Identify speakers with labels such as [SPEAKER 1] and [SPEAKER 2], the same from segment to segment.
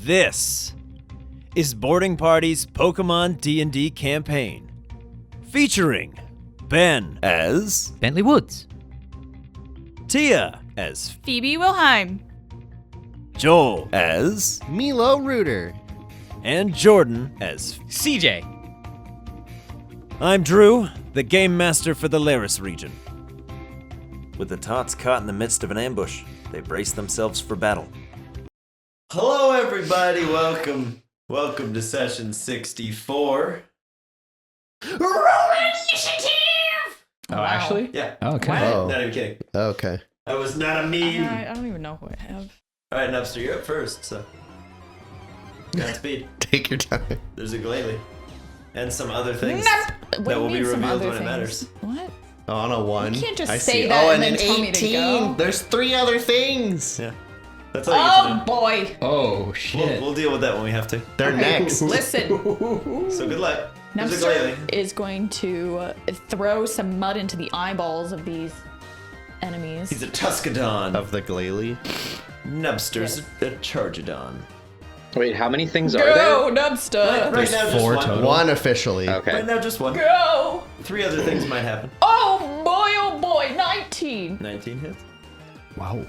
[SPEAKER 1] This is Boarding Party's Pokemon DnD campaign, featuring Ben as
[SPEAKER 2] Bentley Woods,
[SPEAKER 1] Tia as
[SPEAKER 3] Phoebe Wilhelm,
[SPEAKER 1] Joel as
[SPEAKER 4] Milo Rooter,
[SPEAKER 1] and Jordan as
[SPEAKER 2] CJ.
[SPEAKER 1] I'm Drew, the game master for the Laris region. With the Tots caught in the midst of an ambush, they brace themselves for battle. Hello everybody, welcome to session 64.
[SPEAKER 3] Roll initiative!
[SPEAKER 2] Oh, actually?
[SPEAKER 1] Yeah.
[SPEAKER 2] Okay.
[SPEAKER 4] Oh.
[SPEAKER 1] Not even kidding.
[SPEAKER 4] Okay.
[SPEAKER 1] That was not a meme.
[SPEAKER 3] I don't even know who I have.
[SPEAKER 1] Alright, Nubster, you're up first, so. Godspeed.
[SPEAKER 4] Take your time.
[SPEAKER 1] There's a Glalie. And some other things
[SPEAKER 3] What
[SPEAKER 1] that
[SPEAKER 3] do
[SPEAKER 1] will
[SPEAKER 3] you
[SPEAKER 1] be
[SPEAKER 3] mean some
[SPEAKER 1] revealed
[SPEAKER 3] other
[SPEAKER 1] when it matters.
[SPEAKER 3] things? What?
[SPEAKER 4] Oh, on a 1.
[SPEAKER 3] You can't just
[SPEAKER 4] I
[SPEAKER 3] say
[SPEAKER 4] see.
[SPEAKER 3] that
[SPEAKER 4] Oh,
[SPEAKER 3] and
[SPEAKER 4] and
[SPEAKER 3] then
[SPEAKER 4] an
[SPEAKER 3] tell me to
[SPEAKER 4] 18.
[SPEAKER 3] go.
[SPEAKER 4] There's 3 other things.
[SPEAKER 1] Yeah. That's all you get to
[SPEAKER 3] Oh
[SPEAKER 1] do.
[SPEAKER 3] boy!
[SPEAKER 2] Oh, shit.
[SPEAKER 1] We'll deal with that when we have to.
[SPEAKER 4] They're next.
[SPEAKER 3] Listen,
[SPEAKER 1] So good luck. There's a
[SPEAKER 3] Nubster
[SPEAKER 1] Glalie.
[SPEAKER 3] is going to throw some mud into the eyeballs of these enemies.
[SPEAKER 1] He's a Tuscadon.
[SPEAKER 4] Of the Glalie.
[SPEAKER 1] Nubster's a Chargadon.
[SPEAKER 5] Wait, how many things are
[SPEAKER 3] Go,
[SPEAKER 5] there?
[SPEAKER 3] Nubster!
[SPEAKER 1] Right now, just
[SPEAKER 2] 4
[SPEAKER 1] one.
[SPEAKER 2] total.
[SPEAKER 4] 1 officially.
[SPEAKER 5] Okay.
[SPEAKER 1] Right now, just one.
[SPEAKER 3] Go!
[SPEAKER 1] 3 other things might happen.
[SPEAKER 3] Oh boy, 19!
[SPEAKER 1] 19 hits.
[SPEAKER 4] Wow.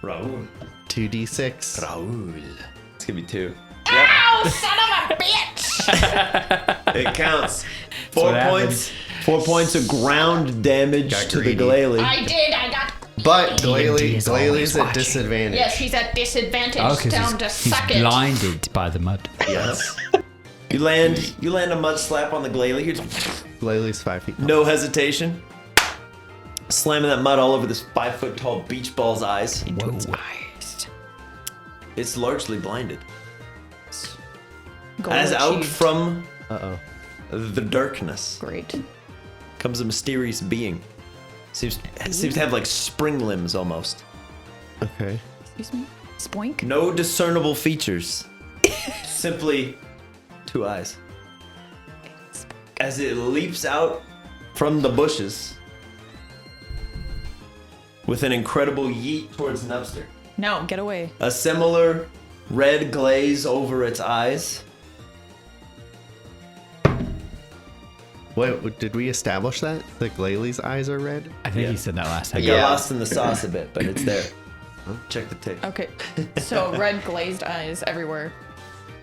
[SPEAKER 1] Raul.
[SPEAKER 4] 2d6.
[SPEAKER 1] Raul. It's gonna be 2.
[SPEAKER 3] Ow, son of a bitch!
[SPEAKER 1] It counts. 4
[SPEAKER 2] what
[SPEAKER 1] points. 4 points of ground damage
[SPEAKER 4] Got
[SPEAKER 1] to
[SPEAKER 4] greedy.
[SPEAKER 1] the Glalie.
[SPEAKER 3] I got.
[SPEAKER 4] But
[SPEAKER 2] D&D is always
[SPEAKER 4] Glalie's at
[SPEAKER 2] watching.
[SPEAKER 4] disadvantage.
[SPEAKER 3] Yes, he's at disadvantage.
[SPEAKER 2] Oh, because
[SPEAKER 3] Down to
[SPEAKER 2] he's
[SPEAKER 3] suck it.
[SPEAKER 2] blinded by the mud.
[SPEAKER 1] Yes. You land a mud slap on the Glalie. You're
[SPEAKER 4] Glalie's 5 feet.
[SPEAKER 1] no hesitation. Slamming that mud all over this 5-foot tall beach ball's eyes.
[SPEAKER 2] Into its
[SPEAKER 3] eyes.
[SPEAKER 1] It's largely blinded.
[SPEAKER 3] Goal
[SPEAKER 1] As out
[SPEAKER 3] achieved.
[SPEAKER 1] from
[SPEAKER 4] Uh-oh.
[SPEAKER 1] the darkness
[SPEAKER 3] Great.
[SPEAKER 1] comes a mysterious being. Seems to have like spring limbs almost.
[SPEAKER 4] Okay.
[SPEAKER 3] Excuse me? Spoink?
[SPEAKER 1] No discernible features. Simply 2 eyes. As it leaps out from the bushes with an incredible yeet towards Nubster.
[SPEAKER 3] No, get away.
[SPEAKER 1] A similar red glaze over its eyes.
[SPEAKER 4] Wait, did we establish that? The Glalie's eyes are red?
[SPEAKER 2] I think
[SPEAKER 1] Yeah.
[SPEAKER 2] he said that last
[SPEAKER 1] I
[SPEAKER 2] time.
[SPEAKER 1] got
[SPEAKER 5] Yeah.
[SPEAKER 1] lost in the sauce a bit, but it's there. Check the tape.
[SPEAKER 3] Okay. So red glazed eyes everywhere.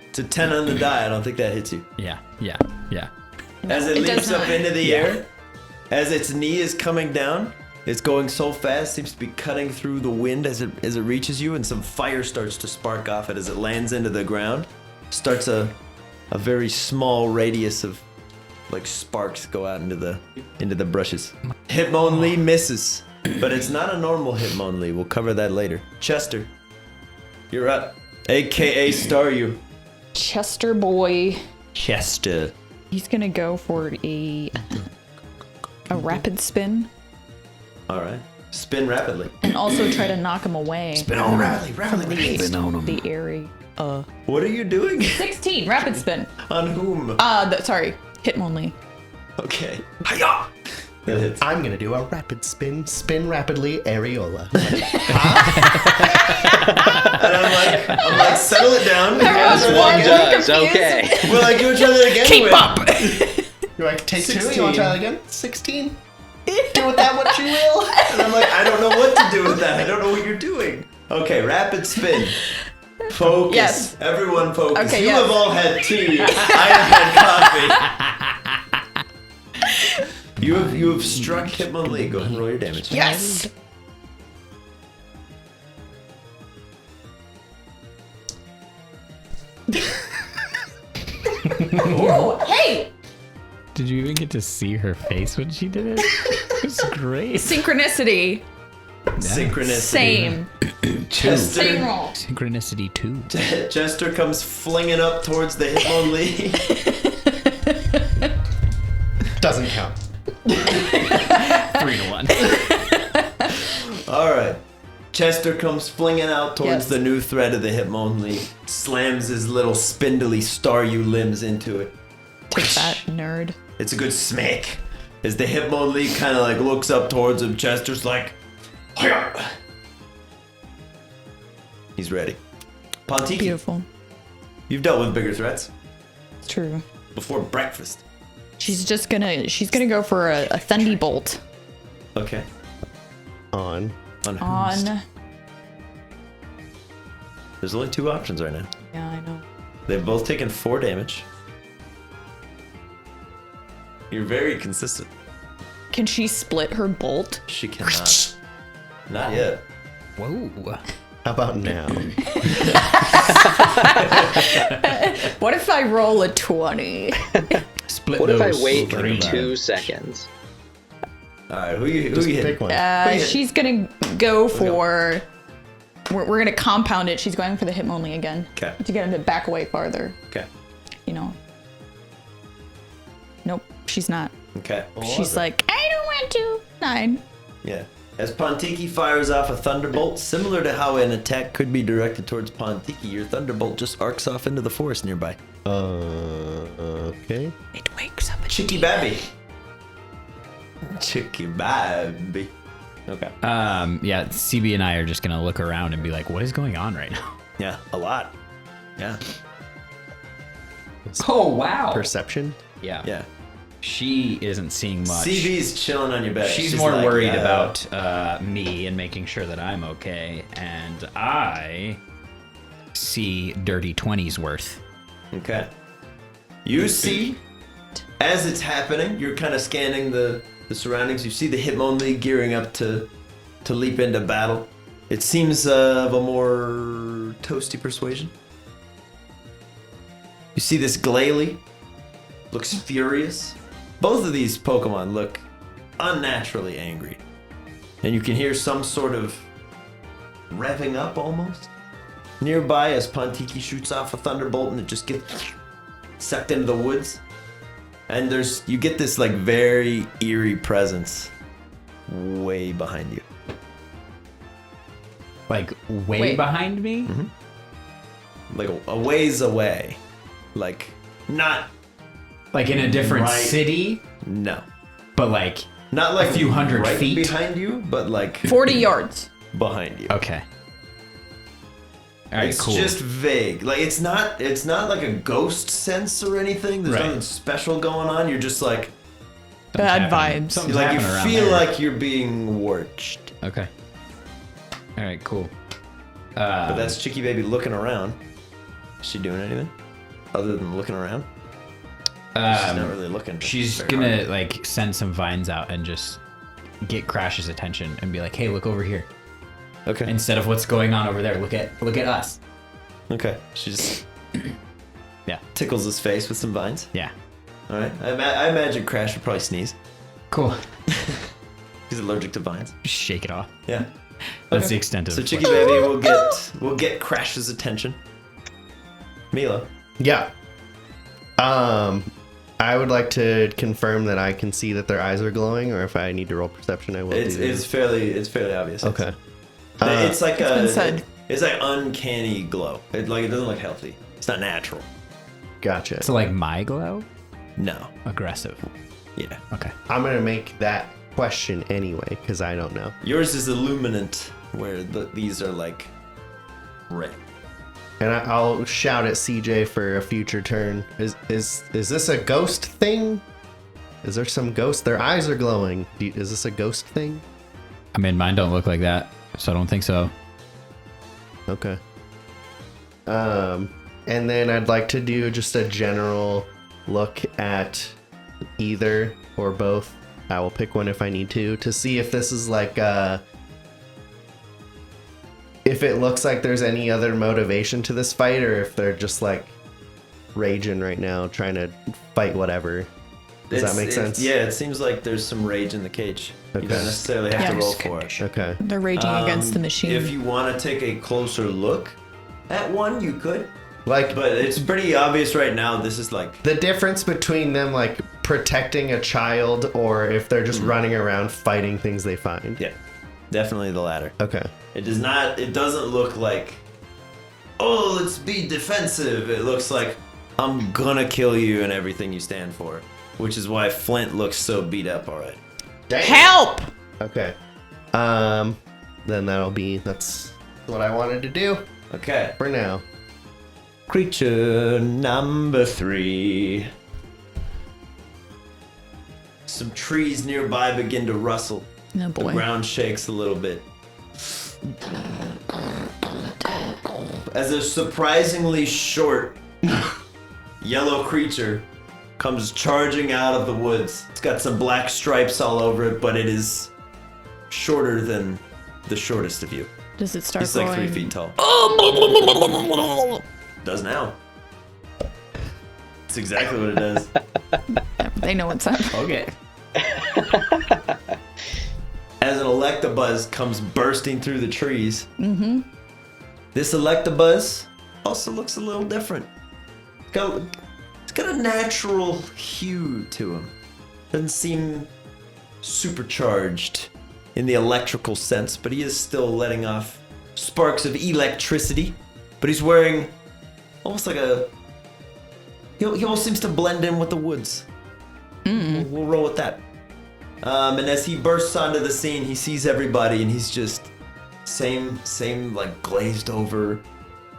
[SPEAKER 1] It's a 10 on the die. I don't think that hits you.
[SPEAKER 2] Yeah.
[SPEAKER 1] As it
[SPEAKER 3] it
[SPEAKER 1] leaps
[SPEAKER 3] does
[SPEAKER 1] up
[SPEAKER 3] not.
[SPEAKER 1] into the air, as its knee is coming down, it's going so fast, seems to be cutting through the wind as it reaches you, and some fire starts to spark off it as it lands into the ground. Starts a very small radius of like sparks go out into the brushes. Hitmonlee misses, but it's not a normal Hitmonlee. We'll cover that later. Chester, you're up. AKA Staryu.
[SPEAKER 3] Chester boy.
[SPEAKER 1] Chester.
[SPEAKER 3] He's gonna go for a rapid spin
[SPEAKER 1] All right. Spin rapidly.
[SPEAKER 3] and also try to knock him away.
[SPEAKER 1] Spin on rapidly.
[SPEAKER 3] The area.
[SPEAKER 1] What are you doing?
[SPEAKER 3] 16 rapid spin.
[SPEAKER 1] On whom?
[SPEAKER 3] Sorry, Hitmonlee.
[SPEAKER 1] Okay. Hiya! That hits.
[SPEAKER 4] I'm gonna do a rapid spin rapidly, areola.
[SPEAKER 1] And I'm like, settle it down.
[SPEAKER 3] Everyone's
[SPEAKER 1] We'll
[SPEAKER 3] watching.
[SPEAKER 5] Does,
[SPEAKER 3] confused.
[SPEAKER 5] okay.
[SPEAKER 1] like, you try that again.
[SPEAKER 2] Keep
[SPEAKER 1] with.
[SPEAKER 2] up!
[SPEAKER 4] You're like, take 2,
[SPEAKER 1] 16.
[SPEAKER 4] you wanna try that again? 16? Do with that what you will.
[SPEAKER 1] And I'm like, I don't know what to do with that. I don't know what you're doing. Okay, rapid spin. Focus.
[SPEAKER 3] Yes.
[SPEAKER 1] Everyone focus.
[SPEAKER 3] Okay,
[SPEAKER 1] You
[SPEAKER 3] yes.
[SPEAKER 1] have all had tea. I have had coffee. You have struck Hitmonlee. Go ahead and roll your damage.
[SPEAKER 3] Yes. Ooh, hey!
[SPEAKER 2] Did you even get to see her face when she did it? It was great.
[SPEAKER 3] Synchronicity.
[SPEAKER 1] Synchronicity.
[SPEAKER 3] Same.
[SPEAKER 1] Chester.
[SPEAKER 3] Same roll.
[SPEAKER 2] Synchronicity 2.
[SPEAKER 1] Chester comes flinging up towards the Hitmonlee.
[SPEAKER 4] Doesn't count.
[SPEAKER 2] 3-1.
[SPEAKER 1] All right. Chester comes flinging out towards
[SPEAKER 3] Yes.
[SPEAKER 1] the new threat of the Hitmonlee, slams his little spindly Staryu limbs into it.
[SPEAKER 3] Take that, nerd.
[SPEAKER 1] It's a good smack. As the Hitmonlee kind of like looks up towards him, Chester's like, "Hiya!" He's ready. Pontiki.
[SPEAKER 3] Beautiful.
[SPEAKER 1] You've dealt with bigger threats
[SPEAKER 3] It's true.
[SPEAKER 1] before breakfast.
[SPEAKER 3] She's gonna go for a thunderbolt
[SPEAKER 1] Okay.
[SPEAKER 4] On.
[SPEAKER 1] On whose?
[SPEAKER 3] on.
[SPEAKER 1] There's only 2 options right now.
[SPEAKER 3] Yeah, I know.
[SPEAKER 1] They've both taken 4 damage. You're very consistent.
[SPEAKER 3] Can she split her bolt?
[SPEAKER 1] She cannot. Not yet.
[SPEAKER 2] Whoa.
[SPEAKER 4] How about now?
[SPEAKER 3] What if I roll a 20?
[SPEAKER 2] Split
[SPEAKER 5] What if I
[SPEAKER 2] those
[SPEAKER 5] wait
[SPEAKER 2] three.
[SPEAKER 5] 2 seconds?
[SPEAKER 1] All right, who you
[SPEAKER 4] Just
[SPEAKER 1] hitting?
[SPEAKER 4] pick one.
[SPEAKER 3] She's gonna go for. We're gonna compound it. She's going for the Hitmonlee again.
[SPEAKER 1] 'Kay.
[SPEAKER 3] To get him to back away farther.
[SPEAKER 1] Okay.
[SPEAKER 3] You know. Nope, she's not.
[SPEAKER 1] Okay.
[SPEAKER 3] She's like, I don't want to. 9.
[SPEAKER 1] Yeah. As Pontiki fires off a thunderbolt, similar to how an attack could be directed towards Pontiki, your thunderbolt just arcs off into the forest nearby.
[SPEAKER 4] Okay.
[SPEAKER 3] It wakes up a
[SPEAKER 1] Chicky Babby. Chicky Babby. Okay.
[SPEAKER 2] Yeah, CB and I are just gonna look around and be like, what is going on right now?
[SPEAKER 1] Yeah, a lot. Yeah.
[SPEAKER 2] Oh, wow.
[SPEAKER 4] Perception.
[SPEAKER 2] Yeah.
[SPEAKER 1] Yeah.
[SPEAKER 2] She isn't seeing much.
[SPEAKER 1] CB's chilling on your back.
[SPEAKER 2] She's more
[SPEAKER 1] like,
[SPEAKER 2] worried
[SPEAKER 1] yeah.
[SPEAKER 2] about me and making sure that I'm okay. And I see dirty 20s worth.
[SPEAKER 1] Okay. You see, as it's happening, you're kind of scanning the surroundings. You see the Hitmonlee gearing up to leap into battle. It seems of a more toasty persuasion. You see this Glalie looks furious. Both of these Pokemon look unnaturally angry. And you can hear some sort of revving up almost nearby as Pontiki shoots off a thunderbolt and it just gets sucked into the woods. And you get this like very eerie presence way behind you.
[SPEAKER 2] Like, way
[SPEAKER 3] Wait.
[SPEAKER 2] behind me?
[SPEAKER 1] Like a ways away. Like not
[SPEAKER 2] Like in a different
[SPEAKER 1] Right.
[SPEAKER 2] city?
[SPEAKER 1] no.
[SPEAKER 2] But like,
[SPEAKER 1] Not like
[SPEAKER 2] A few hundred
[SPEAKER 1] right
[SPEAKER 2] feet?
[SPEAKER 1] behind you, but like
[SPEAKER 3] 40 yards.
[SPEAKER 1] behind you.
[SPEAKER 2] okay. All right,
[SPEAKER 1] It's
[SPEAKER 2] cool.
[SPEAKER 1] just vague. Like it's not like a ghost sense or anything. There's
[SPEAKER 2] Right.
[SPEAKER 1] nothing special going on. You're just like
[SPEAKER 3] Bad
[SPEAKER 2] happening.
[SPEAKER 3] vibes.
[SPEAKER 2] Something's
[SPEAKER 1] like you
[SPEAKER 2] happening around
[SPEAKER 1] feel
[SPEAKER 2] there.
[SPEAKER 1] like you're being watched.
[SPEAKER 2] Okay. All right, cool.
[SPEAKER 1] But that's Chicky Baby looking around. Is she doing anything other than looking around? She's not really looking.
[SPEAKER 2] She's
[SPEAKER 1] very
[SPEAKER 2] gonna
[SPEAKER 1] hard.
[SPEAKER 2] like send some vines out and just get Crash's attention and be like, "Hey, look over here."
[SPEAKER 1] Okay.
[SPEAKER 2] Instead of what's going on over there, look at us.
[SPEAKER 1] Okay. She just
[SPEAKER 2] Yeah.
[SPEAKER 1] tickles his face with some vines.
[SPEAKER 2] Yeah.
[SPEAKER 1] All right. I imagine Crash would probably sneeze.
[SPEAKER 2] Cool.
[SPEAKER 1] He's allergic to vines.
[SPEAKER 2] Just shake it off.
[SPEAKER 1] Yeah.
[SPEAKER 2] That's the extent of
[SPEAKER 1] So
[SPEAKER 2] it.
[SPEAKER 1] Chicky Baby will get Crash's attention. Milo.
[SPEAKER 4] Yeah. I would like to confirm that I can see that their eyes are glowing, or if I need to roll perception, I will.
[SPEAKER 1] It's
[SPEAKER 4] do that.
[SPEAKER 1] fairly obvious.
[SPEAKER 4] Okay.
[SPEAKER 1] It's like
[SPEAKER 3] been said.
[SPEAKER 1] It's like uncanny glow. It doesn't look healthy. It's not natural.
[SPEAKER 4] Gotcha.
[SPEAKER 2] So like my glow,
[SPEAKER 1] No.
[SPEAKER 2] aggressive.
[SPEAKER 1] Yeah.
[SPEAKER 2] Okay.
[SPEAKER 4] I'm gonna make that question anyway because I don't know.
[SPEAKER 1] Yours is illuminant, where these are like red.
[SPEAKER 4] And I'll shout at CJ for a future turn. Is this a ghost thing? Is there some ghost? Their eyes are glowing. Is this a ghost thing?
[SPEAKER 2] I mean, mine don't look like that, so I don't think so.
[SPEAKER 4] Okay. And then I'd like to do just a general look at either or both. I will pick one if I need to see if this is like if it looks like there's any other motivation to this fight, or if they're just like raging right now, trying to fight whatever. Does that make sense?
[SPEAKER 1] Yeah, it seems like there's some rage in the cage. You
[SPEAKER 4] Okay.
[SPEAKER 1] don't necessarily have to
[SPEAKER 3] Yeah.
[SPEAKER 1] roll for it.
[SPEAKER 4] Okay.
[SPEAKER 3] They're raging against the machine.
[SPEAKER 1] If you want to take a closer look at one, you could.
[SPEAKER 4] Like,
[SPEAKER 1] But it's pretty obvious right now. This is like
[SPEAKER 4] the difference between them like protecting a child, or if they're just running around fighting things they find.
[SPEAKER 1] yeah, definitely the latter.
[SPEAKER 4] Okay.
[SPEAKER 1] It does not. It doesn't look like, oh, let's be defensive. It looks like I'm gonna kill you and everything you stand for, which is why Flint looks so beat up already.
[SPEAKER 3] Help!
[SPEAKER 4] Okay. Then that's what I wanted to do
[SPEAKER 1] Okay.
[SPEAKER 4] for now.
[SPEAKER 1] Creature number 3. Some trees nearby begin to rustle.
[SPEAKER 3] Oh
[SPEAKER 1] The
[SPEAKER 3] boy.
[SPEAKER 1] ground shakes a little bit. As a surprisingly short yellow creature comes charging out of the woods. It's got some black stripes all over it, but it is shorter than the shortest of you.
[SPEAKER 3] Does it start
[SPEAKER 1] He's like 3
[SPEAKER 3] going?
[SPEAKER 1] feet tall. Does now. That's exactly what it does.
[SPEAKER 3] They know what's up.
[SPEAKER 2] Okay.
[SPEAKER 1] As an Electabuzz comes bursting through the trees. This Electabuzz also looks a little different. It's got a natural hue to him. Doesn't seem supercharged in the electrical sense, but he is still letting off sparks of electricity. But he's wearing almost like a... He almost seems to blend in with the woods. We'll roll with that. And as he bursts onto the scene, he sees everybody, and he's just same like glazed over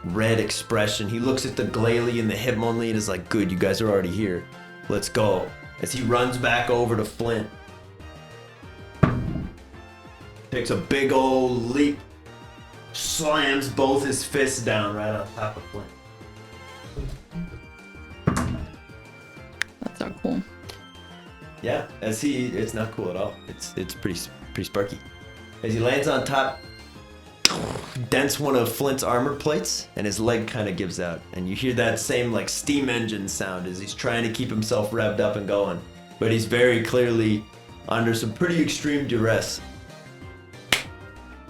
[SPEAKER 1] red expression. He looks at the Glalie and the Hitmonlee and is like, "Good, you guys are already here. Let's go." As he runs back over to Flint, takes a big old leap, slams both his fists down right on top of Flint.
[SPEAKER 3] That's not cool.
[SPEAKER 1] Yeah, it's not cool at all. It's pretty sparky. As he lands on top, dents one of Flint's armor plates, and his leg kind of gives out. And you hear that same like steam engine sound as he's trying to keep himself revved up and going. But he's very clearly under some pretty extreme duress.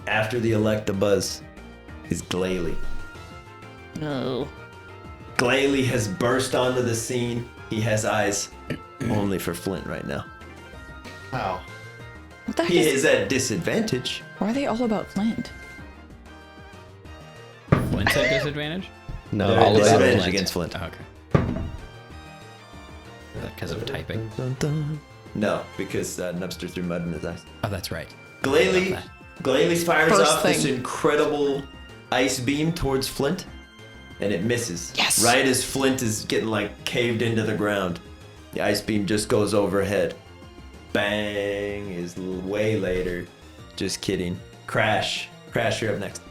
[SPEAKER 1] After the Electabuzz is Glalie.
[SPEAKER 3] No.
[SPEAKER 1] Glalie has burst onto the scene. He has eyes only for Flint right now.
[SPEAKER 4] Wow.
[SPEAKER 3] What the heck
[SPEAKER 1] He
[SPEAKER 3] is...
[SPEAKER 1] is at disadvantage.
[SPEAKER 3] Why are they all about Flint?
[SPEAKER 2] Flint's at disadvantage?
[SPEAKER 4] No,
[SPEAKER 1] They're
[SPEAKER 4] all
[SPEAKER 1] at
[SPEAKER 4] of
[SPEAKER 1] disadvantage
[SPEAKER 4] them.
[SPEAKER 1] against Flint.
[SPEAKER 2] Oh, okay. Is that because of typing?
[SPEAKER 1] No, because Nubster threw mud in his eyes.
[SPEAKER 2] Oh, that's right.
[SPEAKER 1] Glalie fires
[SPEAKER 3] First
[SPEAKER 1] off this
[SPEAKER 3] thing.
[SPEAKER 1] incredible ice beam towards Flint, and it misses.
[SPEAKER 3] Yes!
[SPEAKER 1] Right as Flint is getting like caved into the ground, the ice beam just goes overhead. Bang is way later. Just kidding. Crash, you're up next.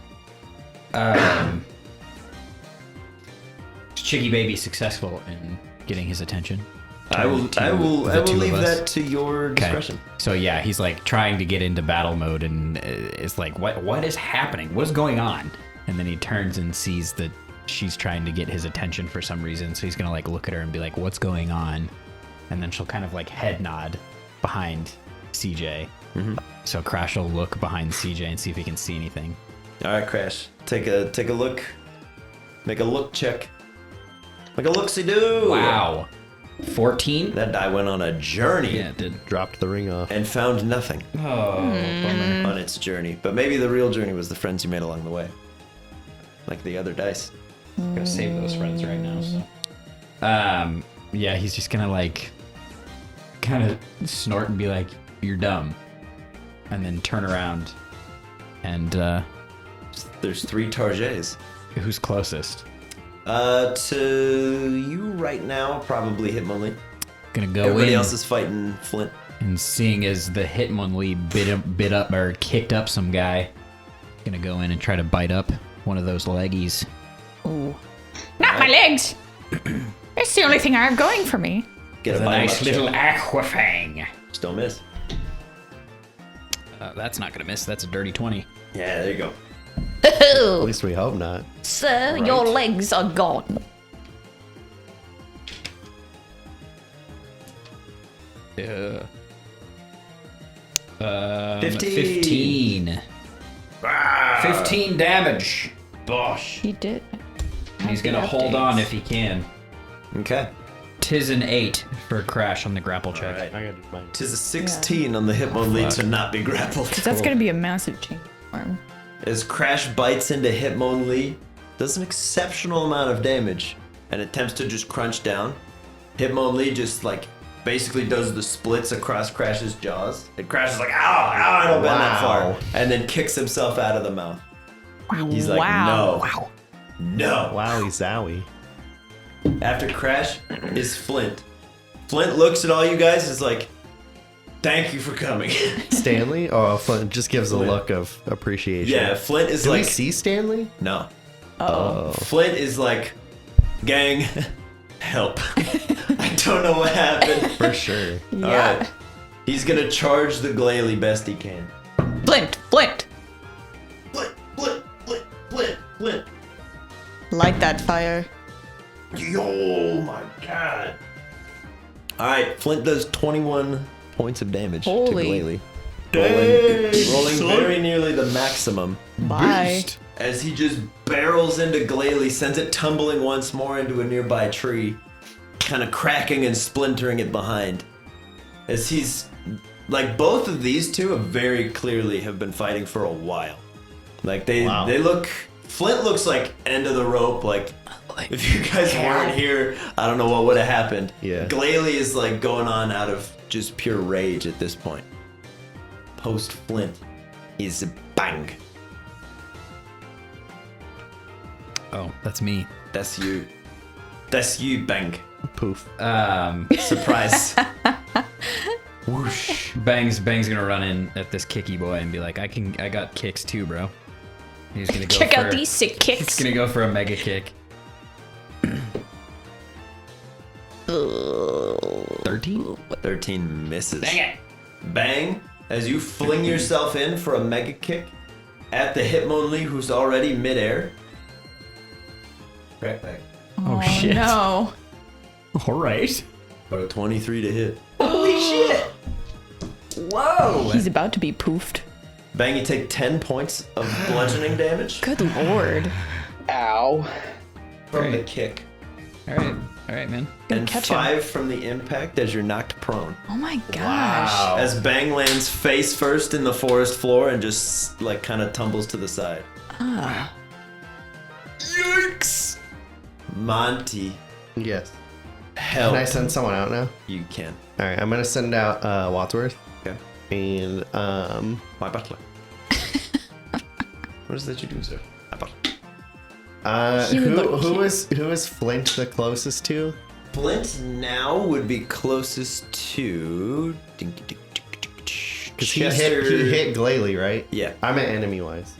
[SPEAKER 2] Is Chiggy Baby successful in getting his attention?
[SPEAKER 1] I will
[SPEAKER 2] The two of
[SPEAKER 1] leave
[SPEAKER 2] us?
[SPEAKER 1] that to your
[SPEAKER 2] Okay.
[SPEAKER 1] discretion.
[SPEAKER 2] So yeah, he's like trying to get into battle mode, and it's like, what is happening? What is going on? And then he turns and sees that she's trying to get his attention for some reason. So he's gonna like look at her and be like, "What's going on?" And then she'll kind of like head nod behind CJ. So Crash will look behind CJ and see if he can see anything.
[SPEAKER 1] All right, Crash. Take a look. Make a look check. Make a look-see-do.
[SPEAKER 2] Wow, 14.
[SPEAKER 1] That die went on a journey
[SPEAKER 2] Yeah, it did.
[SPEAKER 4] Dropped the ring off.
[SPEAKER 1] and found nothing
[SPEAKER 2] Oh, bummer.
[SPEAKER 1] on its journey. But maybe the real journey was the friends you made along the way. Like the other dice.
[SPEAKER 2] Gotta save those friends right now. So. Yeah, he's just gonna like, kind of snort and be like, "You're dumb," and then turn around, and
[SPEAKER 1] There's 3 Targets.
[SPEAKER 2] who's closest?
[SPEAKER 1] To you right now, probably Hitmonlee.
[SPEAKER 2] Gonna go
[SPEAKER 1] Everybody
[SPEAKER 2] in
[SPEAKER 1] else is fighting Flint.
[SPEAKER 2] and seeing as the Hitmonlee bit up or kicked up some guy, gonna go in and try to bite up one of those leggies.
[SPEAKER 3] Ooh. Not my legs! That's the only thing I have going for me.
[SPEAKER 1] Get a
[SPEAKER 2] With a
[SPEAKER 1] bite
[SPEAKER 2] nice
[SPEAKER 1] check.
[SPEAKER 2] little aquafang.
[SPEAKER 1] Just don't miss.
[SPEAKER 2] That's not gonna miss. That's a dirty 20.
[SPEAKER 1] Yeah, there you go.
[SPEAKER 4] At least we hope not.
[SPEAKER 3] Sir, your legs are gone.
[SPEAKER 2] Yeah.
[SPEAKER 1] 15.
[SPEAKER 2] 15. 15 damage. Bosh.
[SPEAKER 3] He did.
[SPEAKER 2] He's gonna hold on if he can.
[SPEAKER 1] Okay.
[SPEAKER 2] Tis an 8 for Crash on the grapple check.
[SPEAKER 1] Alright.
[SPEAKER 4] I gotta do mine.
[SPEAKER 1] Tis a 16 on the Hitmonlee to not be grappled.
[SPEAKER 3] That's gonna be a massive change for him.
[SPEAKER 1] As Crash bites into Hitmonlee, does an exceptional amount of damage and attempts to just crunch down. Hitmonlee just like basically does the splits across Crash's jaws. And Crash is like, ow, I don't bend that far.
[SPEAKER 4] Wow.
[SPEAKER 1] And then kicks himself out of the mouth. He's like,
[SPEAKER 3] wow.
[SPEAKER 1] no. No.
[SPEAKER 4] Wowie zowie.
[SPEAKER 1] after Crash is Flint. Flint looks at all you guys and is like, thank you for coming.
[SPEAKER 4] Stanley? Oh, Flint just gives a
[SPEAKER 1] Flint.
[SPEAKER 4] look of appreciation.
[SPEAKER 1] Yeah, Flint is
[SPEAKER 4] Do
[SPEAKER 1] like...
[SPEAKER 4] we see Stanley?
[SPEAKER 1] No.
[SPEAKER 3] Oh.
[SPEAKER 1] Flint is like, gang, help. I don't know what happened.
[SPEAKER 4] For sure.
[SPEAKER 3] Yeah.
[SPEAKER 1] Alright. He's gonna charge the Glalie best he can.
[SPEAKER 3] Flint, Flint.
[SPEAKER 1] Flint, Flint, Flint, Flint, Flint.
[SPEAKER 3] Light that fire.
[SPEAKER 1] Oh my god. Alright, Flint does 21 points of damage
[SPEAKER 3] Holy.
[SPEAKER 1] to Glalie.
[SPEAKER 4] Dang,
[SPEAKER 1] Rolling
[SPEAKER 4] son.
[SPEAKER 1] very nearly the maximum.
[SPEAKER 3] Bye.
[SPEAKER 1] As he just barrels into Glalie, sends it tumbling once more into a nearby tree, kind of cracking and splintering it behind. As he's like, both of these two have very clearly have been fighting for a while. Like they look. Flint looks like end of the rope. Like if you guys weren't here, I don't know what would have happened.
[SPEAKER 4] Yeah.
[SPEAKER 1] Glalie is like going on out of just pure rage at this point. Post Flint is bang.
[SPEAKER 2] Oh, that's me.
[SPEAKER 1] That's you. That's you, bang.
[SPEAKER 4] Poof.
[SPEAKER 1] Surprise. Whoosh.
[SPEAKER 2] Bang's gonna run in at this kicky boy and be like, I got kicks too, bro. He's gonna go
[SPEAKER 3] Check
[SPEAKER 2] for,
[SPEAKER 3] out these sick
[SPEAKER 2] He's
[SPEAKER 3] kicks.
[SPEAKER 2] gonna go for a mega kick. 13?
[SPEAKER 1] 13 misses.
[SPEAKER 2] Dang it!
[SPEAKER 1] Bang. As you fling yourself in for a mega kick at the Hitmonlee, who's already midair. Crack back.
[SPEAKER 2] Oh, shit.
[SPEAKER 3] No.
[SPEAKER 2] All right.
[SPEAKER 1] But a 23 to hit.
[SPEAKER 2] Holy shit! Whoa!
[SPEAKER 3] He's about to be poofed.
[SPEAKER 1] Bang, you take 10 points of bludgeoning damage
[SPEAKER 3] Good lord.
[SPEAKER 5] Ow.
[SPEAKER 1] from the
[SPEAKER 2] Great.
[SPEAKER 1] kick.
[SPEAKER 2] All right, man.
[SPEAKER 1] And
[SPEAKER 3] catch him.
[SPEAKER 1] 5 from the impact as you're knocked prone.
[SPEAKER 3] Oh my gosh.
[SPEAKER 1] As Bang lands face first in the forest floor and just like kind of tumbles to the side.
[SPEAKER 3] Ah.
[SPEAKER 1] Yikes! Monty,
[SPEAKER 4] Yes.
[SPEAKER 1] help.
[SPEAKER 4] Can I send someone out now?
[SPEAKER 1] You can.
[SPEAKER 4] All right, I'm gonna send out Wadsworth
[SPEAKER 1] Okay.
[SPEAKER 4] and
[SPEAKER 1] My butler. What is that you do, sir? My butler.
[SPEAKER 3] He would look
[SPEAKER 4] who
[SPEAKER 3] cute.
[SPEAKER 4] is Flint the closest to?
[SPEAKER 1] Flint now would be closest to.
[SPEAKER 4] Because he hit Glalie, right?
[SPEAKER 1] Yeah.
[SPEAKER 4] I meant enemy wise.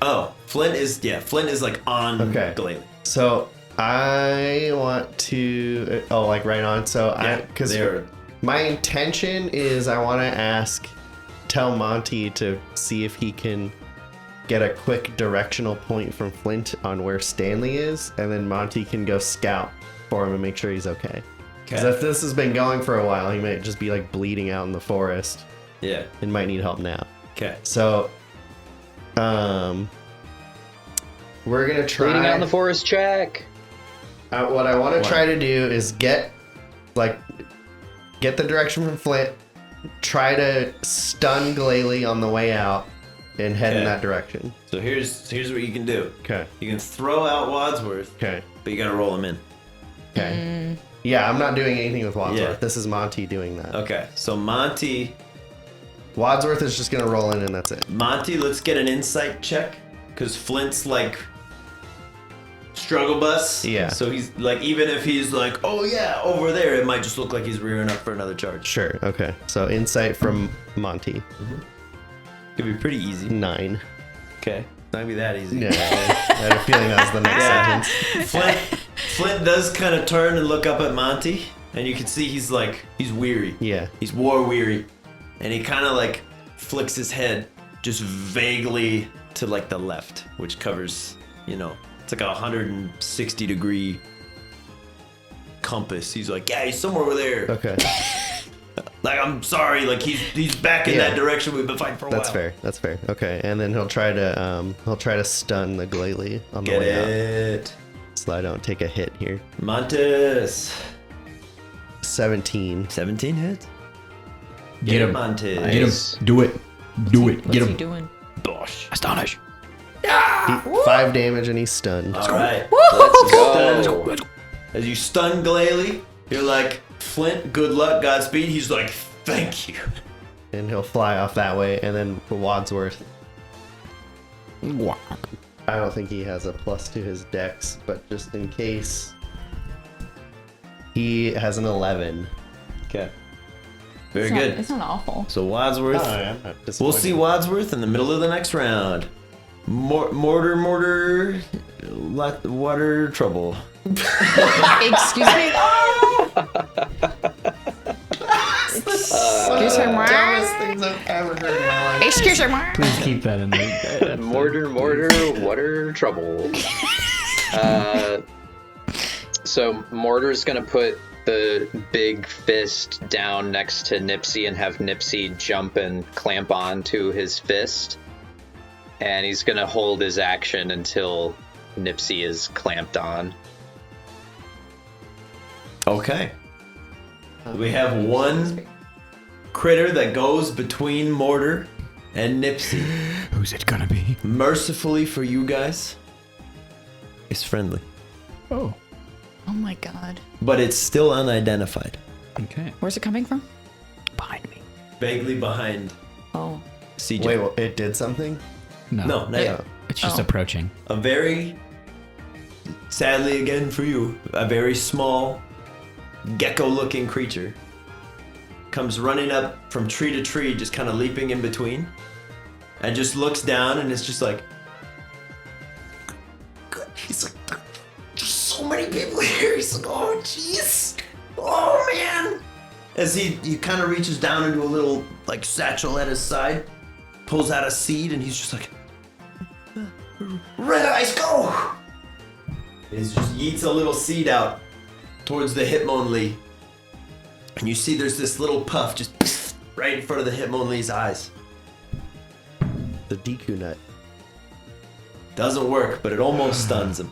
[SPEAKER 1] Oh, Flint is like on
[SPEAKER 4] Okay.
[SPEAKER 1] Glalie.
[SPEAKER 4] So I want to like right on. So because
[SPEAKER 1] they're
[SPEAKER 4] my intention is I want to tell Monty to see if he can get a quick directional point from Flint on where Stanley is, and then Monty can go scout for him and make sure he's okay. Because if this has been going for a while, he might just be like bleeding out in the forest
[SPEAKER 1] yeah.
[SPEAKER 4] and might need help now.
[SPEAKER 1] Okay.
[SPEAKER 4] So, we're gonna try.
[SPEAKER 5] Bleeding out in the forest, check.
[SPEAKER 4] What I want to try to do is get the direction from Flint, try to stun Glalie on the way out, and head in
[SPEAKER 1] Okay.
[SPEAKER 4] that direction.
[SPEAKER 1] So here's what you can do.
[SPEAKER 4] Okay.
[SPEAKER 1] You can throw out Wadsworth,
[SPEAKER 4] Okay.
[SPEAKER 1] but you gotta roll him in.
[SPEAKER 4] Okay. Yeah, I'm not doing anything with Wadsworth.
[SPEAKER 1] Yeah.
[SPEAKER 4] This is Monty doing that.
[SPEAKER 1] Okay. So Monty,
[SPEAKER 4] Wadsworth is just gonna roll in, and that's it.
[SPEAKER 1] let's get an insight check, because Flint's like struggle bus.
[SPEAKER 4] Yeah.
[SPEAKER 1] So he's like, even if he's like, oh yeah, over there, it might just look like he's rearing up for another charge.
[SPEAKER 4] Sure. Okay. So insight from Monty.
[SPEAKER 1] Could be pretty easy.
[SPEAKER 4] 9.
[SPEAKER 1] Okay. Not gonna be that easy.
[SPEAKER 4] Yeah. I had a feeling that was the next sentence.
[SPEAKER 1] Flint does kind of turn and look up at Monty, and you can see he's weary.
[SPEAKER 4] Yeah.
[SPEAKER 1] He's war weary, and he kind of like flicks his head just vaguely to like the left, which covers, it's like a 160 degree compass. He's like, yeah, he's somewhere over there.
[SPEAKER 4] Okay.
[SPEAKER 1] Like, I'm sorry, like he's back in
[SPEAKER 4] Yeah.
[SPEAKER 1] that direction we've been fighting for a
[SPEAKER 4] That's
[SPEAKER 1] while.
[SPEAKER 4] fair. That's fair. Okay. And then he'll try to stun the Glalie on the
[SPEAKER 1] Get
[SPEAKER 4] way out,
[SPEAKER 1] it,
[SPEAKER 4] so I don't take a hit here.
[SPEAKER 1] Montes.
[SPEAKER 4] 17.
[SPEAKER 1] 17 hits.
[SPEAKER 2] Get him.
[SPEAKER 1] Montes.
[SPEAKER 2] Get him. Do it. Do it.
[SPEAKER 3] What's
[SPEAKER 2] Get
[SPEAKER 3] he
[SPEAKER 2] him.
[SPEAKER 3] doing?
[SPEAKER 1] Bosh.
[SPEAKER 2] Astonish.
[SPEAKER 4] 5 damage and he's stunned.
[SPEAKER 1] All right.
[SPEAKER 5] Let's
[SPEAKER 1] Stun.
[SPEAKER 5] go.
[SPEAKER 1] As you stun Glalie, you're like, Flint, good luck, Godspeed. He's like, thank you.
[SPEAKER 4] And he'll fly off that way. And then Wadsworth, I don't think he has a plus to his dex, but just in case He has an 11.
[SPEAKER 1] Okay. Very
[SPEAKER 3] It's
[SPEAKER 1] good.
[SPEAKER 3] It's not awful.
[SPEAKER 1] So Wadsworth.
[SPEAKER 4] I'm not
[SPEAKER 1] We'll see Wadsworth in the middle of the next round. Mortar, water trouble.
[SPEAKER 3] Excuse me. Excuse me.
[SPEAKER 4] Dumbest things I've ever heard in my life.
[SPEAKER 3] Excuse me.
[SPEAKER 2] Please keep that in there.
[SPEAKER 5] Mortar, water, trouble. So Mortar's gonna put the big fist down next to Nipsey and have Nipsey jump and clamp onto his fist. And he's gonna hold his action until Nipsey is clamped on.
[SPEAKER 1] Okay. We have one critter that goes between Mortar and Nipsey.
[SPEAKER 2] Who's it gonna be?
[SPEAKER 1] Mercifully for you guys, it's friendly.
[SPEAKER 2] Oh.
[SPEAKER 3] Oh my god.
[SPEAKER 1] But it's still unidentified.
[SPEAKER 2] Okay.
[SPEAKER 3] Where's it coming from?
[SPEAKER 2] Behind me.
[SPEAKER 1] Vaguely behind
[SPEAKER 3] Oh.
[SPEAKER 1] CJ.
[SPEAKER 4] Wait, well, it did something?
[SPEAKER 2] No.
[SPEAKER 1] No, not yet.
[SPEAKER 2] It's just
[SPEAKER 3] Oh.
[SPEAKER 2] approaching.
[SPEAKER 1] A very, sadly again for you, a very small, gecko-looking creature comes running up from tree to tree, just kind of leaping in between, and just looks down and it's just like, he's like, there's so many people here. He's like, oh jeez, oh man. As he kind of reaches down into a little like satchel at his side, pulls out a seed, and he's just like, red eyes, go! He just yeets a little seed out towards the Hitmonlee. And you see there's this little puff just right in front of the Hitmonlee's eyes.
[SPEAKER 4] The Deku nut.
[SPEAKER 1] Doesn't work, but it almost stuns him.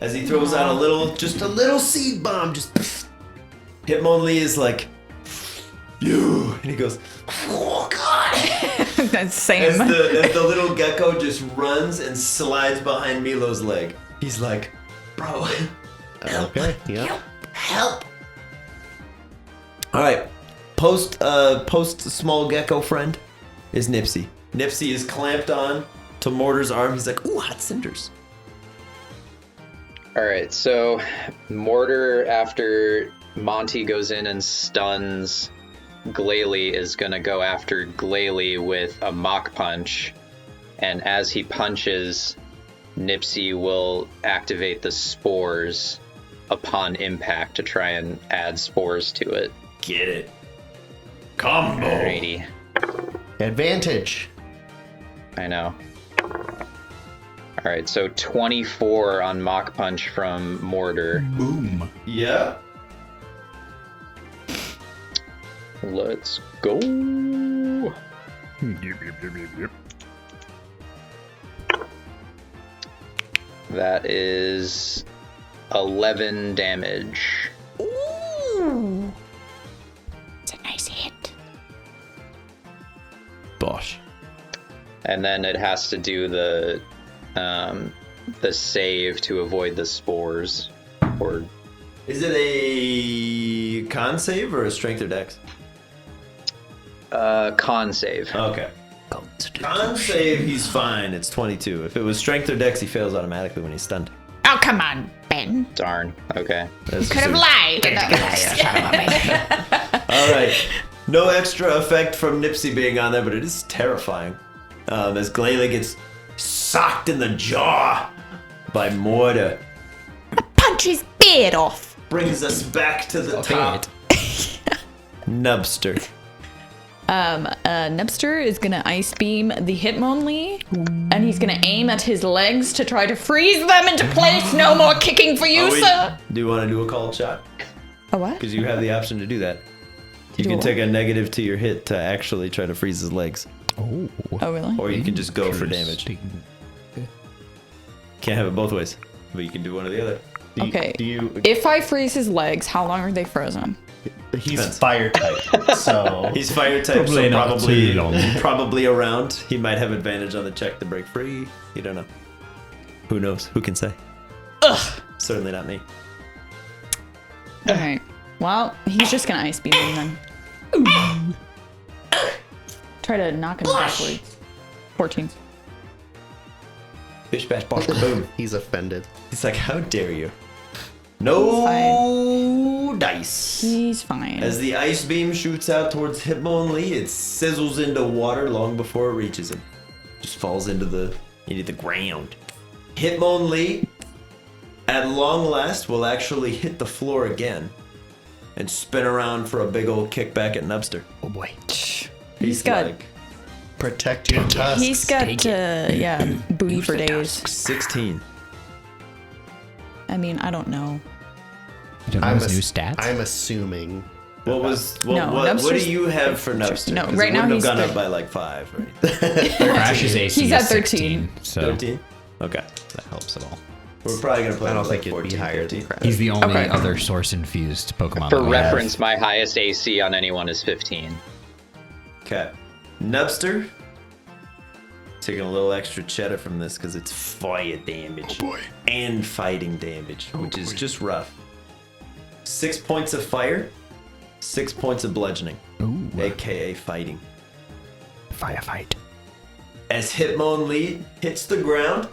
[SPEAKER 1] As he throws out just a little seed bomb, just Hitmonlee is like, you, and he goes, oh god!
[SPEAKER 3] That's same.
[SPEAKER 1] As the little gecko just runs and slides behind Milo's leg. He's like, bro,
[SPEAKER 4] Okay, yeah.
[SPEAKER 1] help! All right, post small gecko friend is Nipsey. Nipsey is clamped on to Mortar's arm. He's like, ooh, hot cinders.
[SPEAKER 5] Alright, so Mortar, after Monty goes in and stuns Glalie, is gonna go after Glalie with a mock punch. And as he punches, Nipsey will activate the spores upon impact to try and add spores to it.
[SPEAKER 1] Get it. Combo.
[SPEAKER 5] Alrighty.
[SPEAKER 4] Advantage.
[SPEAKER 5] I know. Alright, so 24 on Mach Punch from Mortar.
[SPEAKER 2] Boom.
[SPEAKER 1] Yeah.
[SPEAKER 5] Let's go. That is 11 damage.
[SPEAKER 3] Ooh. It's a nice hit.
[SPEAKER 1] Bosh.
[SPEAKER 5] And then it has to do the save to avoid the spores. Or
[SPEAKER 1] Is it a con save or a strength or dex?
[SPEAKER 5] con save.
[SPEAKER 1] Okay. Con save, he's fine. It's 22. If it was strength or dex, he fails automatically when he's stunned.
[SPEAKER 3] Oh, come on, Ben.
[SPEAKER 5] Darn. Okay.
[SPEAKER 1] That's
[SPEAKER 3] Could have lied.
[SPEAKER 1] All right. No extra effect from Nipsey being on there, but it is terrifying. As Glalie gets socked in the jaw by Mortar.
[SPEAKER 3] Punch his beard off.
[SPEAKER 1] Brings us back to the top. Nubster.
[SPEAKER 3] Nubster is gonna ice beam the Hitmonlee, and he's gonna aim at his legs to try to freeze them into place. No more kicking for you, sir.
[SPEAKER 1] Do you want to do a called shot?
[SPEAKER 3] A what?
[SPEAKER 1] Because you have the option to do that. You
[SPEAKER 3] do
[SPEAKER 1] can
[SPEAKER 3] what?
[SPEAKER 1] take a negative to your hit to actually try to freeze his legs.
[SPEAKER 2] Oh.
[SPEAKER 3] Oh, really?
[SPEAKER 1] Or you can just go for damage.
[SPEAKER 2] Interesting.
[SPEAKER 1] Can't have it both ways. But you can do one or the other.
[SPEAKER 3] Okay.
[SPEAKER 4] Do you?
[SPEAKER 3] If I freeze his legs, how long are they frozen?
[SPEAKER 4] He's
[SPEAKER 1] Depends.
[SPEAKER 4] fire type, so
[SPEAKER 1] He's fire type,
[SPEAKER 2] Probably
[SPEAKER 1] so
[SPEAKER 2] not too long.
[SPEAKER 1] probably around. He might have advantage on the check to break free. You don't know. Who knows? Who can say?
[SPEAKER 3] Ugh.
[SPEAKER 1] Certainly not me.
[SPEAKER 3] All right. Well, he's just gonna ice beam him then. Try to knock him backwards. 14.
[SPEAKER 1] Bish bash bosh boom.
[SPEAKER 4] he's offended.
[SPEAKER 1] He's like, how dare you? No
[SPEAKER 3] Fine.
[SPEAKER 1] ice.
[SPEAKER 3] He's fine.
[SPEAKER 1] As the ice beam shoots out towards Hitmonlee, it sizzles into water long before it reaches him. Just falls into the ground. Hitmonlee, at long last, will actually hit the floor again and spin around for a big old kickback at Nubster.
[SPEAKER 2] Oh boy.
[SPEAKER 3] He's got
[SPEAKER 1] like
[SPEAKER 4] Protect your tusks.
[SPEAKER 3] he's got booty for days.
[SPEAKER 1] 16.
[SPEAKER 3] I mean, I don't know.
[SPEAKER 2] You don't know his new stats?
[SPEAKER 4] I'm assuming.
[SPEAKER 1] What do
[SPEAKER 3] Nubster's-
[SPEAKER 1] you have for Nubster?
[SPEAKER 3] No,
[SPEAKER 1] 'Cause
[SPEAKER 3] right
[SPEAKER 1] it
[SPEAKER 3] now
[SPEAKER 1] wouldn't
[SPEAKER 3] he's
[SPEAKER 1] have gone
[SPEAKER 3] thir-
[SPEAKER 1] up by like 5 or anything.
[SPEAKER 2] Crash's AC
[SPEAKER 3] He's
[SPEAKER 2] is
[SPEAKER 3] at 13.
[SPEAKER 2] 16, so
[SPEAKER 1] 13? Okay.
[SPEAKER 2] that helps at all.
[SPEAKER 1] We're probably going to play
[SPEAKER 4] I don't
[SPEAKER 1] like
[SPEAKER 4] think it'd
[SPEAKER 1] 14,
[SPEAKER 4] be higher
[SPEAKER 1] 15.
[SPEAKER 4] than Crash.
[SPEAKER 2] He's the only
[SPEAKER 3] Okay.
[SPEAKER 2] other source-infused Pokemon
[SPEAKER 5] For
[SPEAKER 2] that we have.
[SPEAKER 5] reference, my highest AC on anyone is 15.
[SPEAKER 1] Okay. Nubster. Taking a little extra cheddar from this because it's fire damage. And fighting damage, which is just rough. 6 points of fire, 6 points of bludgeoning,
[SPEAKER 2] Ooh,
[SPEAKER 1] aka fighting.
[SPEAKER 2] firefight.
[SPEAKER 1] As Hitmonlee hits the ground,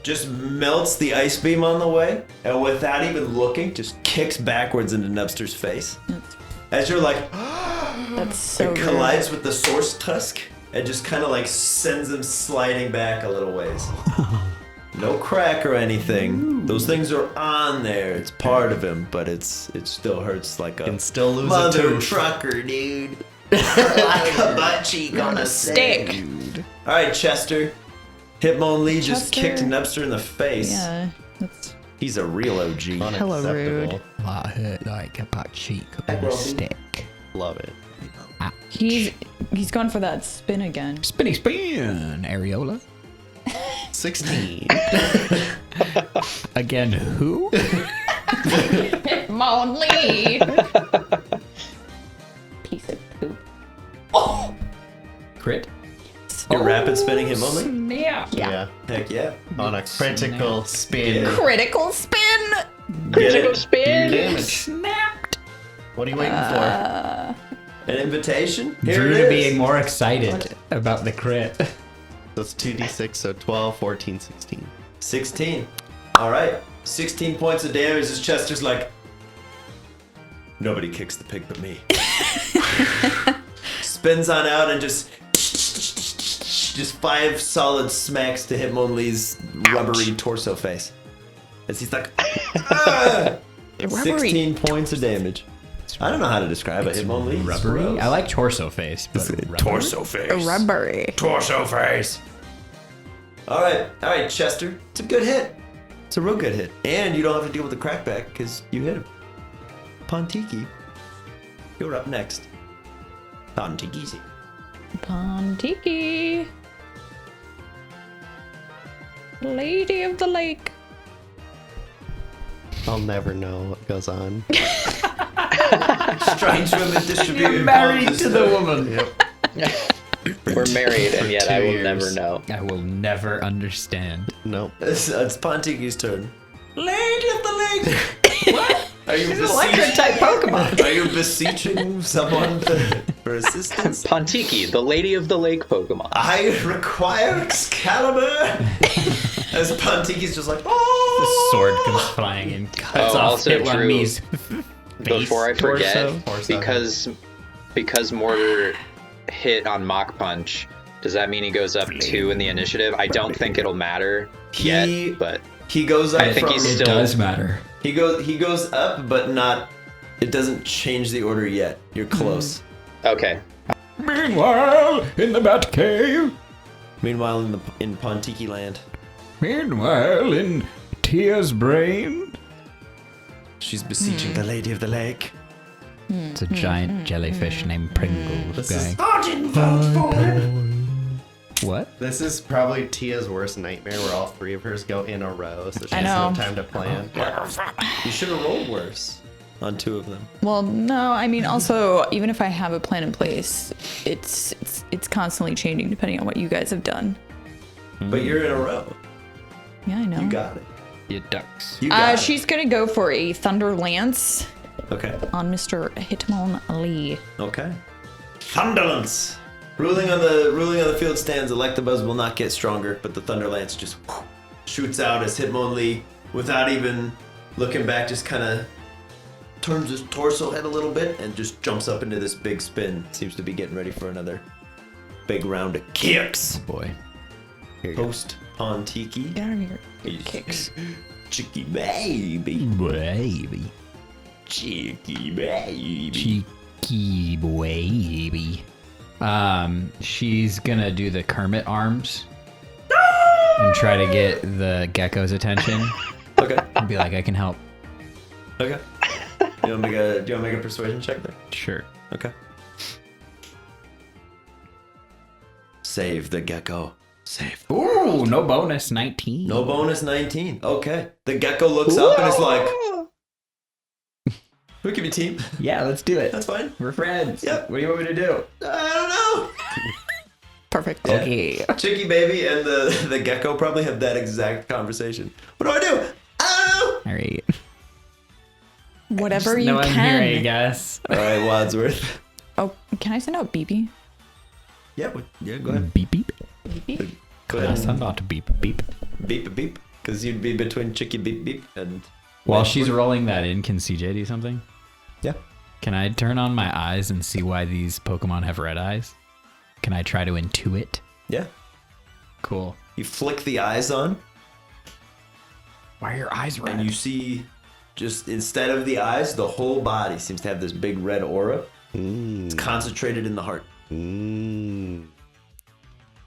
[SPEAKER 1] just melts the ice beam on the way, and without even looking, just kicks backwards into Nubster's face. As you're like,
[SPEAKER 3] That's so
[SPEAKER 1] it
[SPEAKER 3] rude.
[SPEAKER 1] collides with the source tusk and just kind of like sends him sliding back a little ways. No crack or anything. Those things are on there. It's part of him, but it still hurts like a
[SPEAKER 4] Can still lose a
[SPEAKER 1] mother
[SPEAKER 4] tooth.
[SPEAKER 1] trucker, dude. Like a butt cheek on a
[SPEAKER 3] stick.
[SPEAKER 1] All right, Chester. Hitmonlee just
[SPEAKER 3] Chester.
[SPEAKER 1] kicked Nubster in the face.
[SPEAKER 3] Yeah. That's
[SPEAKER 1] He's a real OG.
[SPEAKER 3] Hello, rude.
[SPEAKER 4] Unacceptable.
[SPEAKER 2] I hurt like a butt cheek on a stick.
[SPEAKER 4] Love it.
[SPEAKER 3] he's gone for that spin again.
[SPEAKER 2] Spinny spin, Areola.
[SPEAKER 4] 16.
[SPEAKER 2] Again, who?
[SPEAKER 3] Hitmonlee. Piece of poop.
[SPEAKER 2] Crit?
[SPEAKER 1] You're rapid spinning Hitmonlee?
[SPEAKER 3] Yeah.
[SPEAKER 1] Heck yeah.
[SPEAKER 4] On a critical spin.
[SPEAKER 1] Yeah.
[SPEAKER 3] Critical spin.
[SPEAKER 5] Critical spin!
[SPEAKER 4] Damage.
[SPEAKER 3] Snapped.
[SPEAKER 4] What are you waiting for?
[SPEAKER 1] An invitation? Here
[SPEAKER 2] Drew
[SPEAKER 1] it
[SPEAKER 2] to
[SPEAKER 1] is.
[SPEAKER 2] being more excited about the crit.
[SPEAKER 4] That's 2d6, so 12, 14, 16.
[SPEAKER 1] 16. All right. 16 points of damage as Chester's like, nobody kicks the pig but me. Spins on out and just 5 solid smacks to Hitmonlee's rubbery torso face. As he's like, ah! 16 points of damage. I don't know how to describe it. Hitmonlee. It's
[SPEAKER 2] Rubbery?
[SPEAKER 1] gross.
[SPEAKER 2] I like torso face, but
[SPEAKER 1] torso face.
[SPEAKER 3] Rubbery.
[SPEAKER 1] Torso face. All right, Chester. It's a good hit. It's a real good hit, and you don't have to deal with the crackback because you hit him. Pontiki, you're up next. Pontikisi.
[SPEAKER 3] Pontiki. Lady of the Lake.
[SPEAKER 4] I'll never know what goes on.
[SPEAKER 1] Strange women distributed.
[SPEAKER 2] married to the woman.
[SPEAKER 5] We're married, and yet
[SPEAKER 4] 2
[SPEAKER 5] I will
[SPEAKER 4] years.
[SPEAKER 5] never know.
[SPEAKER 2] I will never understand.
[SPEAKER 4] Nope.
[SPEAKER 1] It's Pontiki's turn. Lady of the Lake. What? Are you
[SPEAKER 3] Electric-type Pokemon.
[SPEAKER 1] Are you beseeching someone for assistance?
[SPEAKER 5] Pontiki, the Lady of the Lake Pokemon.
[SPEAKER 1] I require Excalibur. As Pontiki's just like,
[SPEAKER 2] The
[SPEAKER 1] oh.
[SPEAKER 2] sword comes flying and cuts
[SPEAKER 5] Oh,
[SPEAKER 2] off
[SPEAKER 5] also Drew,
[SPEAKER 2] Hitmonlee's face,
[SPEAKER 5] Before I forget,
[SPEAKER 2] torso.
[SPEAKER 5] because Mortar hit on Mach Punch, does that mean he goes up 2 in the initiative? I don't think it'll matter yet, but
[SPEAKER 1] He goes up
[SPEAKER 5] I think
[SPEAKER 1] from.
[SPEAKER 5] he's
[SPEAKER 2] It
[SPEAKER 5] still-
[SPEAKER 2] does matter.
[SPEAKER 1] He goes up, but not. It doesn't change the order yet. You're close.
[SPEAKER 5] okay.
[SPEAKER 2] Meanwhile, in the Batcave.
[SPEAKER 1] Meanwhile, in Pontiki land,
[SPEAKER 2] Meanwhile, in Tia's brain.
[SPEAKER 1] she's beseeching the Lady of the Lake.
[SPEAKER 2] It's a giant jellyfish named Pringles
[SPEAKER 4] This
[SPEAKER 2] going. What?
[SPEAKER 4] This is probably Tia's worst nightmare where all 3 of hers go in a row, so she
[SPEAKER 3] I
[SPEAKER 4] has no
[SPEAKER 3] know.
[SPEAKER 4] time to plan.
[SPEAKER 1] You should have rolled worse on 2 of them.
[SPEAKER 3] Well, no, I mean, also, even if I have a plan in place, it's constantly changing depending on what you guys have done.
[SPEAKER 1] But you're in a row.
[SPEAKER 3] Yeah, I know.
[SPEAKER 1] You got it.
[SPEAKER 2] You ducks.
[SPEAKER 1] You got it.
[SPEAKER 3] She's gonna go for a Thunder Lance
[SPEAKER 1] Okay.
[SPEAKER 3] on Mr. Hitmonlee.
[SPEAKER 1] Okay. Thunderlance. Ruling on the field stands, Electabuzz will not get stronger, but the Thunderlance just shoots out as Hitmonlee, without even looking back, just kind of turns his torso head a little bit and just jumps up into this big spin. Seems to be getting ready for another big round of kicks.
[SPEAKER 2] Boy.
[SPEAKER 1] Post Pontiki.
[SPEAKER 3] Get out of here. Kicks.
[SPEAKER 1] Chicky baby.
[SPEAKER 2] Baby.
[SPEAKER 1] Chicky baby.
[SPEAKER 2] Cheeky baby. She's gonna do the Kermit arms and try to get the gecko's attention.
[SPEAKER 1] Okay.
[SPEAKER 2] And be like, I can help.
[SPEAKER 1] Okay. Do you want to make a persuasion check there?
[SPEAKER 2] Sure.
[SPEAKER 1] Okay. Save the gecko. Save.
[SPEAKER 2] Ooh, no bonus, 19.
[SPEAKER 1] No bonus 19. Okay. The gecko looks up and is like, we can be team.
[SPEAKER 2] Yeah, let's do it.
[SPEAKER 1] That's fine.
[SPEAKER 2] We're friends.
[SPEAKER 1] Yep.
[SPEAKER 2] What do you want me to do?
[SPEAKER 1] I don't know.
[SPEAKER 3] Perfect.
[SPEAKER 1] Yeah.
[SPEAKER 2] Okay.
[SPEAKER 1] Chicky baby and the gecko probably have that exact conversation. What do I do? I don't know.
[SPEAKER 2] All right.
[SPEAKER 3] Whatever you
[SPEAKER 2] No, I'm
[SPEAKER 3] can.
[SPEAKER 2] here, I guess.
[SPEAKER 1] All right, Wadsworth.
[SPEAKER 3] Oh, can I send out BB?
[SPEAKER 1] Yeah, go ahead.
[SPEAKER 2] Beep, beep.
[SPEAKER 3] BB?
[SPEAKER 1] Go ahead.
[SPEAKER 2] Yes, I'm not to beep, beep.
[SPEAKER 1] Beep, beep. Because you'd be between Chicky beep, beep and...
[SPEAKER 2] While she's rolling that in, can CJ do something?
[SPEAKER 1] Yeah.
[SPEAKER 2] Can I turn on my eyes and see why these Pokemon have red eyes? Can I try to intuit?
[SPEAKER 1] Yeah.
[SPEAKER 2] Cool.
[SPEAKER 1] You flick the eyes on,
[SPEAKER 2] Why are your eyes red?
[SPEAKER 1] and you see, just instead of the eyes, the whole body seems to have this big red aura. It's concentrated in the heart.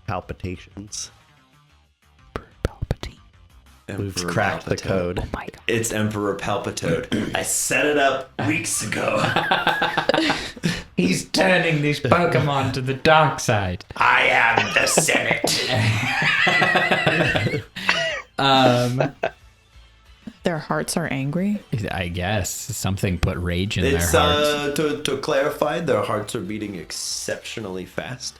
[SPEAKER 4] Palpitations.
[SPEAKER 2] Palpatine.
[SPEAKER 4] We've
[SPEAKER 1] Emperor
[SPEAKER 4] cracked the
[SPEAKER 1] Palpitoad.
[SPEAKER 4] code.
[SPEAKER 2] Oh my god.
[SPEAKER 1] It's Emperor Palpitoad. I set it up weeks ago.
[SPEAKER 2] He's turning these Pokemon to the dark side.
[SPEAKER 1] I am the Senate.
[SPEAKER 3] Their hearts are angry.
[SPEAKER 2] I guess something put rage in
[SPEAKER 1] It's
[SPEAKER 2] their hearts.
[SPEAKER 1] to clarify, their hearts are beating exceptionally fast.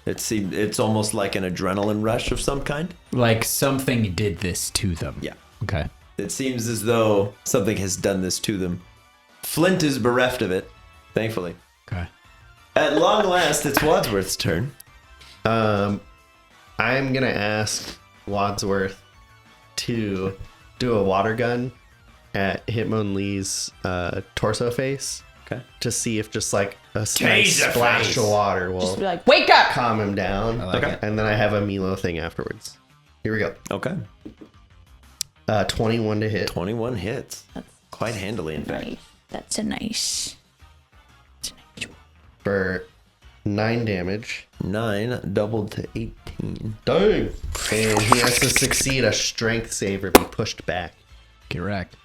[SPEAKER 1] It's almost like an adrenaline rush of some kind.
[SPEAKER 2] Like something did this to them.
[SPEAKER 1] Yeah.
[SPEAKER 2] Okay.
[SPEAKER 1] It seems as though something has done this to them. Flint is bereft of it, thankfully.
[SPEAKER 2] Okay.
[SPEAKER 1] At long last, it's Wadsworth's turn.
[SPEAKER 4] I'm gonna ask Wadsworth to do a water gun at Hitmonlee's torso face.
[SPEAKER 1] Okay.
[SPEAKER 4] To see if just like a nice
[SPEAKER 1] Taser
[SPEAKER 4] splash
[SPEAKER 1] face.
[SPEAKER 4] of water
[SPEAKER 3] Just be
[SPEAKER 4] will
[SPEAKER 3] like, wake up!
[SPEAKER 4] calm him down.
[SPEAKER 2] I like it.
[SPEAKER 4] And then I have a Milo thing afterwards. Here we go.
[SPEAKER 1] Okay.
[SPEAKER 4] 21 to hit.
[SPEAKER 1] 21 hits.
[SPEAKER 3] That's
[SPEAKER 1] Quite handily, in fact.
[SPEAKER 3] nice. That's a nice.
[SPEAKER 4] For 9 damage.
[SPEAKER 1] 9 doubled to 18.
[SPEAKER 4] Dang! And he has to succeed a strength save or be pushed back.
[SPEAKER 2] Get wrecked.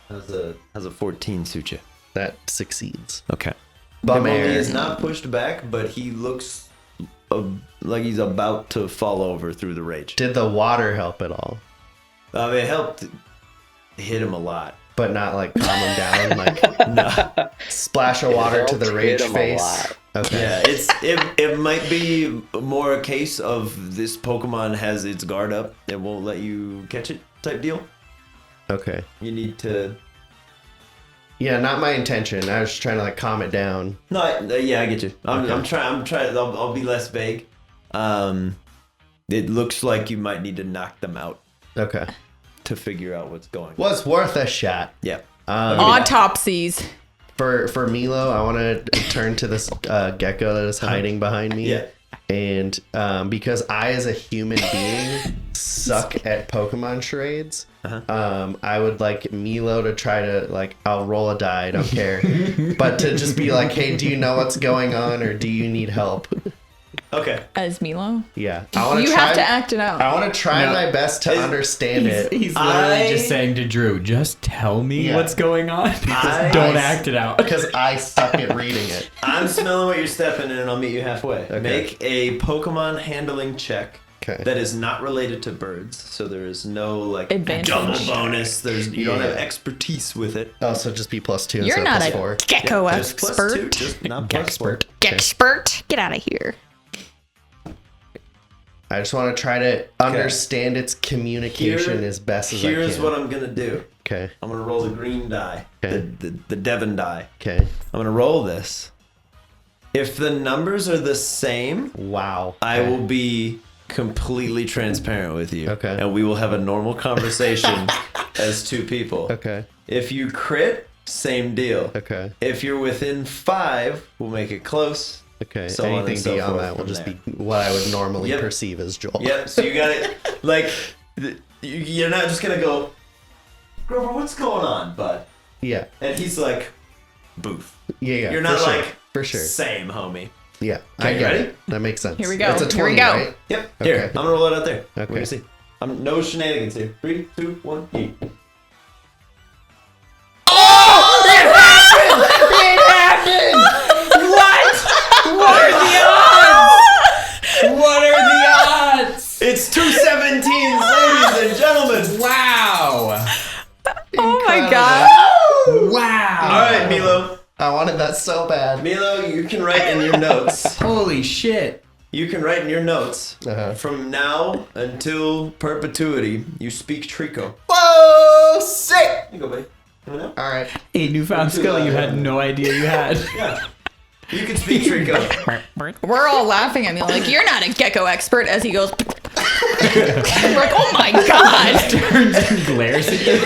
[SPEAKER 1] How's a 14 suit you?
[SPEAKER 4] That succeeds.
[SPEAKER 1] Okay.
[SPEAKER 4] Bum
[SPEAKER 1] He
[SPEAKER 4] air.
[SPEAKER 1] is not pushed back, but he looks like he's about to fall over through the rage.
[SPEAKER 4] Did the water help at all?
[SPEAKER 1] It helped hit him a lot.
[SPEAKER 4] But not like calm him down? Like splash of water to the
[SPEAKER 5] helped
[SPEAKER 4] rage
[SPEAKER 5] hit him a
[SPEAKER 4] face?
[SPEAKER 5] lot.
[SPEAKER 4] Okay.
[SPEAKER 1] Yeah, it might be more a case of this Pokemon has its guard up and won't let you catch it type deal.
[SPEAKER 4] Okay.
[SPEAKER 1] You need to...
[SPEAKER 4] Yeah, not my intention. I was just trying to like calm it down.
[SPEAKER 1] No, yeah, I get you.
[SPEAKER 4] Okay.
[SPEAKER 1] I'm trying. I'll be less vague. It looks like you might need to knock them out
[SPEAKER 4] Okay.
[SPEAKER 1] to figure out what's going on.
[SPEAKER 4] Was worth a shot.
[SPEAKER 1] Yeah.
[SPEAKER 3] Autopsies.
[SPEAKER 4] For Milo, I want to turn to this gecko that is hiding behind me.
[SPEAKER 1] Yeah.
[SPEAKER 4] And because I, as a human being, suck at Pokemon charades, I would like Milo to try to like, I'll roll a die, I don't care, but to just be like, hey, do you know what's going on, or do you need help?
[SPEAKER 1] Okay.
[SPEAKER 3] As Milo?
[SPEAKER 4] Yeah, I want
[SPEAKER 3] You have to act it out.
[SPEAKER 4] I want to try
[SPEAKER 2] No.
[SPEAKER 4] my best to understand it.
[SPEAKER 2] He's literally
[SPEAKER 1] I-
[SPEAKER 2] just saying to Drew, just tell me
[SPEAKER 4] Yeah.
[SPEAKER 2] what's going on.
[SPEAKER 1] I-
[SPEAKER 2] Don't act it out.
[SPEAKER 4] Because I suck at reading it.
[SPEAKER 1] I'm smelling what you're stepping in, and I'll meet you halfway.
[SPEAKER 4] Okay.
[SPEAKER 1] Make a Pokemon handling check.
[SPEAKER 4] Okay.
[SPEAKER 1] That is not related to birds, so there is no like
[SPEAKER 3] Advantage.
[SPEAKER 1] double bonus. You don't have
[SPEAKER 4] Yeah.
[SPEAKER 1] expertise with it.
[SPEAKER 4] Oh, so just be +2
[SPEAKER 3] You're
[SPEAKER 4] instead
[SPEAKER 3] not
[SPEAKER 4] of
[SPEAKER 3] a
[SPEAKER 4] +4.
[SPEAKER 3] gecko
[SPEAKER 1] Just +2,
[SPEAKER 3] expert.
[SPEAKER 1] just not +4.
[SPEAKER 3] Gexpert. Get out of here.
[SPEAKER 4] I just want to try to understand its communication as best as I can.
[SPEAKER 1] Here's what I'm gonna do.
[SPEAKER 4] Okay.
[SPEAKER 1] I'm gonna roll the green die,
[SPEAKER 4] Okay.
[SPEAKER 1] the Devon die.
[SPEAKER 4] Okay.
[SPEAKER 1] I'm gonna roll this. If the numbers are the same,
[SPEAKER 4] Wow.
[SPEAKER 1] I will be completely transparent with you.
[SPEAKER 4] Okay.
[SPEAKER 1] And we will have a normal conversation as two people.
[SPEAKER 4] Okay.
[SPEAKER 1] If you crit, same deal.
[SPEAKER 4] Okay.
[SPEAKER 1] If you're within 5, we'll make it close.
[SPEAKER 4] Okay.
[SPEAKER 1] So on and
[SPEAKER 4] Anything
[SPEAKER 1] so
[SPEAKER 4] beyond
[SPEAKER 1] forth
[SPEAKER 4] that will
[SPEAKER 1] from
[SPEAKER 4] just
[SPEAKER 1] there.
[SPEAKER 4] be what I would normally
[SPEAKER 1] Yep.
[SPEAKER 4] perceive as Joel.
[SPEAKER 1] Yep, so you got it. Like, you're not just gonna go, Grover, what's going on, bud?
[SPEAKER 4] Yeah.
[SPEAKER 1] And he's like, boof.
[SPEAKER 4] Yeah.
[SPEAKER 1] You're not
[SPEAKER 4] for
[SPEAKER 1] like,
[SPEAKER 4] sure. For sure.
[SPEAKER 1] same, homie.
[SPEAKER 4] Yeah.
[SPEAKER 1] Okay,
[SPEAKER 4] I
[SPEAKER 1] you
[SPEAKER 4] get
[SPEAKER 1] ready?
[SPEAKER 4] it. That makes sense.
[SPEAKER 3] Here we go.
[SPEAKER 4] It's a
[SPEAKER 3] Here we
[SPEAKER 4] 20,
[SPEAKER 3] go.
[SPEAKER 4] right?
[SPEAKER 1] Yep.
[SPEAKER 4] Okay.
[SPEAKER 1] Here, I'm gonna roll it out there.
[SPEAKER 4] Okay.
[SPEAKER 1] We're gonna see. No shenanigans here. 3, 2, 1, eat.
[SPEAKER 2] What are the odds?
[SPEAKER 1] It's 217s, ladies and gentlemen.
[SPEAKER 2] Wow.
[SPEAKER 3] Oh my god.
[SPEAKER 2] Wow.
[SPEAKER 1] All right, Milo.
[SPEAKER 4] I wanted that so bad.
[SPEAKER 1] Milo, you can write in your notes.
[SPEAKER 2] Holy shit.
[SPEAKER 1] You can write in your notes.
[SPEAKER 4] Uh-huh.
[SPEAKER 1] From now until perpetuity, you speak Trico.
[SPEAKER 4] Whoa! Sick!
[SPEAKER 1] Here you go, buddy. Coming out?
[SPEAKER 4] All right.
[SPEAKER 2] A newfound skill you had no idea you had.
[SPEAKER 1] Yeah. You can speak Trico.
[SPEAKER 3] We're all laughing at me like, you're not a gecko expert as he goes. We're like, oh my god.
[SPEAKER 2] Turns and glares at you.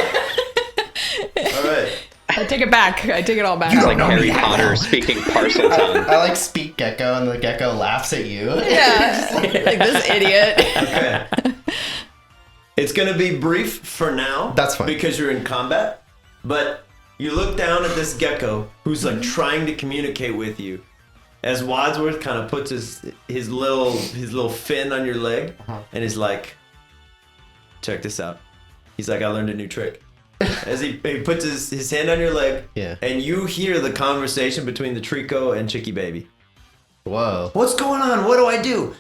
[SPEAKER 1] All right.
[SPEAKER 3] I take it back. I take it all back.
[SPEAKER 5] It's like Harry Potter speaking parcel tongue.
[SPEAKER 4] I like speak gecko and the gecko laughs at you.
[SPEAKER 3] Yeah. Like this idiot.
[SPEAKER 1] Okay. It's gonna be brief for now.
[SPEAKER 4] That's fine.
[SPEAKER 1] Because you're in combat. But you look down at this gecko who's like trying to communicate with you. As Wadsworth kind of puts his little fin on your leg, and he's like, check this out. He's like, I learned a new trick. As he puts his hand on your leg,
[SPEAKER 4] Yeah.
[SPEAKER 1] and you hear the conversation between the Trico and Chicky Baby.
[SPEAKER 4] Whoa.
[SPEAKER 1] What's going on? What do I do?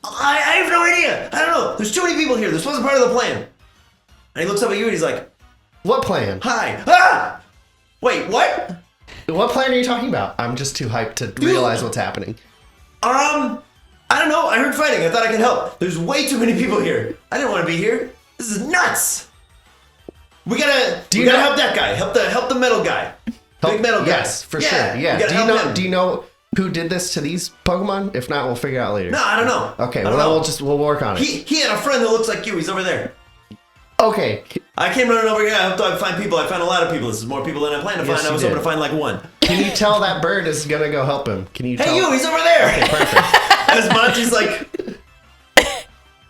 [SPEAKER 1] I have no idea. I don't know. There's too many people here. This wasn't part of the plan. And he looks up at you and he's like,
[SPEAKER 4] What plan?
[SPEAKER 1] hi. Ah! Wait, what?
[SPEAKER 4] What plan are you talking about? I'm just too hyped to realize what's happening.
[SPEAKER 1] I don't know. I heard fighting. I thought I could help. There's way too many people here. I didn't want to be here. This is nuts. We gotta help that guy. Help the metal guy. Big metal guy.
[SPEAKER 4] Yes, for sure. Yeah.
[SPEAKER 1] we gotta help him.
[SPEAKER 4] Do you know who did this to these Pokemon? If not, we'll figure it out later.
[SPEAKER 1] No, I don't know.
[SPEAKER 4] Okay,
[SPEAKER 1] I
[SPEAKER 4] well
[SPEAKER 1] don't
[SPEAKER 4] then
[SPEAKER 1] know.
[SPEAKER 4] we'll work on it.
[SPEAKER 1] He had a friend that looks like you. He's over there.
[SPEAKER 4] Okay.
[SPEAKER 1] I came running over here. I thought I'd find people. I found a lot of people. This is more people than I planned to
[SPEAKER 4] Yes,
[SPEAKER 1] find. I
[SPEAKER 4] you
[SPEAKER 1] was
[SPEAKER 4] did.
[SPEAKER 1] hoping to find like one.
[SPEAKER 4] Can you tell that bird is gonna go help him? Can you tell?
[SPEAKER 1] Hey, you! He's over there.
[SPEAKER 4] Okay, perfect.
[SPEAKER 1] As Monty's like,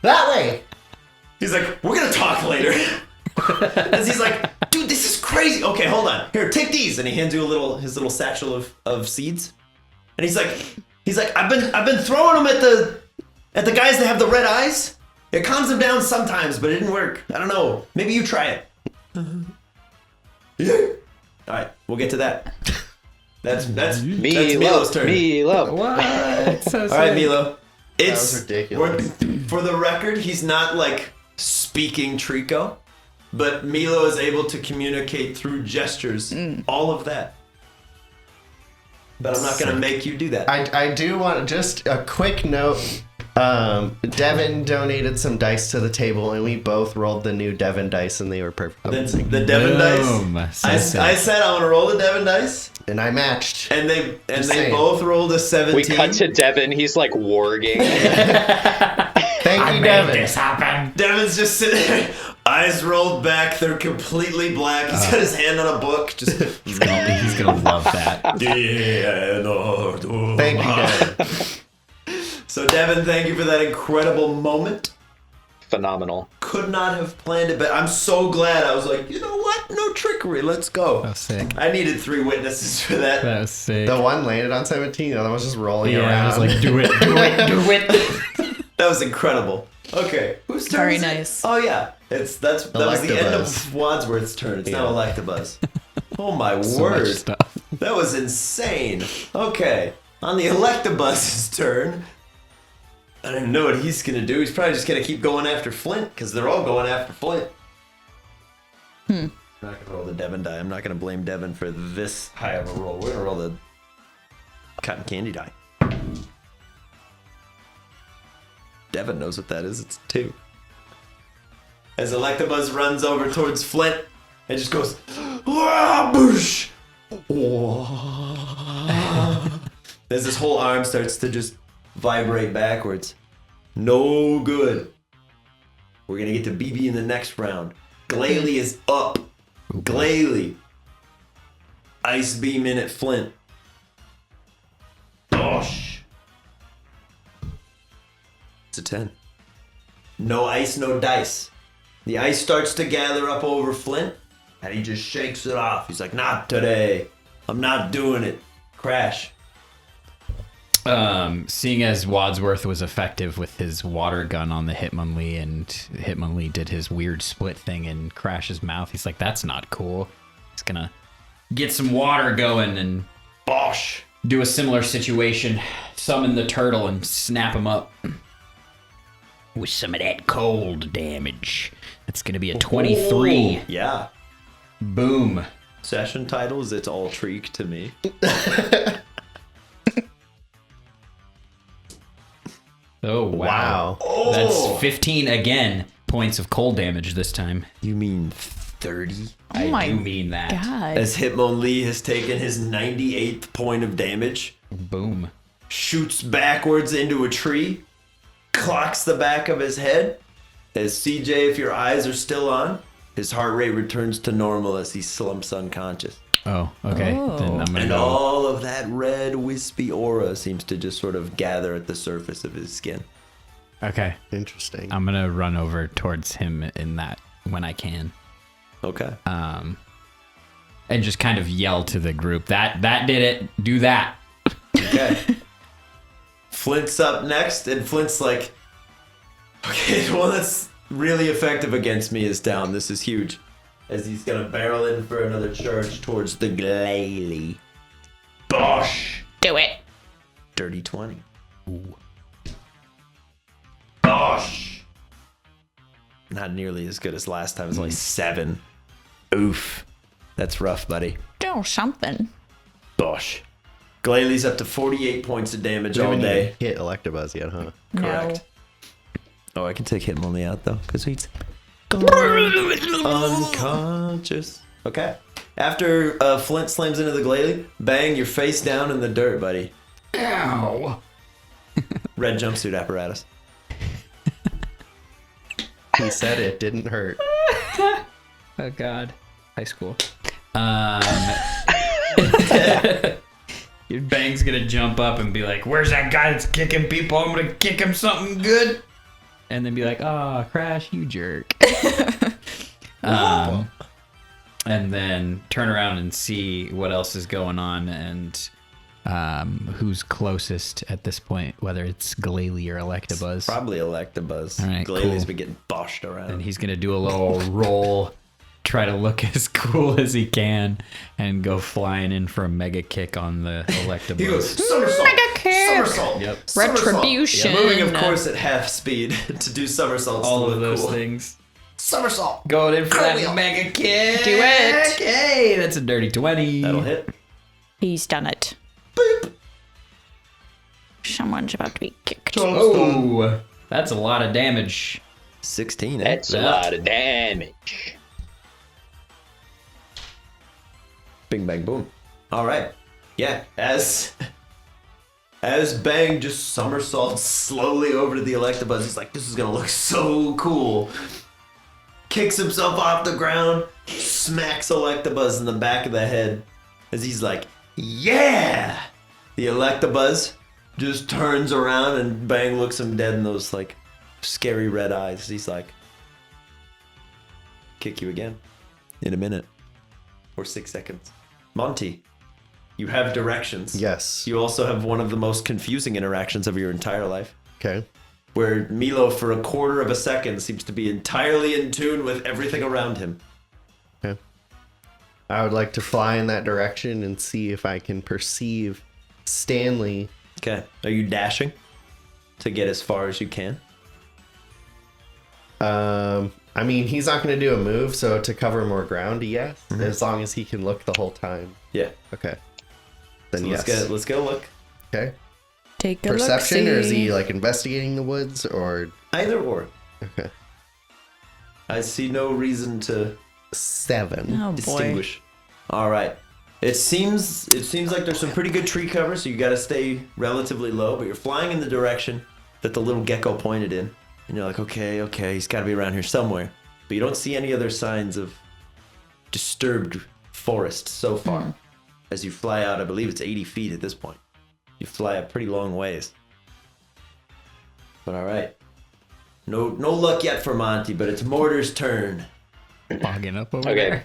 [SPEAKER 4] That way.
[SPEAKER 1] he's like, we're gonna talk later. As he's like, dude, this is crazy. Okay, hold on. Here, take these. And he hands you his little satchel of seeds. And he's like, I've been throwing them at the guys that have the red eyes. It calms them down sometimes, but it didn't work. I don't know. Maybe you try it. Yeah. All right, we'll get to that. That's Milo's turn.
[SPEAKER 5] Milo.
[SPEAKER 2] What? So
[SPEAKER 1] All right, Milo. It's
[SPEAKER 4] was ridiculous.
[SPEAKER 1] For the record, he's not like speaking Trico, but Milo is able to communicate through gestures. All of that. But I'm not gonna make you do that.
[SPEAKER 4] I do want just a quick note. Devin donated some dice to the table, and we both rolled the new Devin dice, and they were perfect.
[SPEAKER 1] The Devon
[SPEAKER 2] Boom.
[SPEAKER 1] dice.
[SPEAKER 2] So
[SPEAKER 1] I
[SPEAKER 2] sick.
[SPEAKER 1] said I want to roll the Devon dice,
[SPEAKER 4] And I matched.
[SPEAKER 1] and they
[SPEAKER 4] saying.
[SPEAKER 1] both rolled a 17.
[SPEAKER 5] We cut to Devin. He's like warging.
[SPEAKER 4] Thank you, Devin.
[SPEAKER 2] happen.
[SPEAKER 1] Devon's just sitting there, eyes rolled back. They're completely black. He's got his hand on a book. Just
[SPEAKER 2] He's gonna love that.
[SPEAKER 4] Thank you, Devin.
[SPEAKER 1] So Devin, thank you for that incredible moment.
[SPEAKER 5] Phenomenal.
[SPEAKER 1] Could not have planned it, but I'm so glad. I was like, you know what? No trickery. Let's go.
[SPEAKER 2] That was sick.
[SPEAKER 1] I needed 3 witnesses for that.
[SPEAKER 2] That was sick.
[SPEAKER 4] The one landed on 17, the other was just rolling
[SPEAKER 2] yeah,
[SPEAKER 4] around.
[SPEAKER 2] I was like, do it, do it, do it.
[SPEAKER 1] That was incredible. Okay, whose turn?
[SPEAKER 3] Very
[SPEAKER 1] is it?
[SPEAKER 3] nice.
[SPEAKER 1] Oh yeah, that was the end of
[SPEAKER 4] Electabuzz.
[SPEAKER 1] Wadsworth's turn. It's now Electabuzz. Oh my
[SPEAKER 2] So
[SPEAKER 1] word,
[SPEAKER 2] much stuff.
[SPEAKER 1] that was insane. Okay, on the Electabuzz's turn. I don't know what he's gonna do. He's probably just gonna keep going after Flint because they're all going after Flint. I'm not gonna roll the Devon die. I'm not gonna blame Devon for this high of a roll. We're gonna roll the cotton candy die. Devon knows what that is. It's 2. As Electabuzz runs over towards Flint, it just goes, "Wah, boosh!" Wah. As his whole arm starts to just vibrate backwards. No good. We're gonna get to BB in the next round. Glalie is up. Glalie. Ice beam in at Flint. Bosh. It's a 10. No ice, no dice. The ice starts to gather up over Flint, and he just shakes it off. He's like, not today. I'm not doing it. Crash.
[SPEAKER 2] Seeing as Wadsworth was effective with his water gun on the Hitmonlee, and Hitmonlee did his weird split thing in Crash's mouth, he's like, that's not cool. He's gonna get some water going and
[SPEAKER 1] Bosh.
[SPEAKER 2] do a similar situation, summon the turtle and snap him up with some of that cold damage. That's gonna be a 23.
[SPEAKER 1] Oh, yeah.
[SPEAKER 2] Boom.
[SPEAKER 1] Session titles, it's all Treek to me.
[SPEAKER 2] Oh, wow.
[SPEAKER 1] Oh.
[SPEAKER 2] That's 15 again points of cold damage this time.
[SPEAKER 1] You mean 30?
[SPEAKER 3] Oh my
[SPEAKER 2] I do mean that.
[SPEAKER 3] God.
[SPEAKER 1] As Hitmonlee has taken his 98th point of damage,
[SPEAKER 2] Boom.
[SPEAKER 1] shoots backwards into a tree, clocks the back of his head. As CJ, if your eyes are still on, his heart rate returns to normal as he slumps unconscious.
[SPEAKER 2] Oh, okay.
[SPEAKER 3] Oh.
[SPEAKER 2] Then I'm gonna
[SPEAKER 1] And
[SPEAKER 2] go.
[SPEAKER 1] all of that red wispy aura seems to just sort of gather at the surface of his skin.
[SPEAKER 2] Okay.
[SPEAKER 4] Interesting.
[SPEAKER 2] I'm gonna run over towards him in that when I can.
[SPEAKER 1] Okay.
[SPEAKER 2] And just kind of yell to the group, that did it. Do that.
[SPEAKER 1] Okay. Flint's up next, and Flint's like, okay, the one that's really effective against me is down. This is huge. As he's gonna barrel in for another charge towards the Glalie. Bosh!
[SPEAKER 3] Do it.
[SPEAKER 1] Dirty 20. Ooh. Bosh! Not nearly as good as last time. It's only 7. Oof. That's rough, buddy.
[SPEAKER 3] Do something.
[SPEAKER 1] Bosh. Glalie's up to 48 points of damage
[SPEAKER 4] We
[SPEAKER 1] all
[SPEAKER 4] haven't
[SPEAKER 1] day.
[SPEAKER 4] even hit Electabuzz yet, huh?
[SPEAKER 1] Correct. Oh, I can take Hitmonlee out though, because he's unconscious. Okay. After Flint slams into the Glalie, bang, you're face down in the dirt, buddy.
[SPEAKER 2] Ow.
[SPEAKER 1] Red jumpsuit apparatus.
[SPEAKER 4] He said it didn't hurt.
[SPEAKER 2] Oh God. High school. Your Bang's gonna jump up and be like, where's that guy that's kicking people? I'm gonna kick him something good. And then be like, oh, Crash, you jerk. And then turn around and see what else is going on and who's closest at this point, whether it's Glalie or Electabuzz.
[SPEAKER 1] Probably Electabuzz.
[SPEAKER 2] All right,
[SPEAKER 1] Glalie's
[SPEAKER 2] cool.
[SPEAKER 1] been getting boshed around.
[SPEAKER 2] And he's gonna do a little roll, try to look as cool as he can, and go flying in for a mega kick on the Electabuzz.
[SPEAKER 1] He goes, somersault!
[SPEAKER 3] Mega kick!
[SPEAKER 1] Somersault!
[SPEAKER 2] Yep.
[SPEAKER 1] Somersault.
[SPEAKER 3] Retribution.
[SPEAKER 1] Yeah, moving, of course, at half speed to do somersaults.
[SPEAKER 2] All
[SPEAKER 1] to
[SPEAKER 2] of
[SPEAKER 1] look
[SPEAKER 2] those
[SPEAKER 1] cool.
[SPEAKER 2] things.
[SPEAKER 1] Somersault!
[SPEAKER 2] Going in for that
[SPEAKER 1] Cartwheel.
[SPEAKER 2] mega kick.
[SPEAKER 3] Do it.
[SPEAKER 2] Hey, that's a dirty 20.
[SPEAKER 1] That'll hit.
[SPEAKER 3] He's done it. Someone's about to be kicked.
[SPEAKER 2] Oh, that's a lot of damage.
[SPEAKER 1] 16, eh?
[SPEAKER 5] That's a lot of damage.
[SPEAKER 1] Bing, bang, boom. All right. Yeah, as Bang just somersaults slowly over to the Electabuzz, he's like, this is gonna look so cool. Kicks himself off the ground, smacks Electabuzz in the back of the head as he's like, yeah! The Electabuzz just turns around and Bang looks him dead in those like scary red eyes. He's like, kick you again in a minute or 6 seconds. Monty, you have directions.
[SPEAKER 4] Yes.
[SPEAKER 1] You also have one of the most confusing interactions of your entire life,
[SPEAKER 4] Okay.
[SPEAKER 1] where Milo, for a quarter of a second, seems to be entirely in tune with everything around him.
[SPEAKER 4] Okay. I would like to fly in that direction and see if I can perceive Stanley.
[SPEAKER 1] Okay. Are you dashing to get as far as you can?
[SPEAKER 4] I mean, he's not going to do a move, so to cover more ground, yes. As long as he can look the whole time.
[SPEAKER 1] Yeah.
[SPEAKER 4] Okay. Then
[SPEAKER 1] So
[SPEAKER 4] yes.
[SPEAKER 1] let's go look.
[SPEAKER 4] Okay.
[SPEAKER 3] Take a
[SPEAKER 4] Perception, or is
[SPEAKER 3] look-see.
[SPEAKER 4] he like investigating the woods, or
[SPEAKER 1] Either or.
[SPEAKER 4] okay.
[SPEAKER 1] I see no reason to
[SPEAKER 4] 7.
[SPEAKER 3] Oh boy.
[SPEAKER 1] distinguish. All right. It seems like there's some pretty good tree cover, so you got to stay relatively low, but you're flying in the direction that the little gecko pointed in. And you're like, okay, he's got to be around here somewhere. But you don't see any other signs of disturbed forest so far. As you fly out, I believe it's 80 feet at this point. You fly a pretty long ways. But all right. No luck yet for Monty, but it's Mortar's turn.
[SPEAKER 2] Bogging up over there.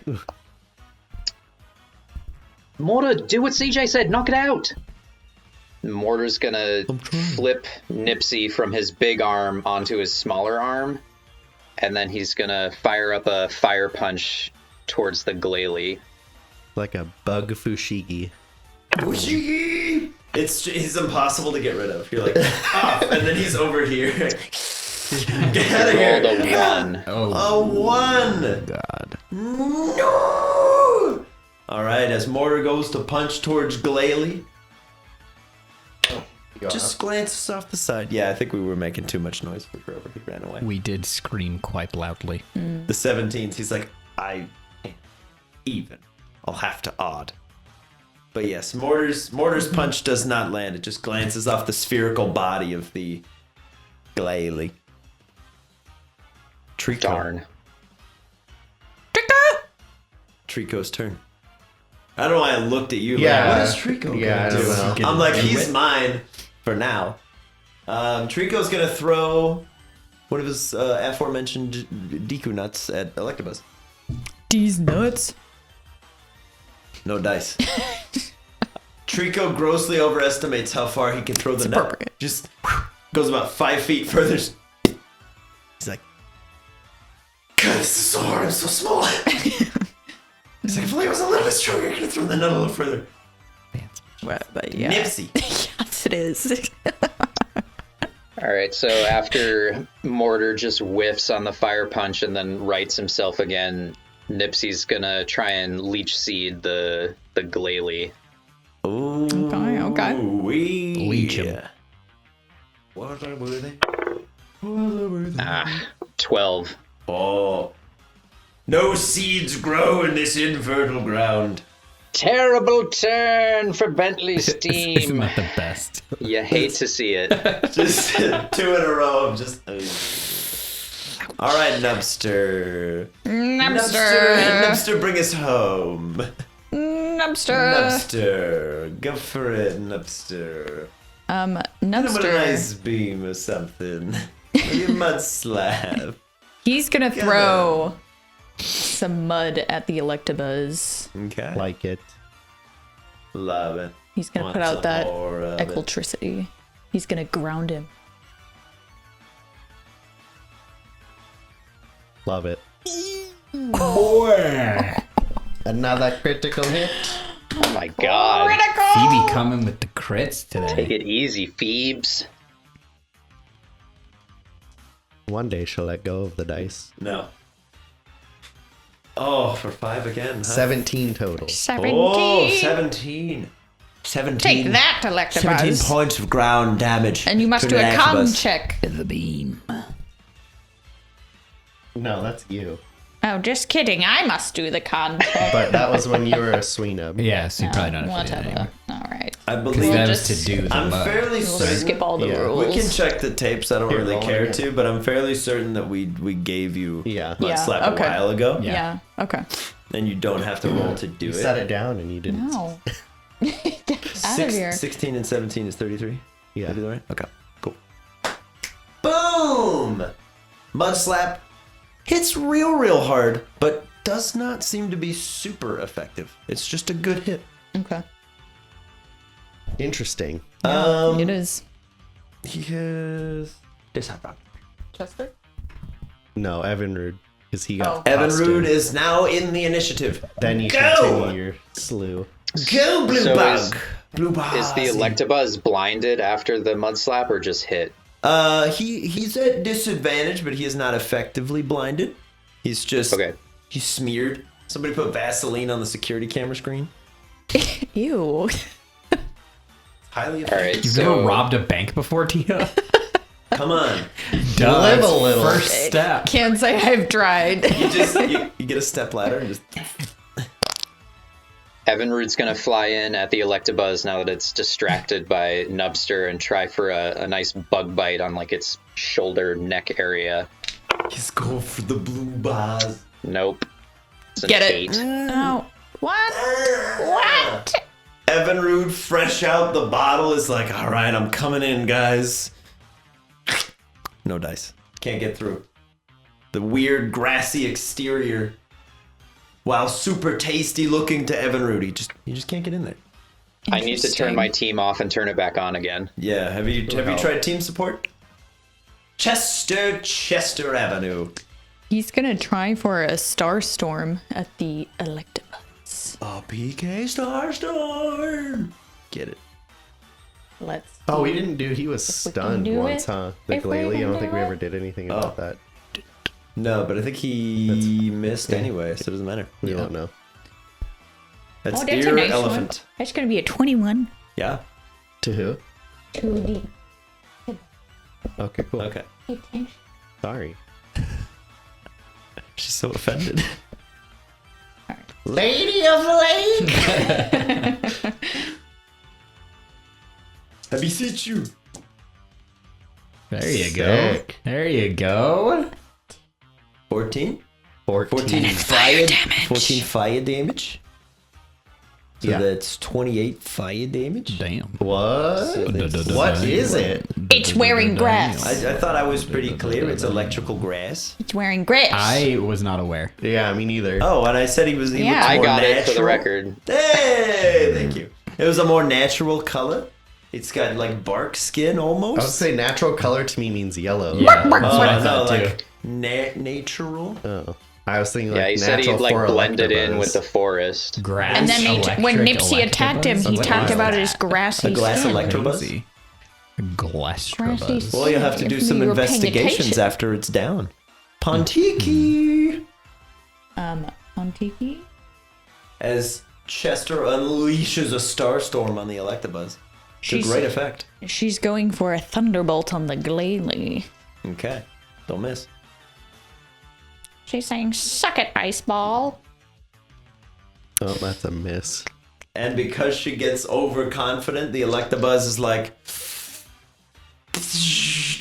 [SPEAKER 5] Mortar, do what CJ said. Knock it out. Mortar's gonna flip Nipsey from his big arm onto his smaller arm, and then he's gonna fire up a fire punch towards the glalie.
[SPEAKER 4] Like a bug fushigi.
[SPEAKER 1] Fushigi! It's impossible to get rid of. You're like, off, and then he's over here. Get out of here.
[SPEAKER 5] Rolled a 1.
[SPEAKER 1] A 1!
[SPEAKER 2] God.
[SPEAKER 1] No! Alright, as Mortar goes to punch towards Glalie, just glances off the side. Yeah, I think we were making too much noise for Grover. He ran away.
[SPEAKER 2] We did scream quite loudly.
[SPEAKER 1] The 17s, he's like, I can't even. I'll have to odd. But yes, Mortar's punch does not land. It just glances off the spherical body of the Glalie. Treek.
[SPEAKER 5] Darn.
[SPEAKER 1] Trico's turn. I don't know why I looked at you.
[SPEAKER 4] Yeah.
[SPEAKER 1] Like, what is Trico
[SPEAKER 4] Yeah, I
[SPEAKER 1] gonna
[SPEAKER 4] don't
[SPEAKER 1] do?
[SPEAKER 4] know.
[SPEAKER 1] I'm like, he's mine for now. Trico's gonna throw one of his aforementioned Deku nuts at Electabuzz.
[SPEAKER 3] These nuts.
[SPEAKER 1] No dice. Trico grossly overestimates how far he can throw the nut.
[SPEAKER 3] appropriate.
[SPEAKER 1] Just goes about 5 feet further. He's like, God, this is so hard. I'm so small. He's like, if I was a little bit stronger, I could have thrown the nut a little further.
[SPEAKER 3] But yeah.
[SPEAKER 1] Nipsey.
[SPEAKER 3] Yes, it is.
[SPEAKER 5] All right, so after Mortar just whiffs on the fire punch and then rights himself again, Nipsey's gonna try and leech seed the Glalie.
[SPEAKER 1] Ooh,
[SPEAKER 3] Okay.
[SPEAKER 2] Leech him.
[SPEAKER 1] What were they?
[SPEAKER 5] 12.
[SPEAKER 1] Oh. No seeds grow in this infertile ground.
[SPEAKER 5] Terrible turn for Bentley's
[SPEAKER 2] Isn't
[SPEAKER 5] team.
[SPEAKER 2] that the best?
[SPEAKER 5] You hate to see it.
[SPEAKER 1] Just 2 in a row of just... All right, Nubster. Nubster, bring us home. Nubster. Go for it, Nubster. Hit him with a
[SPEAKER 3] Nubster.
[SPEAKER 1] nice beam or something. Maybe a mud slab.
[SPEAKER 3] He's gonna throw some mud at the Electabuzz.
[SPEAKER 1] Okay.
[SPEAKER 4] Like it.
[SPEAKER 1] Love it.
[SPEAKER 3] He's gonna
[SPEAKER 1] Want
[SPEAKER 3] put out
[SPEAKER 1] some
[SPEAKER 3] that
[SPEAKER 1] more of it.
[SPEAKER 3] eccentricity. He's gonna ground him.
[SPEAKER 4] Love it.
[SPEAKER 2] Boy.
[SPEAKER 4] Another critical hit.
[SPEAKER 5] Oh my god.
[SPEAKER 2] Phoebe coming with the crits
[SPEAKER 5] Take
[SPEAKER 2] today.
[SPEAKER 5] it easy, Phoebes.
[SPEAKER 4] One day she'll let go of the dice.
[SPEAKER 1] No. Oh, for 5 again. Huh?
[SPEAKER 4] 17 total.
[SPEAKER 3] 17.
[SPEAKER 1] Oh, 17. 17.
[SPEAKER 3] Take that,
[SPEAKER 1] 17
[SPEAKER 3] Electabuzz.
[SPEAKER 1] points of ground damage.
[SPEAKER 3] And you must
[SPEAKER 1] to
[SPEAKER 3] do a
[SPEAKER 1] the
[SPEAKER 3] con
[SPEAKER 1] Electabuzz.
[SPEAKER 3] check.
[SPEAKER 2] The beam.
[SPEAKER 4] No, that's you.
[SPEAKER 3] Oh, just kidding. I must do the con check.
[SPEAKER 4] But that was when you were a Sweenub.
[SPEAKER 2] Yeah, so you're probably not affiliated
[SPEAKER 3] Whatever.
[SPEAKER 2] anymore.
[SPEAKER 3] All right.
[SPEAKER 1] I
[SPEAKER 2] Because
[SPEAKER 1] believe
[SPEAKER 2] that
[SPEAKER 3] just-
[SPEAKER 2] was to do the
[SPEAKER 1] I'm
[SPEAKER 2] mud.
[SPEAKER 1] fairly
[SPEAKER 3] We'll
[SPEAKER 1] certain.
[SPEAKER 3] skip all the
[SPEAKER 4] Yeah.
[SPEAKER 3] rules.
[SPEAKER 1] We can check the tapes. I don't
[SPEAKER 4] Here,
[SPEAKER 1] really
[SPEAKER 4] roll it
[SPEAKER 1] care
[SPEAKER 4] again.
[SPEAKER 1] to, but I'm fairly certain that we gave you
[SPEAKER 4] Yeah.
[SPEAKER 1] Mud
[SPEAKER 3] Yeah,
[SPEAKER 1] Slap
[SPEAKER 3] okay.
[SPEAKER 1] a while ago,
[SPEAKER 3] Yeah. Okay.
[SPEAKER 1] and you don't have to roll to do
[SPEAKER 4] You
[SPEAKER 1] it.
[SPEAKER 4] set it down and you didn't.
[SPEAKER 3] No. Get out of here.
[SPEAKER 1] 16 and 17 is 33.
[SPEAKER 4] Yeah.
[SPEAKER 1] Did I do that right? Okay, cool. Boom! Mud Slap hits real hard, but does not seem to be super effective. It's just a good hit.
[SPEAKER 3] Okay.
[SPEAKER 4] Interesting.
[SPEAKER 3] It is.
[SPEAKER 1] He has disadvantage.
[SPEAKER 3] Chester?
[SPEAKER 4] No, Evan Rude. Because he got
[SPEAKER 1] Evan
[SPEAKER 4] costumed.
[SPEAKER 1] Rude is now in the initiative.
[SPEAKER 4] Then you
[SPEAKER 1] Go!
[SPEAKER 4] continue your slew.
[SPEAKER 1] Go, Blue
[SPEAKER 5] So
[SPEAKER 1] Bug! Blue Bug!
[SPEAKER 5] Is the Electabuzz blinded after the mud slap or just hit?
[SPEAKER 1] He's at disadvantage, but he is not effectively blinded. He's just
[SPEAKER 5] Okay.
[SPEAKER 1] He's smeared. Somebody put Vaseline on the security camera screen.
[SPEAKER 3] Ew.
[SPEAKER 1] Highly
[SPEAKER 5] All right.
[SPEAKER 2] You've
[SPEAKER 5] so
[SPEAKER 2] never robbed a bank before, Tia?
[SPEAKER 1] Come on.
[SPEAKER 2] Duh,
[SPEAKER 4] Live a
[SPEAKER 2] it's
[SPEAKER 4] little.
[SPEAKER 2] First step.
[SPEAKER 3] Can't say I've tried.
[SPEAKER 1] You just you get a step ladder and just
[SPEAKER 5] Evinrude's gonna fly in at the Electabuzz now that it's distracted by Nubster and try for a nice bug bite on like its shoulder neck area.
[SPEAKER 1] He's going for the blue bars.
[SPEAKER 5] Nope. It's an
[SPEAKER 3] Get it.
[SPEAKER 5] 8.
[SPEAKER 3] No. What? What?
[SPEAKER 1] Evinrude, fresh out the bottle, is like, all right, I'm coming in, guys. No dice. Can't get through. The weird grassy exterior, while super tasty looking to Evinrude, you just can't get in there.
[SPEAKER 5] I need to turn my team off and turn it back on again.
[SPEAKER 1] Yeah, have you tried team support? Chester Avenue.
[SPEAKER 3] He's gonna try for a Star Storm at the Electabuzz.
[SPEAKER 1] A PK Starstorm. Get it.
[SPEAKER 3] Let's.
[SPEAKER 4] Oh, we didn't do. He was stunned
[SPEAKER 3] do
[SPEAKER 4] once,
[SPEAKER 3] it.
[SPEAKER 4] huh? The
[SPEAKER 3] If we
[SPEAKER 4] Glalie. I
[SPEAKER 3] can
[SPEAKER 4] don't
[SPEAKER 3] do
[SPEAKER 4] think we
[SPEAKER 3] it.
[SPEAKER 4] ever did anything about that.
[SPEAKER 1] No, but I think he missed anyway, so it doesn't matter.
[SPEAKER 4] We don't know.
[SPEAKER 1] That's
[SPEAKER 3] Oh, that's
[SPEAKER 1] deer
[SPEAKER 3] a nice
[SPEAKER 1] elephant.
[SPEAKER 3] one. That's gonna be a 21.
[SPEAKER 1] Yeah.
[SPEAKER 4] To who?
[SPEAKER 3] 2D.
[SPEAKER 4] Okay, cool.
[SPEAKER 1] Okay.
[SPEAKER 4] Sorry.
[SPEAKER 1] She's so offended.
[SPEAKER 4] Lady of Lake.
[SPEAKER 1] I beseech you.
[SPEAKER 2] There you go.
[SPEAKER 4] Sick.
[SPEAKER 2] There you go.
[SPEAKER 1] 14?
[SPEAKER 4] 14.
[SPEAKER 1] fire damage. 14 fire damage. So
[SPEAKER 4] Yeah.
[SPEAKER 1] that's 28 fire damage.
[SPEAKER 2] Damn.
[SPEAKER 4] What?
[SPEAKER 1] So that's-
[SPEAKER 4] What is it?
[SPEAKER 3] It's wearing grass.
[SPEAKER 1] I thought I was pretty clear. It's electrical grass.
[SPEAKER 3] It's wearing grass.
[SPEAKER 2] I was not aware.
[SPEAKER 4] Yeah, me neither.
[SPEAKER 1] Oh, and I said he
[SPEAKER 3] Yeah.
[SPEAKER 1] looks
[SPEAKER 5] I
[SPEAKER 1] more
[SPEAKER 5] got
[SPEAKER 1] natural.
[SPEAKER 5] it for the record.
[SPEAKER 1] Hey, thank you. It was a more natural color. It's got like bark skin
[SPEAKER 4] I would
[SPEAKER 1] almost.
[SPEAKER 4] say natural color to me means yellow.
[SPEAKER 2] Yeah, that's
[SPEAKER 1] Oh,
[SPEAKER 2] what I
[SPEAKER 1] no,
[SPEAKER 2] thought too.
[SPEAKER 1] like natural.
[SPEAKER 4] Oh. I was thinking like
[SPEAKER 5] Yeah, he said he
[SPEAKER 4] natural
[SPEAKER 5] like
[SPEAKER 4] for
[SPEAKER 5] blended in
[SPEAKER 4] Electabuzz.
[SPEAKER 5] with the forest.
[SPEAKER 2] Grass.
[SPEAKER 3] and then when
[SPEAKER 2] electric
[SPEAKER 3] Nipsey attacked him, he
[SPEAKER 2] Electabuzz?
[SPEAKER 3] talked
[SPEAKER 2] What
[SPEAKER 3] about
[SPEAKER 2] is
[SPEAKER 3] his grassy
[SPEAKER 1] A glass
[SPEAKER 3] skin.
[SPEAKER 1] Electabuzz?
[SPEAKER 2] Crazy. Glass
[SPEAKER 3] Grassy
[SPEAKER 2] Trabuzz.
[SPEAKER 1] Well, you'll have to
[SPEAKER 3] If
[SPEAKER 1] do
[SPEAKER 3] you
[SPEAKER 1] some
[SPEAKER 3] were paying
[SPEAKER 1] investigations
[SPEAKER 3] attention.
[SPEAKER 1] after it's down. Pontiki!
[SPEAKER 3] Montiki?
[SPEAKER 1] As Chester unleashes a Starstorm on the Electabuzz. To
[SPEAKER 3] She's-
[SPEAKER 1] great effect.
[SPEAKER 3] She's going for a thunderbolt on the Glalie.
[SPEAKER 1] Okay. Don't miss.
[SPEAKER 3] She's saying, "Suck it, ice ball."
[SPEAKER 4] Oh, that's a miss.
[SPEAKER 1] And because she gets overconfident, the Electabuzz is like...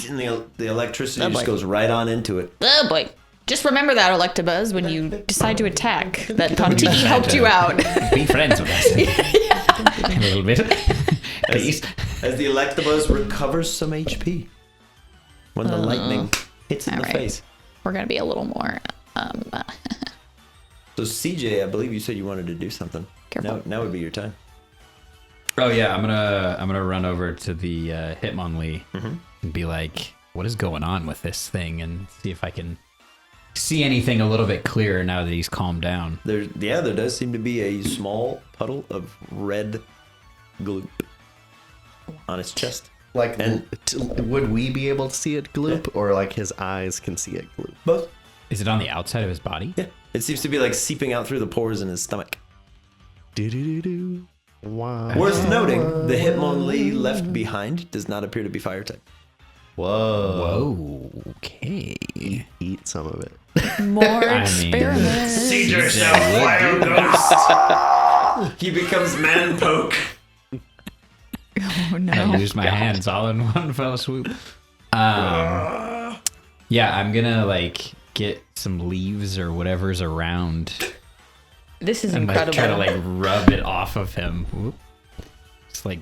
[SPEAKER 1] And the electricity
[SPEAKER 3] Oh,
[SPEAKER 1] just
[SPEAKER 3] boy.
[SPEAKER 1] goes right on into it.
[SPEAKER 3] Oh boy. Just remember that, Electabuzz, when you decide to attack. That Pontiki helped you out.
[SPEAKER 2] Be friends with us. A little bit. Please.
[SPEAKER 1] As the Electabuzz recovers some HP. When the lightning hits in the
[SPEAKER 3] Alright.
[SPEAKER 1] face.
[SPEAKER 3] We're gonna be a little more.
[SPEAKER 1] So CJ, I believe you said you wanted to do something.
[SPEAKER 3] Careful.
[SPEAKER 1] Now would be your time.
[SPEAKER 2] Oh yeah, I'm gonna run over to the Hitmonlee and be like, "What is going on with this thing?" and see if I can see anything a little bit clearer now that he's calmed down.
[SPEAKER 1] There does seem to be a small puddle of red gloop on his chest.
[SPEAKER 4] Like,
[SPEAKER 1] And-
[SPEAKER 4] would we be able to see it gloop, or like his eyes can see it gloop?
[SPEAKER 1] Both.
[SPEAKER 2] Is it on the outside of his body?
[SPEAKER 1] Yeah. It seems to be like seeping out through the pores in his stomach.
[SPEAKER 4] Do. Wow.
[SPEAKER 1] Worth noting, the Hitmonlee left behind does not appear to be fire type.
[SPEAKER 4] Whoa.
[SPEAKER 2] Whoa. Okay.
[SPEAKER 4] Eat some of it.
[SPEAKER 3] More
[SPEAKER 2] mean,
[SPEAKER 3] experiments.
[SPEAKER 1] CJ's now fire ghost. He becomes man poke.
[SPEAKER 3] Oh no.
[SPEAKER 2] I lose my hands all in one fell swoop. Yeah, I'm gonna like get some leaves or whatever's around
[SPEAKER 3] This is
[SPEAKER 2] and like
[SPEAKER 3] incredible.
[SPEAKER 2] try to like rub it off of him. Whoop. Just like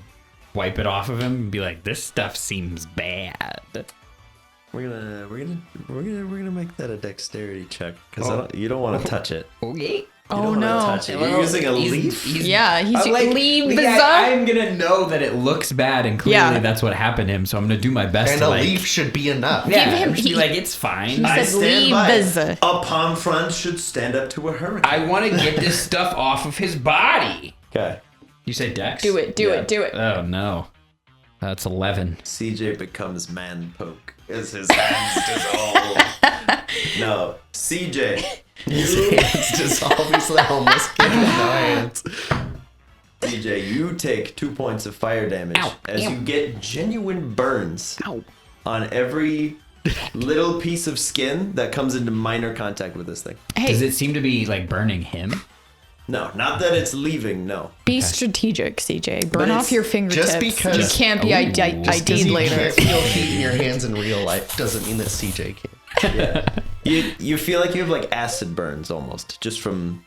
[SPEAKER 2] wipe it off of him and be like, this stuff seems bad.
[SPEAKER 1] We're gonna make that a dexterity check because you don't want to touch it.
[SPEAKER 2] Okay.
[SPEAKER 1] You
[SPEAKER 3] Oh,
[SPEAKER 1] don't wanna
[SPEAKER 3] no.
[SPEAKER 1] touch it. You're using a leaf.
[SPEAKER 3] Yeah, he's leave the
[SPEAKER 2] I'm gonna know that it looks bad and clearly
[SPEAKER 3] Yeah.
[SPEAKER 2] that's what happened to him. So I'm gonna do my best
[SPEAKER 4] And
[SPEAKER 2] to
[SPEAKER 4] a
[SPEAKER 2] like.
[SPEAKER 4] leaf should be enough.
[SPEAKER 2] Yeah,
[SPEAKER 3] Give him-
[SPEAKER 2] just be
[SPEAKER 3] he-
[SPEAKER 2] like, it's fine.
[SPEAKER 3] he said leaves.
[SPEAKER 1] A palm front should stand up to a hurricane.
[SPEAKER 2] I want to get this stuff off of his body.
[SPEAKER 1] Okay.
[SPEAKER 2] You say Dex?
[SPEAKER 3] Do it, do
[SPEAKER 1] Yeah.
[SPEAKER 3] it, do it.
[SPEAKER 2] Oh no, that's 11.
[SPEAKER 1] CJ becomes man poke as his hands dissolve. No, CJ.
[SPEAKER 4] It's dissolve. He's the homeless kid with no hands.
[SPEAKER 1] CJ, you take 2 points of fire damage
[SPEAKER 2] Ow.
[SPEAKER 1] as
[SPEAKER 3] Ow.
[SPEAKER 1] you get genuine burns
[SPEAKER 2] Ow.
[SPEAKER 1] on every little piece of skin that comes into minor contact with this thing.
[SPEAKER 3] Hey,
[SPEAKER 2] Does it seem to be like burning him?
[SPEAKER 1] No, not that it's leaving. No.
[SPEAKER 3] Be strategic, CJ.
[SPEAKER 1] But
[SPEAKER 3] Burn
[SPEAKER 1] it's
[SPEAKER 3] off your fingertips.
[SPEAKER 4] just because-
[SPEAKER 3] you can't be ID'd
[SPEAKER 4] You
[SPEAKER 3] later.
[SPEAKER 4] can't feel heat in your hands in real life doesn't mean that CJ can.
[SPEAKER 1] You feel like you have like acid burns almost just from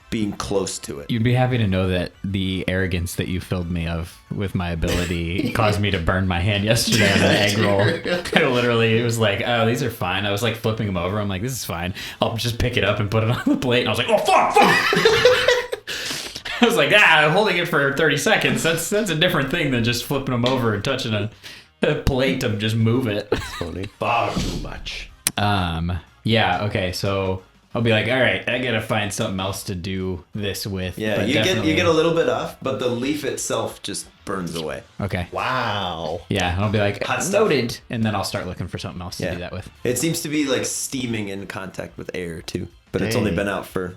[SPEAKER 1] being close to it.
[SPEAKER 2] You'd be happy to know that the arrogance that you filled me of with my ability caused me to burn my hand yesterday on the egg roll. I literally, it was like, oh, these are fine. I was like flipping them over. I'm like, this is fine. I'll just pick it up and put it on the plate. And I was like, oh, fuck. I was like, I'm holding it for 30 seconds. That's a different thing than just flipping them over and touching a plate to just move it.
[SPEAKER 4] Funny.
[SPEAKER 1] Far too much.
[SPEAKER 2] Yeah, okay, so I'll be like, all right, I gotta find something else to do this with.
[SPEAKER 1] Yeah,
[SPEAKER 2] but
[SPEAKER 1] you
[SPEAKER 2] definitely-
[SPEAKER 1] get a little bit off, but the leaf itself just burns away.
[SPEAKER 2] Okay.
[SPEAKER 4] Wow.
[SPEAKER 2] Yeah, and I'll be like,
[SPEAKER 1] Hot stuff.
[SPEAKER 2] noted, and then I'll start looking for something else to do that with.
[SPEAKER 1] It seems to be like steaming in contact with air too, but it's only
[SPEAKER 4] Dang.
[SPEAKER 1] been out for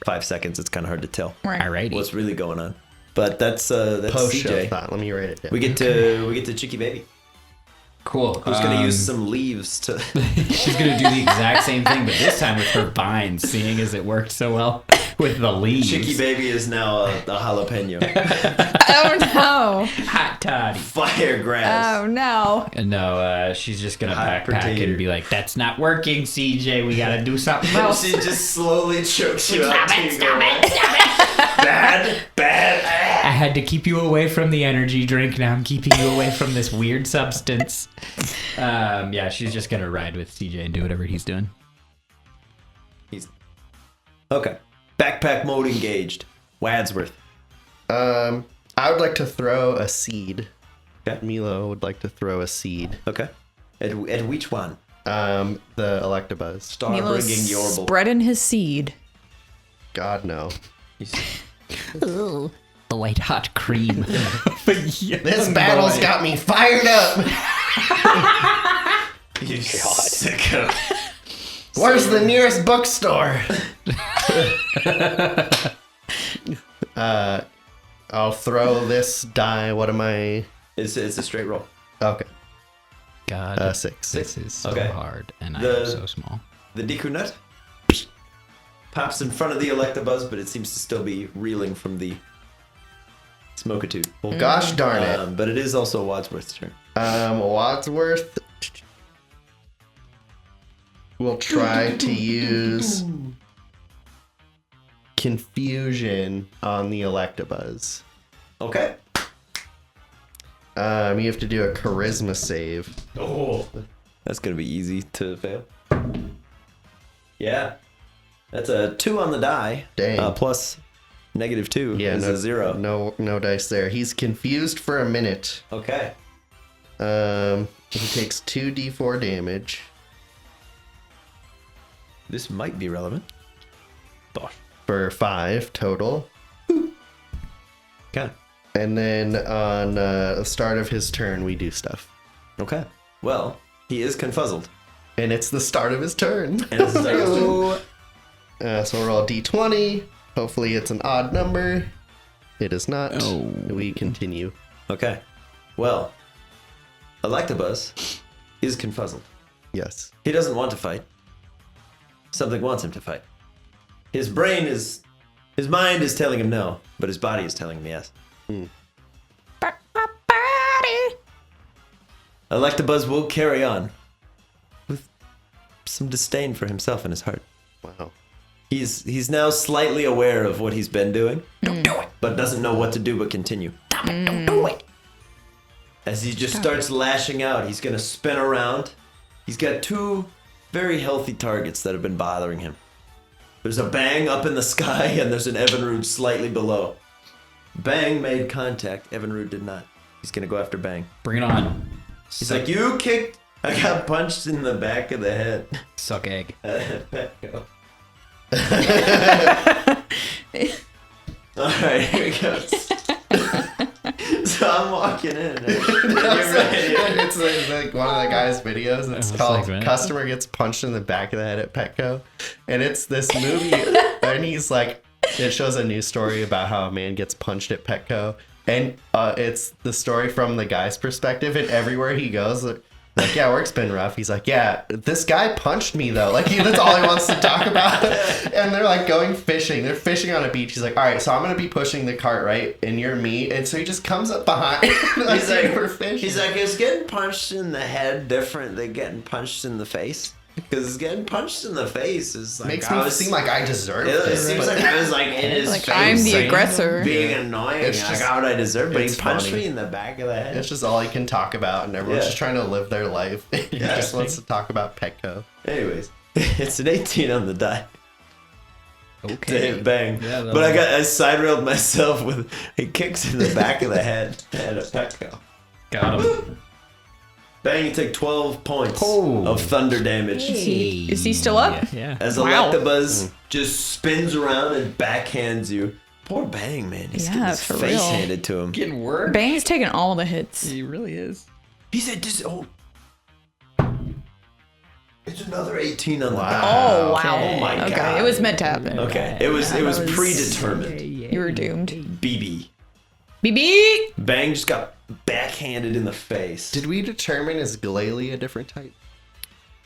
[SPEAKER 1] 5 seconds. It's kind of hard to tell
[SPEAKER 3] Right.
[SPEAKER 2] Alrighty.
[SPEAKER 1] what's really going on. But that's
[SPEAKER 4] Post show
[SPEAKER 1] CJ.
[SPEAKER 4] thought. Let me write it down.
[SPEAKER 1] We get to Chicky Baby.
[SPEAKER 2] Cool.
[SPEAKER 1] Who's gonna use some leaves to?
[SPEAKER 2] She's gonna do the exact same thing, but this time with her vines, seeing as it worked so well with the leaves.
[SPEAKER 1] Chicky Baby is now a jalapeno.
[SPEAKER 3] Oh no!
[SPEAKER 2] Hot toddy.
[SPEAKER 1] Fire grass.
[SPEAKER 3] Oh no!
[SPEAKER 2] No, she's just gonna
[SPEAKER 1] Hot
[SPEAKER 2] backpack
[SPEAKER 1] potato.
[SPEAKER 2] and be like, "That's not working, CJ. We gotta do something else."
[SPEAKER 1] She just slowly chokes you out. Stop it! Bad.
[SPEAKER 2] I had to keep you away from the energy drink. Now I'm keeping you away from this weird substance. Yeah, she's just gonna ride with CJ and do whatever he's doing.
[SPEAKER 1] He's okay. Backpack mode engaged. Wadsworth.
[SPEAKER 4] I would like to throw a seed.
[SPEAKER 1] Okay.
[SPEAKER 4] Milo would like to throw a seed.
[SPEAKER 1] Okay. At which one?
[SPEAKER 4] The Electabuzz.
[SPEAKER 1] Star
[SPEAKER 3] Milo's
[SPEAKER 1] bringing Yorble.
[SPEAKER 3] spreading his seed.
[SPEAKER 4] God no.
[SPEAKER 2] Ooh, the white hot cream.
[SPEAKER 4] This battle's got me fired up.
[SPEAKER 1] You sicko.
[SPEAKER 4] Where's the nearest bookstore? I'll throw this die. What am I?
[SPEAKER 1] It's a straight roll.
[SPEAKER 4] Okay.
[SPEAKER 2] God,
[SPEAKER 4] 6.
[SPEAKER 2] this is so
[SPEAKER 1] Okay.
[SPEAKER 2] hard, and
[SPEAKER 1] The-
[SPEAKER 2] I'm so small.
[SPEAKER 1] The Deku Nut pops in front of the Electabuzz, but it seems to still be reeling from the Smokitude.
[SPEAKER 4] Well, gosh darn it.
[SPEAKER 1] But it is also Wadsworth's turn.
[SPEAKER 4] Wadsworth will try to use Confusion on the Electabuzz.
[SPEAKER 1] Okay.
[SPEAKER 4] You have to do a Charisma save.
[SPEAKER 1] Oh, that's gonna be easy to fail. Yeah, that's a 2 on the die.
[SPEAKER 4] Dang.
[SPEAKER 1] Plus -2
[SPEAKER 4] Yeah,
[SPEAKER 1] is
[SPEAKER 4] no,
[SPEAKER 1] a 0.
[SPEAKER 4] No dice there. He's confused for a minute.
[SPEAKER 1] Okay.
[SPEAKER 4] He takes 2d4 damage.
[SPEAKER 1] This might be relevant.
[SPEAKER 4] For 5 total.
[SPEAKER 1] Okay.
[SPEAKER 4] And then on the start of his turn, we do stuff.
[SPEAKER 1] Okay. Well, he is confuzzled.
[SPEAKER 4] And it's the start of his turn.
[SPEAKER 1] And this is our turn.
[SPEAKER 4] So we'll roll a d20. Hopefully it's an odd number. It is not.
[SPEAKER 2] Oh.
[SPEAKER 4] We continue.
[SPEAKER 1] Okay. Well, Electabuzz is confuzzled.
[SPEAKER 4] Yes.
[SPEAKER 1] He doesn't want to fight. Something wants him to fight. His mind is telling him no, but his body is telling him yes. Electabuzz will carry on with some disdain for himself in his heart.
[SPEAKER 4] Wow.
[SPEAKER 1] He's now slightly aware of what he's been doing. Don't do it. But doesn't know what to do but continue. Stop it. Don't do it. As he just starts lashing out, he's going to spin around. He's got 2 very healthy targets that have been bothering him. There's a Bang up in the sky, and there's an Evinrude slightly below. Bang made contact. Evinrude did not. He's going to go after Bang.
[SPEAKER 2] Bring it on.
[SPEAKER 1] He's like, you kicked. I got punched in the back of the head.
[SPEAKER 2] Suck egg.
[SPEAKER 1] Petco. Alright, here he goes. So I'm walking in. And you're ready.
[SPEAKER 4] It's like one of the guy's videos. It's
[SPEAKER 2] It's
[SPEAKER 4] called
[SPEAKER 2] like,
[SPEAKER 4] Customer Gets Punched in the Back of the Head at Petco. And it's this movie. And he's like, it shows a news story about how a man gets punched at Petco. And it's the story from the guy's perspective. And everywhere he goes, Like, yeah, work's been rough. He's like, yeah, this guy punched me though. Like, that's all he wants to talk about. And they're like going fishing. They're fishing on a beach. He's like, all right, so I'm gonna be pushing the cart, right? And you're me. And so he just comes up behind.
[SPEAKER 1] He's like,
[SPEAKER 4] we're fishing.
[SPEAKER 1] He's like, is getting punched in the head different than getting punched in the face? Because getting punched in the face is like
[SPEAKER 4] makes me seem like I deserve
[SPEAKER 1] it
[SPEAKER 4] this.
[SPEAKER 1] seems like I was like in his
[SPEAKER 3] Like,
[SPEAKER 1] face.
[SPEAKER 3] I'm the
[SPEAKER 1] like,
[SPEAKER 3] aggressor.
[SPEAKER 1] being annoying.
[SPEAKER 4] It's
[SPEAKER 1] Like,
[SPEAKER 4] just-
[SPEAKER 1] how would I deserve? But he
[SPEAKER 4] it's
[SPEAKER 1] punched
[SPEAKER 4] funny.
[SPEAKER 1] me in the back of the head.
[SPEAKER 4] It's just all he can talk about, and everyone's
[SPEAKER 1] Yeah.
[SPEAKER 4] just trying to live their life. He
[SPEAKER 1] Yeah.
[SPEAKER 4] just wants to talk about Petco.
[SPEAKER 1] Anyways, it's an 18 on the die. To
[SPEAKER 2] Okay.
[SPEAKER 1] hit bang.
[SPEAKER 2] Yeah,
[SPEAKER 1] but I side railed myself with he kicks in the back of the head and a Petco.
[SPEAKER 2] Got him.
[SPEAKER 1] Bang, you take 12 points
[SPEAKER 2] Oh.
[SPEAKER 1] of thunder damage.
[SPEAKER 3] Is he still up?
[SPEAKER 2] Yeah.
[SPEAKER 1] As
[SPEAKER 3] Wow.
[SPEAKER 1] Electabuzz just spins around and backhands you. Poor Bang, man. He's getting
[SPEAKER 3] Yeah,
[SPEAKER 1] his
[SPEAKER 3] for
[SPEAKER 1] face
[SPEAKER 3] real.
[SPEAKER 1] handed to him.
[SPEAKER 2] Getting work.
[SPEAKER 3] Bang's taking all the hits.
[SPEAKER 2] He really is.
[SPEAKER 1] He said, it's another 18 on the die.
[SPEAKER 3] Oh, wow.
[SPEAKER 1] Oh my
[SPEAKER 3] Okay,
[SPEAKER 1] God.
[SPEAKER 3] it was meant to happen.
[SPEAKER 1] Okay, it was
[SPEAKER 3] that was-
[SPEAKER 1] predetermined.
[SPEAKER 3] You were doomed.
[SPEAKER 1] BB.
[SPEAKER 3] BB!
[SPEAKER 1] Bang just got backhanded in the face.
[SPEAKER 4] Did we determine is Glalie a different type?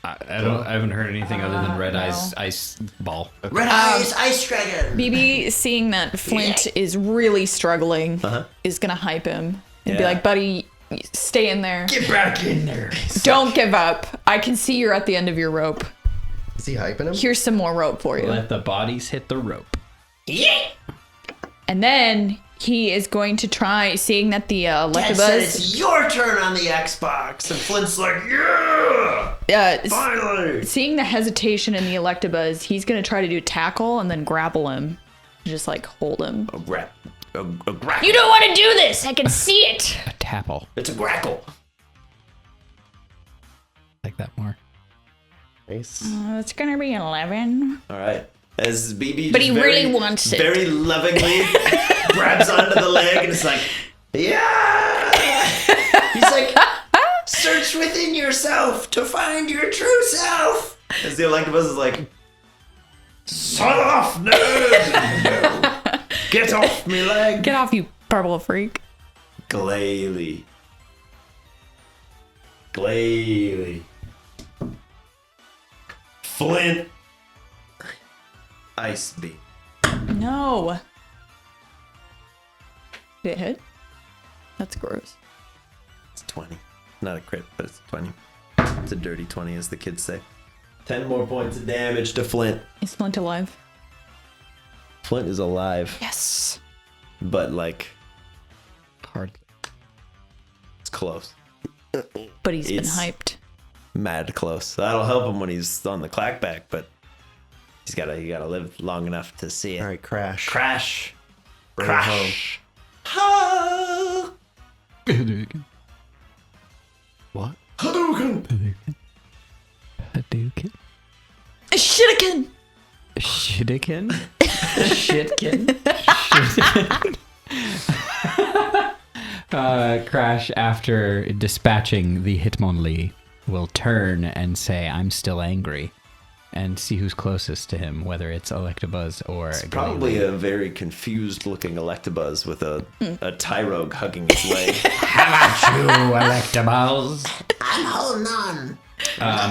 [SPEAKER 2] I haven't heard anything other than Red
[SPEAKER 3] no.
[SPEAKER 2] Eyes Ice Ball.
[SPEAKER 1] Red Eyes Ice Dragon.
[SPEAKER 3] BB, seeing that Flint is really struggling,
[SPEAKER 1] Uh-huh.
[SPEAKER 3] is gonna hype him and be
[SPEAKER 1] Yeah.
[SPEAKER 3] like, buddy, stay in there.
[SPEAKER 2] Get back in there.
[SPEAKER 3] Don't give up. I can see you're at the end of your rope.
[SPEAKER 4] Is he hyping him?
[SPEAKER 3] Here's some more rope for you.
[SPEAKER 2] Let the bodies hit the rope.
[SPEAKER 3] And then he is going to try, seeing that the
[SPEAKER 1] Dad said
[SPEAKER 3] Electabuzz
[SPEAKER 1] it's your turn on the Xbox. And Flint's like, yeah, finally.
[SPEAKER 3] seeing the hesitation in the Electabuzz, he's going to try to do tackle and then grapple him. Just like hold him.
[SPEAKER 1] A grackle.
[SPEAKER 3] You don't want to do this. I can see it.
[SPEAKER 2] A tapple.
[SPEAKER 1] It's a grackle.
[SPEAKER 2] Like that more.
[SPEAKER 4] Nice.
[SPEAKER 3] It's going to be 11.
[SPEAKER 1] All right. As BB
[SPEAKER 3] But
[SPEAKER 1] just
[SPEAKER 3] he really wants it.
[SPEAKER 1] very lovingly grabs onto the leg and it's like, yeah. He's like, search within yourself to find your true self. As the Electabuzz is like, son off, nerd. No. Get off me leg.
[SPEAKER 3] Get off, you purple freak.
[SPEAKER 1] Glalie. Flint. Ice Beam.
[SPEAKER 3] No. Did it hit? That's gross.
[SPEAKER 1] It's 20. Not a crit, but it's 20. It's a dirty 20, as the kids say. 10 more points of damage to Flint.
[SPEAKER 3] Is Flint alive?
[SPEAKER 1] Flint is alive,
[SPEAKER 3] Yes.
[SPEAKER 1] but like,
[SPEAKER 2] Hard.
[SPEAKER 1] it's close.
[SPEAKER 3] But he's been
[SPEAKER 1] It's-
[SPEAKER 3] hyped.
[SPEAKER 1] Mad close. That'll help him when he's on the clackback, but he gotta live long enough to see it.
[SPEAKER 4] All right, crash.
[SPEAKER 1] Crash.
[SPEAKER 4] Bring it
[SPEAKER 1] Crash. Ha!
[SPEAKER 4] What?
[SPEAKER 1] Hadouken!
[SPEAKER 2] Hadouken.
[SPEAKER 3] Shuriken!
[SPEAKER 2] Shittikin? Shitkin? Crash, after dispatching the Hitmonlee, will turn and say, I'm still angry, and see who's closest to him, whether it's Electabuzz or
[SPEAKER 1] Probably
[SPEAKER 2] Glalie.
[SPEAKER 1] a very confused looking Electabuzz with a Tyrogue hugging his leg.
[SPEAKER 2] How about you, Electabuzz?
[SPEAKER 1] I'm holding on.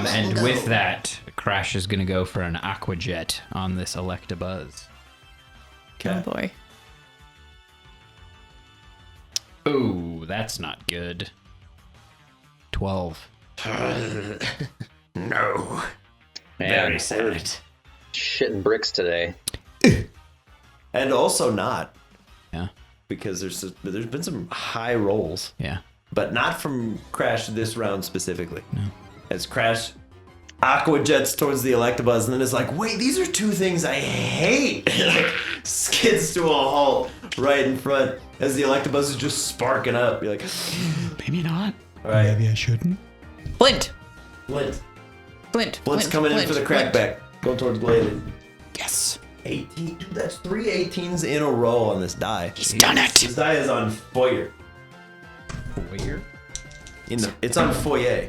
[SPEAKER 2] And with that, Crash is going to go for an Aqua Jet on this Electabuzz.
[SPEAKER 3] Oh boy.
[SPEAKER 2] Ooh, that's not good. 12.
[SPEAKER 1] No.
[SPEAKER 5] Man,
[SPEAKER 1] Very sad.
[SPEAKER 5] shitting bricks today.
[SPEAKER 1] And also not,
[SPEAKER 2] Yeah,
[SPEAKER 1] because there's been some high rolls,
[SPEAKER 2] yeah.
[SPEAKER 1] but not from Crash this round specifically. No. As Crash Aqua Jets towards the Electabuzz, and then it's like, wait, these are two things I hate. And like skids to a halt right in front as the Electabuzz is just sparking up. You're like,
[SPEAKER 2] Maybe not.
[SPEAKER 1] all right,
[SPEAKER 2] Maybe I shouldn't.
[SPEAKER 3] Flint!
[SPEAKER 1] Flint.
[SPEAKER 3] Flint's
[SPEAKER 1] Flint's coming in for the crackback. Go towards Glalie.
[SPEAKER 3] Yes.
[SPEAKER 1] 18. Dude, that's 3 18s in a row on this die.
[SPEAKER 3] He's done it.
[SPEAKER 1] This die is on foyer.
[SPEAKER 2] Weird.
[SPEAKER 1] It's on foyer.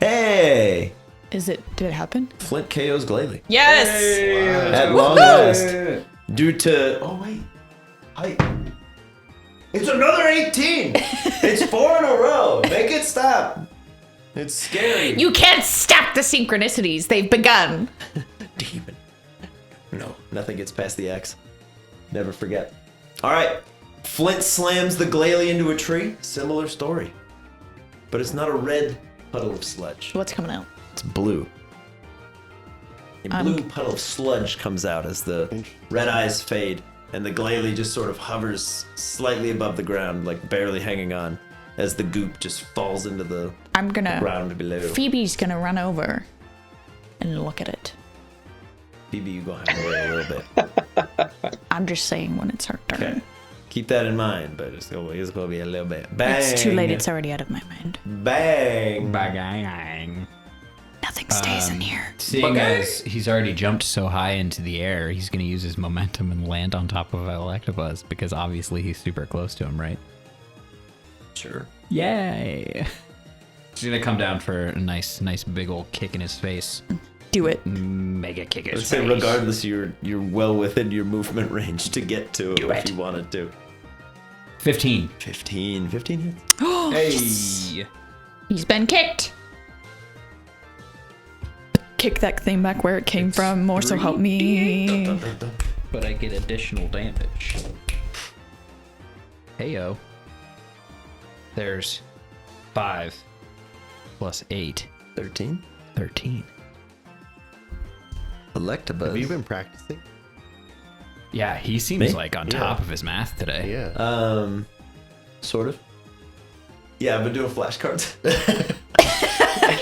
[SPEAKER 1] Hey!
[SPEAKER 3] Did it happen?
[SPEAKER 1] Flint KO's Glalie.
[SPEAKER 3] Yes!
[SPEAKER 1] At long last. Due to... Oh, wait. Height. It's another 18. It's 4 in a row. Make it stop. It's scary.
[SPEAKER 3] You can't stop the synchronicities. They've begun.
[SPEAKER 1] Demon. No, nothing gets past the X. Never forget. All right. Flint slams the glalie into a tree. Similar story. But it's not a red puddle of sludge.
[SPEAKER 3] What's coming out?
[SPEAKER 1] It's blue. A blue puddle of sludge comes out as the red eyes fade, and the glalie just sort of hovers slightly above the ground, like barely hanging on, as the goop just falls into the
[SPEAKER 3] I'm gonna.
[SPEAKER 1] ground below.
[SPEAKER 3] Phoebe's gonna run over and look at it.
[SPEAKER 1] Phoebe, you go ahead and wait a little bit.
[SPEAKER 3] I'm just saying when it's her turn.
[SPEAKER 1] Okay. Keep that in mind, but it's gonna be a little bit. Bang!
[SPEAKER 3] It's too late. It's already out of my mind.
[SPEAKER 1] Bang!
[SPEAKER 2] Bang.
[SPEAKER 3] Nothing stays in here.
[SPEAKER 2] Seeing as he's already jumped so high into the air, he's going to use his momentum and land on top of Electabuzz because obviously he's super close to him, right?
[SPEAKER 1] Sure.
[SPEAKER 2] Yay! He's going to come down for a nice big old kick in his face.
[SPEAKER 3] Do it.
[SPEAKER 2] Mega kick his
[SPEAKER 1] Let's
[SPEAKER 2] face.
[SPEAKER 1] say regardless, you're well within your movement range to get to it if you wanted to.
[SPEAKER 2] 15.
[SPEAKER 1] 15 hits.
[SPEAKER 2] Hey!
[SPEAKER 3] He's been kicked. Kick that thing back where it came from. More so help me.
[SPEAKER 2] But I get additional damage. Heyo. There's 5 plus 8.
[SPEAKER 1] 13.
[SPEAKER 2] 13.
[SPEAKER 1] Electabuzz.
[SPEAKER 4] Have you been practicing?
[SPEAKER 2] Yeah, he seems
[SPEAKER 1] Me?
[SPEAKER 2] like on top of his math today.
[SPEAKER 4] Yeah.
[SPEAKER 1] Sort of. Yeah, I've been doing flashcards.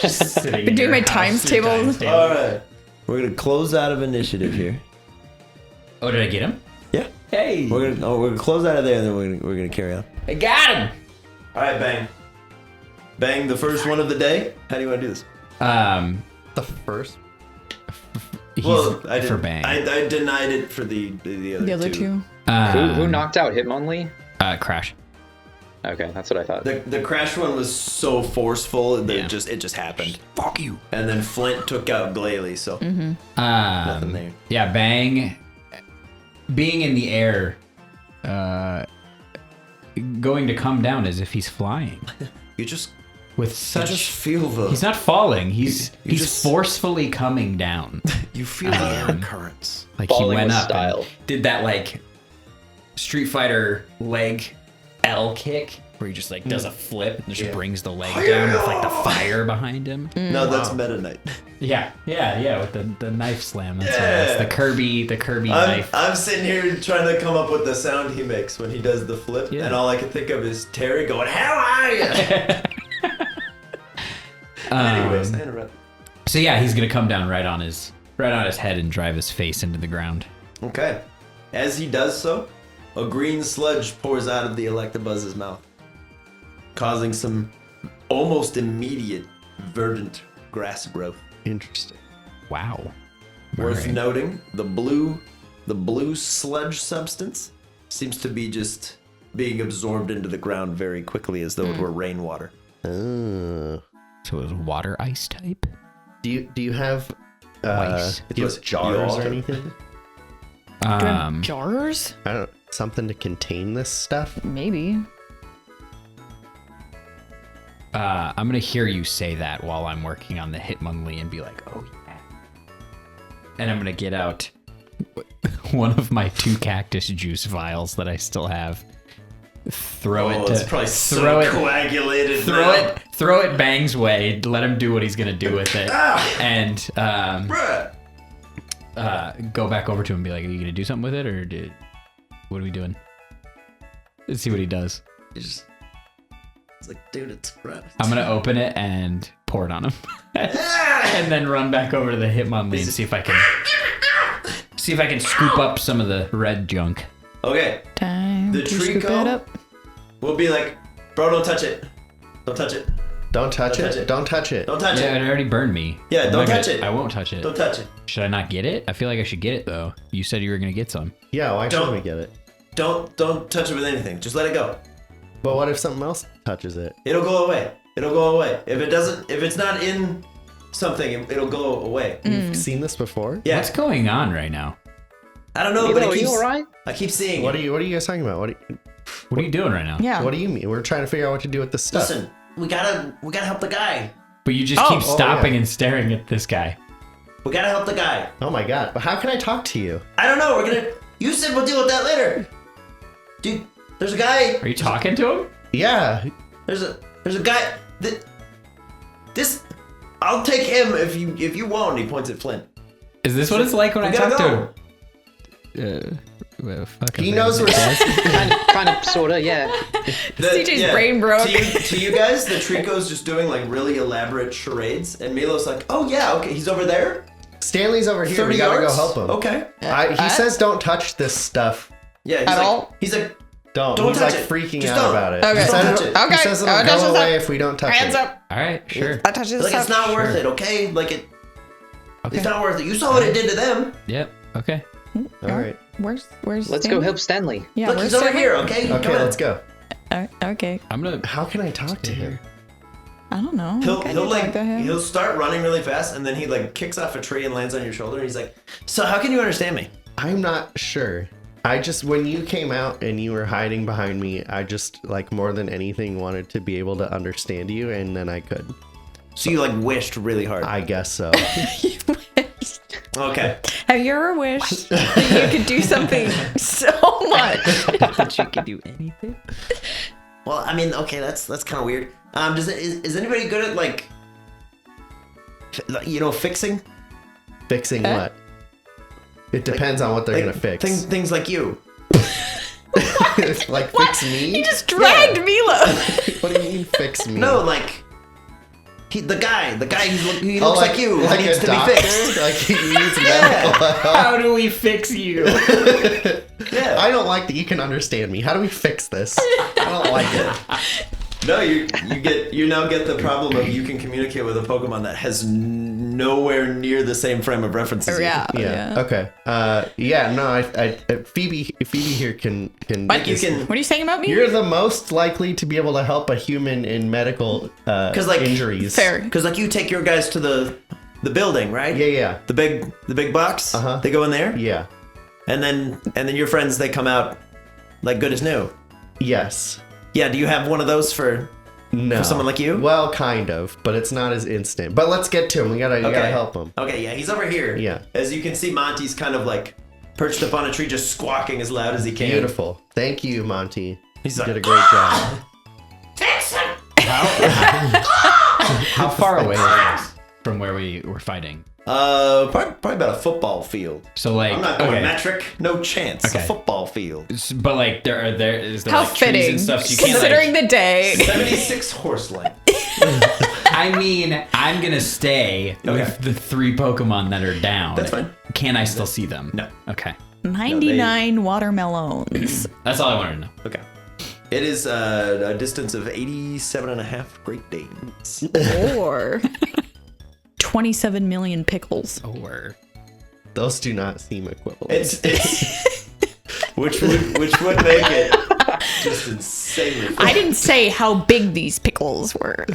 [SPEAKER 2] Just
[SPEAKER 3] Been doing my times table.
[SPEAKER 1] All right. We're gonna close out of initiative here.
[SPEAKER 2] Oh, did I get him?
[SPEAKER 1] Yeah.
[SPEAKER 2] Hey!
[SPEAKER 1] We're gonna close out of there, and then we're gonna carry on.
[SPEAKER 2] I got him!
[SPEAKER 1] All right, Bang. Bang, the first one of the day. How do you want to do this?
[SPEAKER 4] The first.
[SPEAKER 2] He's
[SPEAKER 1] I
[SPEAKER 2] for
[SPEAKER 1] didn't-
[SPEAKER 2] Bang.
[SPEAKER 1] I denied it for the other two.
[SPEAKER 5] Who knocked out Hitmonlee?
[SPEAKER 2] Crash.
[SPEAKER 5] Okay, that's what I thought.
[SPEAKER 1] The crash one was so forceful that
[SPEAKER 2] Yeah.
[SPEAKER 1] it just happened.
[SPEAKER 2] Fuck you.
[SPEAKER 1] And then Flint took out Glalie, so nothing there.
[SPEAKER 2] Yeah, Bang. Being in the air, going to come down as if he's flying.
[SPEAKER 1] You just
[SPEAKER 2] With such.
[SPEAKER 1] just feel the
[SPEAKER 2] He's not falling. He's
[SPEAKER 1] You just-
[SPEAKER 2] forcefully coming down.
[SPEAKER 1] you feel the air currents.
[SPEAKER 2] Like
[SPEAKER 5] Falling
[SPEAKER 2] he went
[SPEAKER 5] with
[SPEAKER 2] up
[SPEAKER 5] style.
[SPEAKER 2] and did that like Street Fighter leg L kick where he just like does a flip and just brings the leg down with like the fire behind him.
[SPEAKER 1] No, that's Meta Knight.
[SPEAKER 2] Yeah, with the knife slam. That's the Kirby knife.
[SPEAKER 1] I'm sitting here trying to come up with the sound he makes when he does the flip,
[SPEAKER 2] Yeah.
[SPEAKER 1] and all I can think of is Terry going, "How are you?" Anyways, I interrupt.
[SPEAKER 2] So yeah, he's gonna come down right on his head and drive his face into the ground.
[SPEAKER 1] Okay. As he does so, a green sludge pours out of the Electabuzz's mouth, causing some almost immediate verdant grass growth.
[SPEAKER 4] Interesting.
[SPEAKER 2] Wow.
[SPEAKER 1] Worth
[SPEAKER 2] Alright.
[SPEAKER 1] noting, the blue sludge substance seems to be just being absorbed into the ground very quickly as though it were rainwater.
[SPEAKER 4] Oh.
[SPEAKER 2] So it was water ice type.
[SPEAKER 4] Do you have
[SPEAKER 2] Ice.
[SPEAKER 4] do you have jars or anything?
[SPEAKER 3] Do I have jars?
[SPEAKER 4] I don't something to contain this stuff.
[SPEAKER 3] Maybe.
[SPEAKER 2] I'm gonna hear you say that while I'm working on the Hitmonlee and be like, oh yeah. And I'm gonna get out one of my 2 cactus juice vials that I still have. Throw it to
[SPEAKER 1] it's probably
[SPEAKER 2] throw it
[SPEAKER 1] coagulated.
[SPEAKER 2] throw it Bang's way, let him do what he's gonna do with it. And
[SPEAKER 1] Bruh.
[SPEAKER 2] go back over to him and be like, are you gonna do something with it or what are we doing? Let's see what he does.
[SPEAKER 1] It's like, dude, it's gross.
[SPEAKER 2] I'm gonna open it and pour it on him, and then run back over to the Hitmonlee and see if I can scoop up some of the red junk.
[SPEAKER 1] Okay,
[SPEAKER 3] Time
[SPEAKER 1] The
[SPEAKER 3] to scoop
[SPEAKER 1] Treek
[SPEAKER 3] it up.
[SPEAKER 1] we'll be like, bro, don't touch it. Don't touch it.
[SPEAKER 4] Don't touch
[SPEAKER 1] Don't touch
[SPEAKER 4] it.
[SPEAKER 1] it.
[SPEAKER 4] Don't touch it.
[SPEAKER 1] Don't touch
[SPEAKER 2] Yeah,
[SPEAKER 1] it.
[SPEAKER 2] it already burned me.
[SPEAKER 1] Yeah,
[SPEAKER 2] I'm
[SPEAKER 1] don't
[SPEAKER 2] not gonna-
[SPEAKER 1] touch it.
[SPEAKER 2] I won't touch it.
[SPEAKER 1] Don't touch it.
[SPEAKER 2] Should I not get it? I feel like I should get it though. You said you were gonna get some.
[SPEAKER 4] Yeah, why
[SPEAKER 1] Don't-
[SPEAKER 4] shouldn't we get it?
[SPEAKER 1] Don't touch it with anything. Just let it go.
[SPEAKER 4] But what if something else touches it?
[SPEAKER 1] It'll go away. It'll go away. If it's not in something, it'll go away.
[SPEAKER 4] You've seen this before?
[SPEAKER 1] Yeah.
[SPEAKER 2] What's going on right now?
[SPEAKER 1] I don't know,
[SPEAKER 5] Milo,
[SPEAKER 1] but
[SPEAKER 5] are
[SPEAKER 1] it
[SPEAKER 5] you
[SPEAKER 1] keeps,
[SPEAKER 5] alright?
[SPEAKER 1] I keep seeing
[SPEAKER 4] What
[SPEAKER 1] it.
[SPEAKER 4] are you guys talking about?
[SPEAKER 2] What are you doing right now?
[SPEAKER 3] Yeah.
[SPEAKER 4] What do you mean? We're trying to figure out what to do with this stuff.
[SPEAKER 1] Listen, we gotta help the guy.
[SPEAKER 2] But you just keep
[SPEAKER 4] Oh,
[SPEAKER 2] stopping
[SPEAKER 4] yeah.
[SPEAKER 2] and staring at this guy.
[SPEAKER 1] We gotta help the guy.
[SPEAKER 4] Oh my god! But how can I talk to you?
[SPEAKER 1] I don't know. You said we'll deal with that later. Dude, there's a guy.
[SPEAKER 2] Are you talking to him?
[SPEAKER 4] Yeah.
[SPEAKER 1] There's a guy. This. I'll take him if you won't. He points at Flint.
[SPEAKER 2] Is this what it's like when
[SPEAKER 1] We
[SPEAKER 2] I
[SPEAKER 1] gotta
[SPEAKER 2] talk to him?
[SPEAKER 4] He knows we're.
[SPEAKER 5] kind of, sorta, yeah.
[SPEAKER 3] CJ's brain broke.
[SPEAKER 1] To you guys, the Trico's just doing like really elaborate charades, and Milo's like, "Oh yeah, okay, he's over there.
[SPEAKER 4] Stanley's over here.
[SPEAKER 1] 30
[SPEAKER 4] We gotta
[SPEAKER 1] yards?
[SPEAKER 4] go help him.
[SPEAKER 1] Okay.
[SPEAKER 4] He says don't touch this stuff.
[SPEAKER 1] Yeah. He's
[SPEAKER 3] At
[SPEAKER 1] like,
[SPEAKER 3] all?
[SPEAKER 1] He's like,
[SPEAKER 4] Don't.
[SPEAKER 1] Don't
[SPEAKER 4] He's
[SPEAKER 1] touch
[SPEAKER 4] like
[SPEAKER 1] it.
[SPEAKER 4] freaking
[SPEAKER 1] Just
[SPEAKER 4] out
[SPEAKER 1] don't.
[SPEAKER 4] about it.
[SPEAKER 3] Okay.
[SPEAKER 4] He says,
[SPEAKER 1] Don't touch it.
[SPEAKER 4] He says it'll go away if we don't touch
[SPEAKER 3] Hands
[SPEAKER 4] it.
[SPEAKER 3] up.
[SPEAKER 2] All right, sure.
[SPEAKER 3] That touches
[SPEAKER 1] like it's
[SPEAKER 3] stuff.
[SPEAKER 1] not worth it. Okay. Like it. It's not worth it. You saw what it did to them.
[SPEAKER 2] Yep. Okay.
[SPEAKER 4] All right.
[SPEAKER 3] Where's
[SPEAKER 5] Let's
[SPEAKER 3] Stanley?
[SPEAKER 5] go help Stanley.
[SPEAKER 3] Yeah,
[SPEAKER 1] Look,
[SPEAKER 3] where's
[SPEAKER 1] he's over
[SPEAKER 3] Stanley?
[SPEAKER 1] here. Okay.
[SPEAKER 4] Okay,
[SPEAKER 1] Come on.
[SPEAKER 4] let's go.
[SPEAKER 3] Okay.
[SPEAKER 2] I'm gonna.
[SPEAKER 4] How can I talk to him?
[SPEAKER 3] I don't know.
[SPEAKER 1] He'll
[SPEAKER 3] Can you
[SPEAKER 1] like
[SPEAKER 3] talk to him?
[SPEAKER 1] he'll start running really fast, and then he like kicks off a tree and lands on your shoulder. And he's like, "So how can you understand me?"
[SPEAKER 4] I'm not sure. I just, when you came out and you were hiding behind me, I just, like, more than anything wanted to be able to understand you, and then I could.
[SPEAKER 1] So you like wished really hard.
[SPEAKER 4] I guess so.
[SPEAKER 1] Okay.
[SPEAKER 3] Have you ever wished that you could do something so much?
[SPEAKER 2] That you can do anything.
[SPEAKER 1] Well, I mean, okay, that's kind of weird. Is anybody good at like, fixing?
[SPEAKER 4] Fixing what? It depends on what they're
[SPEAKER 1] Like,
[SPEAKER 4] gonna fix.
[SPEAKER 1] Things like you.
[SPEAKER 4] Like, fix me?
[SPEAKER 3] You just dragged Milo.
[SPEAKER 4] What do you mean, fix me?
[SPEAKER 1] No, like the guy he looks like you.
[SPEAKER 4] Like
[SPEAKER 1] He needs
[SPEAKER 4] a
[SPEAKER 1] to
[SPEAKER 4] doctor?
[SPEAKER 1] be fixed.
[SPEAKER 4] Like, he needs medical help.
[SPEAKER 2] How do we fix you?
[SPEAKER 1] Yeah.
[SPEAKER 4] I don't like that you can understand me. How do we fix this? I don't like it.
[SPEAKER 1] No, you now get the problem of you can communicate with a Pokemon that has nowhere near the same frame of reference as you.
[SPEAKER 4] Yeah. Okay. I Phoebe here can.
[SPEAKER 1] Like you can,
[SPEAKER 3] What are you saying about me?
[SPEAKER 4] You're the most likely to be able to help a human in medical injuries.
[SPEAKER 3] Fair.
[SPEAKER 1] because like you take your guys to the building, right?
[SPEAKER 4] Yeah.
[SPEAKER 1] The big box.
[SPEAKER 4] Uh-huh.
[SPEAKER 1] They go in there,
[SPEAKER 4] Yeah.
[SPEAKER 1] and then your friends they come out like good as new.
[SPEAKER 4] Yes.
[SPEAKER 1] Yeah. Do you have one of those for?
[SPEAKER 4] No.
[SPEAKER 1] For someone like you?
[SPEAKER 4] Well, kind of, but it's not as instant. But let's get to him. You gotta help him.
[SPEAKER 1] Okay, yeah, he's over here.
[SPEAKER 4] Yeah.
[SPEAKER 1] As you can see, Monty's kind of like perched up on a tree, just squawking as loud as he can.
[SPEAKER 4] Beautiful. Thank you, Monty.
[SPEAKER 1] He's
[SPEAKER 4] You
[SPEAKER 1] like,
[SPEAKER 4] did a great job.
[SPEAKER 2] How far away is this from where we were fighting?
[SPEAKER 1] probably about a football field.
[SPEAKER 2] So like,
[SPEAKER 1] I'm not going
[SPEAKER 2] okay.
[SPEAKER 1] metric. No chance.
[SPEAKER 2] Okay.
[SPEAKER 1] A football field.
[SPEAKER 2] But like, there is there
[SPEAKER 3] How
[SPEAKER 2] like trees
[SPEAKER 3] fitting,
[SPEAKER 2] and stuff, so you can't
[SPEAKER 3] considering
[SPEAKER 2] like.
[SPEAKER 3] the day.
[SPEAKER 1] 76 horse length.
[SPEAKER 2] I mean, I'm gonna stay with the 3 Pokemon that are down.
[SPEAKER 1] That's fine.
[SPEAKER 2] Can I still see them?
[SPEAKER 1] No.
[SPEAKER 2] Okay.
[SPEAKER 3] 99 watermelons.
[SPEAKER 2] That's all I wanted to know.
[SPEAKER 1] Okay. It is a distance of 87.5 Great Danes.
[SPEAKER 3] Or 27 million pickles.
[SPEAKER 2] Or
[SPEAKER 4] Those do not seem equivalent.
[SPEAKER 1] It's which would make it just insanely.
[SPEAKER 3] I didn't say how big these pickles were.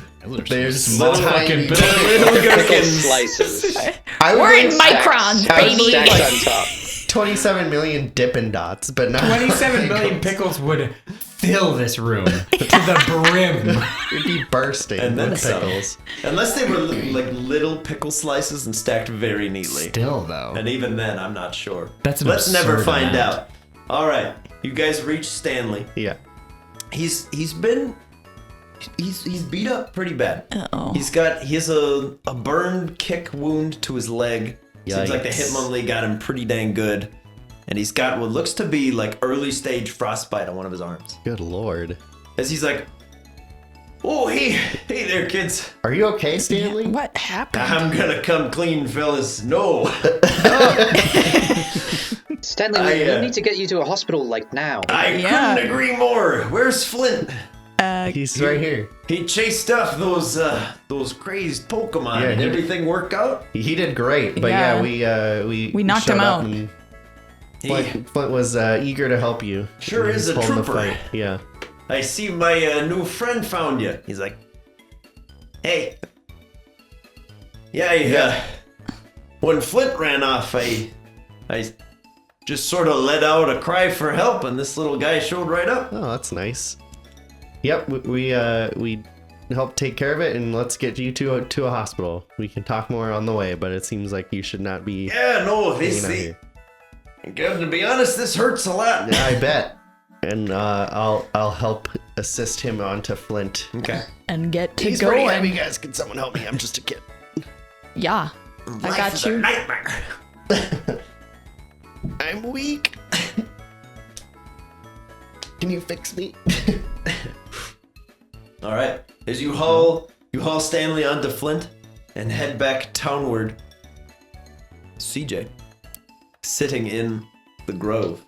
[SPEAKER 4] There's
[SPEAKER 1] Little
[SPEAKER 4] tiny-
[SPEAKER 1] little
[SPEAKER 5] Pickle
[SPEAKER 1] gherkins.
[SPEAKER 5] slices.
[SPEAKER 4] I would
[SPEAKER 3] We're in
[SPEAKER 4] think
[SPEAKER 3] microns,
[SPEAKER 4] I would
[SPEAKER 3] baby.
[SPEAKER 4] believe,
[SPEAKER 5] Stacked
[SPEAKER 4] like,
[SPEAKER 5] on top.
[SPEAKER 4] 27 million Dippin' Dots, but not
[SPEAKER 2] 27 million pickles would fill this room to the brim.
[SPEAKER 4] It'd be bursting
[SPEAKER 1] And then
[SPEAKER 4] with
[SPEAKER 1] some.
[SPEAKER 4] pickles.
[SPEAKER 1] Unless they were like little pickle slices and stacked very neatly.
[SPEAKER 2] Still though.
[SPEAKER 1] And even then, I'm not sure.
[SPEAKER 2] That's an
[SPEAKER 1] Let's never
[SPEAKER 2] absurd
[SPEAKER 1] find
[SPEAKER 2] amount.
[SPEAKER 1] out. All right, you guys reach Stanley.
[SPEAKER 4] Yeah.
[SPEAKER 1] He's beat up pretty bad.
[SPEAKER 3] Uh-oh.
[SPEAKER 1] He has a burned kick wound to his leg. Seems like the
[SPEAKER 4] Yikes.
[SPEAKER 1] Hitmonlee got him pretty dang good. And he's got what looks to be like early stage frostbite on one of his arms.
[SPEAKER 4] Good lord.
[SPEAKER 1] As he's like, "Oh, hey there, kids.
[SPEAKER 4] Are you okay, Stanley?
[SPEAKER 3] What happened?
[SPEAKER 1] I'm gonna come clean, fellas. No,
[SPEAKER 5] Stanley,
[SPEAKER 1] I,
[SPEAKER 5] we need to get you to a hospital like now.
[SPEAKER 1] I
[SPEAKER 3] Yeah.
[SPEAKER 1] couldn't agree more. Where's Flint?
[SPEAKER 4] He's right here.
[SPEAKER 1] He chased off those crazed Pokemon.
[SPEAKER 4] Yeah,
[SPEAKER 1] Did
[SPEAKER 4] he-
[SPEAKER 1] everything work out?
[SPEAKER 4] He did great, but
[SPEAKER 3] Yeah.
[SPEAKER 4] we
[SPEAKER 3] knocked
[SPEAKER 4] showed
[SPEAKER 3] him
[SPEAKER 4] up
[SPEAKER 3] out.
[SPEAKER 4] and
[SPEAKER 1] He-
[SPEAKER 4] Flint was eager to help you.
[SPEAKER 1] Sure
[SPEAKER 4] He
[SPEAKER 1] is
[SPEAKER 4] was
[SPEAKER 1] a
[SPEAKER 4] holding the
[SPEAKER 1] trooper.
[SPEAKER 4] fight. Yeah.
[SPEAKER 1] I see my new friend found you. He's like, hey. Yeah, when Flint ran off, I just sort of let out a cry for help, and this little guy showed right up.
[SPEAKER 4] Oh, that's nice. Yep, we help take care of it, and let's get you to a hospital. We can talk more on the way, but it seems like you should not be.
[SPEAKER 1] Yeah, no,
[SPEAKER 4] hanging out here.
[SPEAKER 1] To be honest, this hurts a lot.
[SPEAKER 4] Yeah, I bet. And I'll help assist him onto Flint.
[SPEAKER 1] Okay.
[SPEAKER 3] And get to
[SPEAKER 4] He's pretty
[SPEAKER 3] going.
[SPEAKER 4] heavy, guys. Can someone help me? I'm just a kid.
[SPEAKER 3] Yeah. I
[SPEAKER 1] Life
[SPEAKER 3] got
[SPEAKER 1] is a
[SPEAKER 3] you.
[SPEAKER 1] nightmare.
[SPEAKER 4] I'm weak. Can you fix me?
[SPEAKER 1] All right. As you haul Stanley onto Flint and head back townward, CJ, sitting in the grove.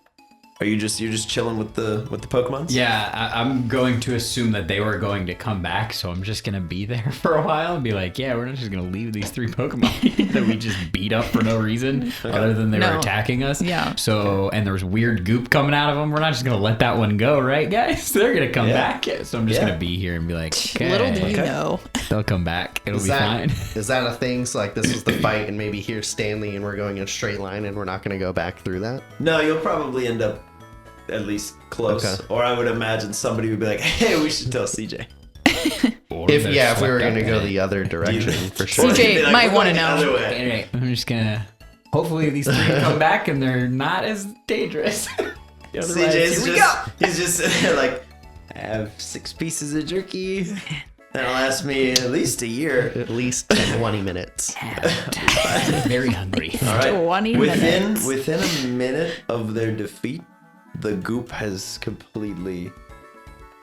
[SPEAKER 1] You're just chilling with the Pokemons?
[SPEAKER 2] Yeah, I'm going to assume that they were going to come back, so I'm just gonna be there for a while and be like, yeah, we're not just gonna leave these 3 Pokemon that we just beat up for no reason other than they were
[SPEAKER 3] No.
[SPEAKER 2] attacking us.
[SPEAKER 3] Yeah.
[SPEAKER 2] So, and there was weird goop coming out of them. We're not just gonna let that one go, right, guys? They're gonna come
[SPEAKER 1] Yeah.
[SPEAKER 2] back. So I'm just
[SPEAKER 1] Yeah.
[SPEAKER 2] gonna be here and be like, okay,
[SPEAKER 3] Little do you know.
[SPEAKER 2] they'll come back. It'll be fine.
[SPEAKER 4] Is that a thing? So like this was the fight, and maybe here's Stanley, and we're going in a straight line, and we're not going to go back through that.
[SPEAKER 1] No, you'll probably end up at least close.
[SPEAKER 4] Okay.
[SPEAKER 1] Or I would imagine somebody would be like, hey, we should tell CJ.
[SPEAKER 2] Or
[SPEAKER 4] If
[SPEAKER 2] they're
[SPEAKER 4] we were
[SPEAKER 2] swept
[SPEAKER 4] going to
[SPEAKER 2] up
[SPEAKER 4] go
[SPEAKER 2] in it.
[SPEAKER 4] the other direction for
[SPEAKER 1] Or
[SPEAKER 4] sure.
[SPEAKER 1] you'd
[SPEAKER 3] CJ
[SPEAKER 1] be like,
[SPEAKER 3] might
[SPEAKER 1] "We're
[SPEAKER 3] wanna
[SPEAKER 1] going the
[SPEAKER 3] know."
[SPEAKER 1] other way."
[SPEAKER 2] Anyway, I'm just gonna. Hopefully these 3 come back and they're not as dangerous. Otherwise,
[SPEAKER 1] CJ's
[SPEAKER 2] here we
[SPEAKER 1] he's just sitting there like, I have 6 pieces of jerky. That'll last me at least a year.
[SPEAKER 4] At least 20 minutes.
[SPEAKER 2] go. Very hungry.
[SPEAKER 1] All right.
[SPEAKER 3] 20 minutes.
[SPEAKER 1] Within a minute of their defeat, the goop has completely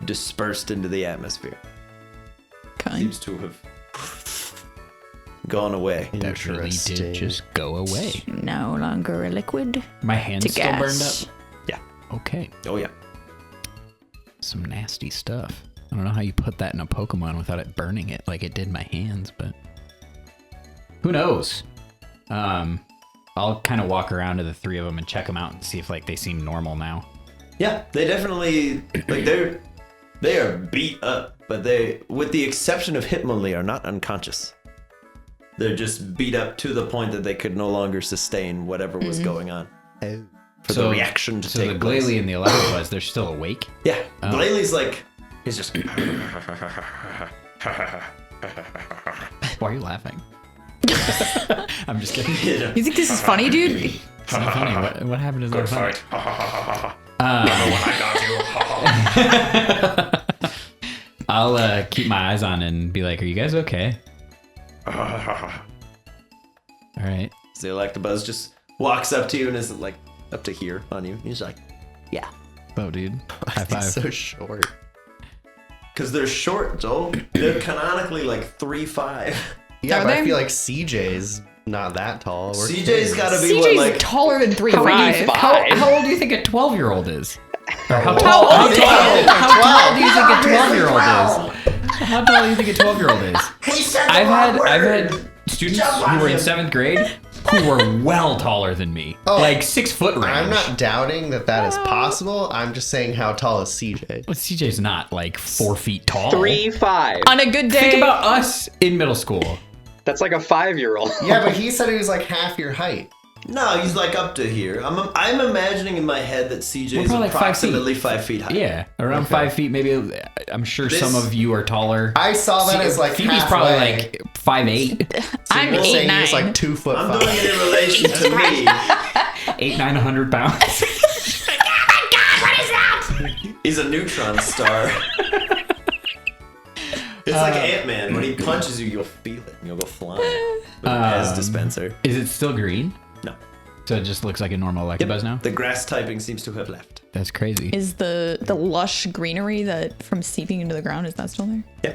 [SPEAKER 1] dispersed into the atmosphere.
[SPEAKER 3] Kind.
[SPEAKER 1] Seems to have gone away.
[SPEAKER 2] That really
[SPEAKER 4] Interesting.
[SPEAKER 2] did just go away.
[SPEAKER 3] No longer a liquid.
[SPEAKER 2] My hand's
[SPEAKER 3] To
[SPEAKER 2] still burned
[SPEAKER 3] gas.
[SPEAKER 2] up.
[SPEAKER 1] Yeah.
[SPEAKER 2] Okay.
[SPEAKER 1] Oh yeah.
[SPEAKER 2] Some nasty stuff. I don't know how you put that in a Pokemon without it burning it like it did my hands, but who knows? I'll kind of walk around to the 3 of them and check them out and see if like they seem normal now.
[SPEAKER 1] Yeah, they definitely they are beat up, but they, with the exception of Hitmonlee, are not unconscious. They're just beat up to the point that they could no longer sustain whatever was going on. For the reaction to
[SPEAKER 2] so
[SPEAKER 1] take
[SPEAKER 2] the
[SPEAKER 1] place.
[SPEAKER 2] Glalie and the Electabuzz, they're still awake.
[SPEAKER 1] Yeah, Glalie like he's just.
[SPEAKER 2] Why are you laughing? I'm just kidding.
[SPEAKER 3] You think this is funny, dude?
[SPEAKER 2] It's not funny. What happened is not funny. I'll keep my eyes on and be like, "Are you guys okay?" All right.
[SPEAKER 1] The Electabuzz just walks up to you and is like up to here on you. He's like, yeah,
[SPEAKER 2] Oh, dude. High
[SPEAKER 4] He's
[SPEAKER 2] five.
[SPEAKER 4] so short.
[SPEAKER 1] because they're short, Joel. They're canonically like 3'5".
[SPEAKER 4] Yeah,
[SPEAKER 3] Are
[SPEAKER 4] but I
[SPEAKER 3] they?
[SPEAKER 4] feel like CJ's not that tall. We're
[SPEAKER 1] CJ's
[SPEAKER 4] kids.
[SPEAKER 1] got to be
[SPEAKER 3] CJ's
[SPEAKER 1] what, like
[SPEAKER 3] taller than 3'5".
[SPEAKER 2] How old do you think a 12-year-old is? Or how
[SPEAKER 3] How
[SPEAKER 2] tall?
[SPEAKER 3] old is
[SPEAKER 2] How tall do you think a 12-year-old is? How tall do you think a 12-year-old is? I've had students who were in 7th grade who were well taller than me, like 6 foot range.
[SPEAKER 4] I'm not doubting that is possible. I'm just saying how tall is CJ?
[SPEAKER 2] But CJ's not like 4 feet tall.
[SPEAKER 5] 3'5".
[SPEAKER 3] On a good day.
[SPEAKER 2] Think about us in middle school.
[SPEAKER 5] That's like a 5-year-old.
[SPEAKER 4] Yeah, but he said he was like half your height.
[SPEAKER 1] no, he's like up to here. I'm imagining in my head that CJ
[SPEAKER 2] We're
[SPEAKER 1] is
[SPEAKER 2] probably like 5 feet.
[SPEAKER 1] approximately 5 feet high.
[SPEAKER 2] Yeah, around 5 feet, maybe. I'm sure
[SPEAKER 1] This-
[SPEAKER 2] some of you are taller.
[SPEAKER 4] I saw that as like
[SPEAKER 2] Phoebe's
[SPEAKER 4] halfway.
[SPEAKER 2] probably like 5'8",
[SPEAKER 3] I'm
[SPEAKER 4] You're saying
[SPEAKER 3] 8'9".
[SPEAKER 4] he's like 2 foot
[SPEAKER 1] I'm
[SPEAKER 4] 5.
[SPEAKER 1] doing it in relation to me.
[SPEAKER 2] 800-900 pounds.
[SPEAKER 1] He's a neutron star. It's like Ant-Man. When he punches you, you'll feel it and you'll go flying. With a Pez dispenser.
[SPEAKER 2] Is it still green?
[SPEAKER 1] No.
[SPEAKER 2] So it just looks like a normal Electabuzz now?
[SPEAKER 1] The grass typing seems to have left.
[SPEAKER 2] That's crazy.
[SPEAKER 3] Is the lush greenery that from seeping into the ground, is that still there?
[SPEAKER 1] Yeah.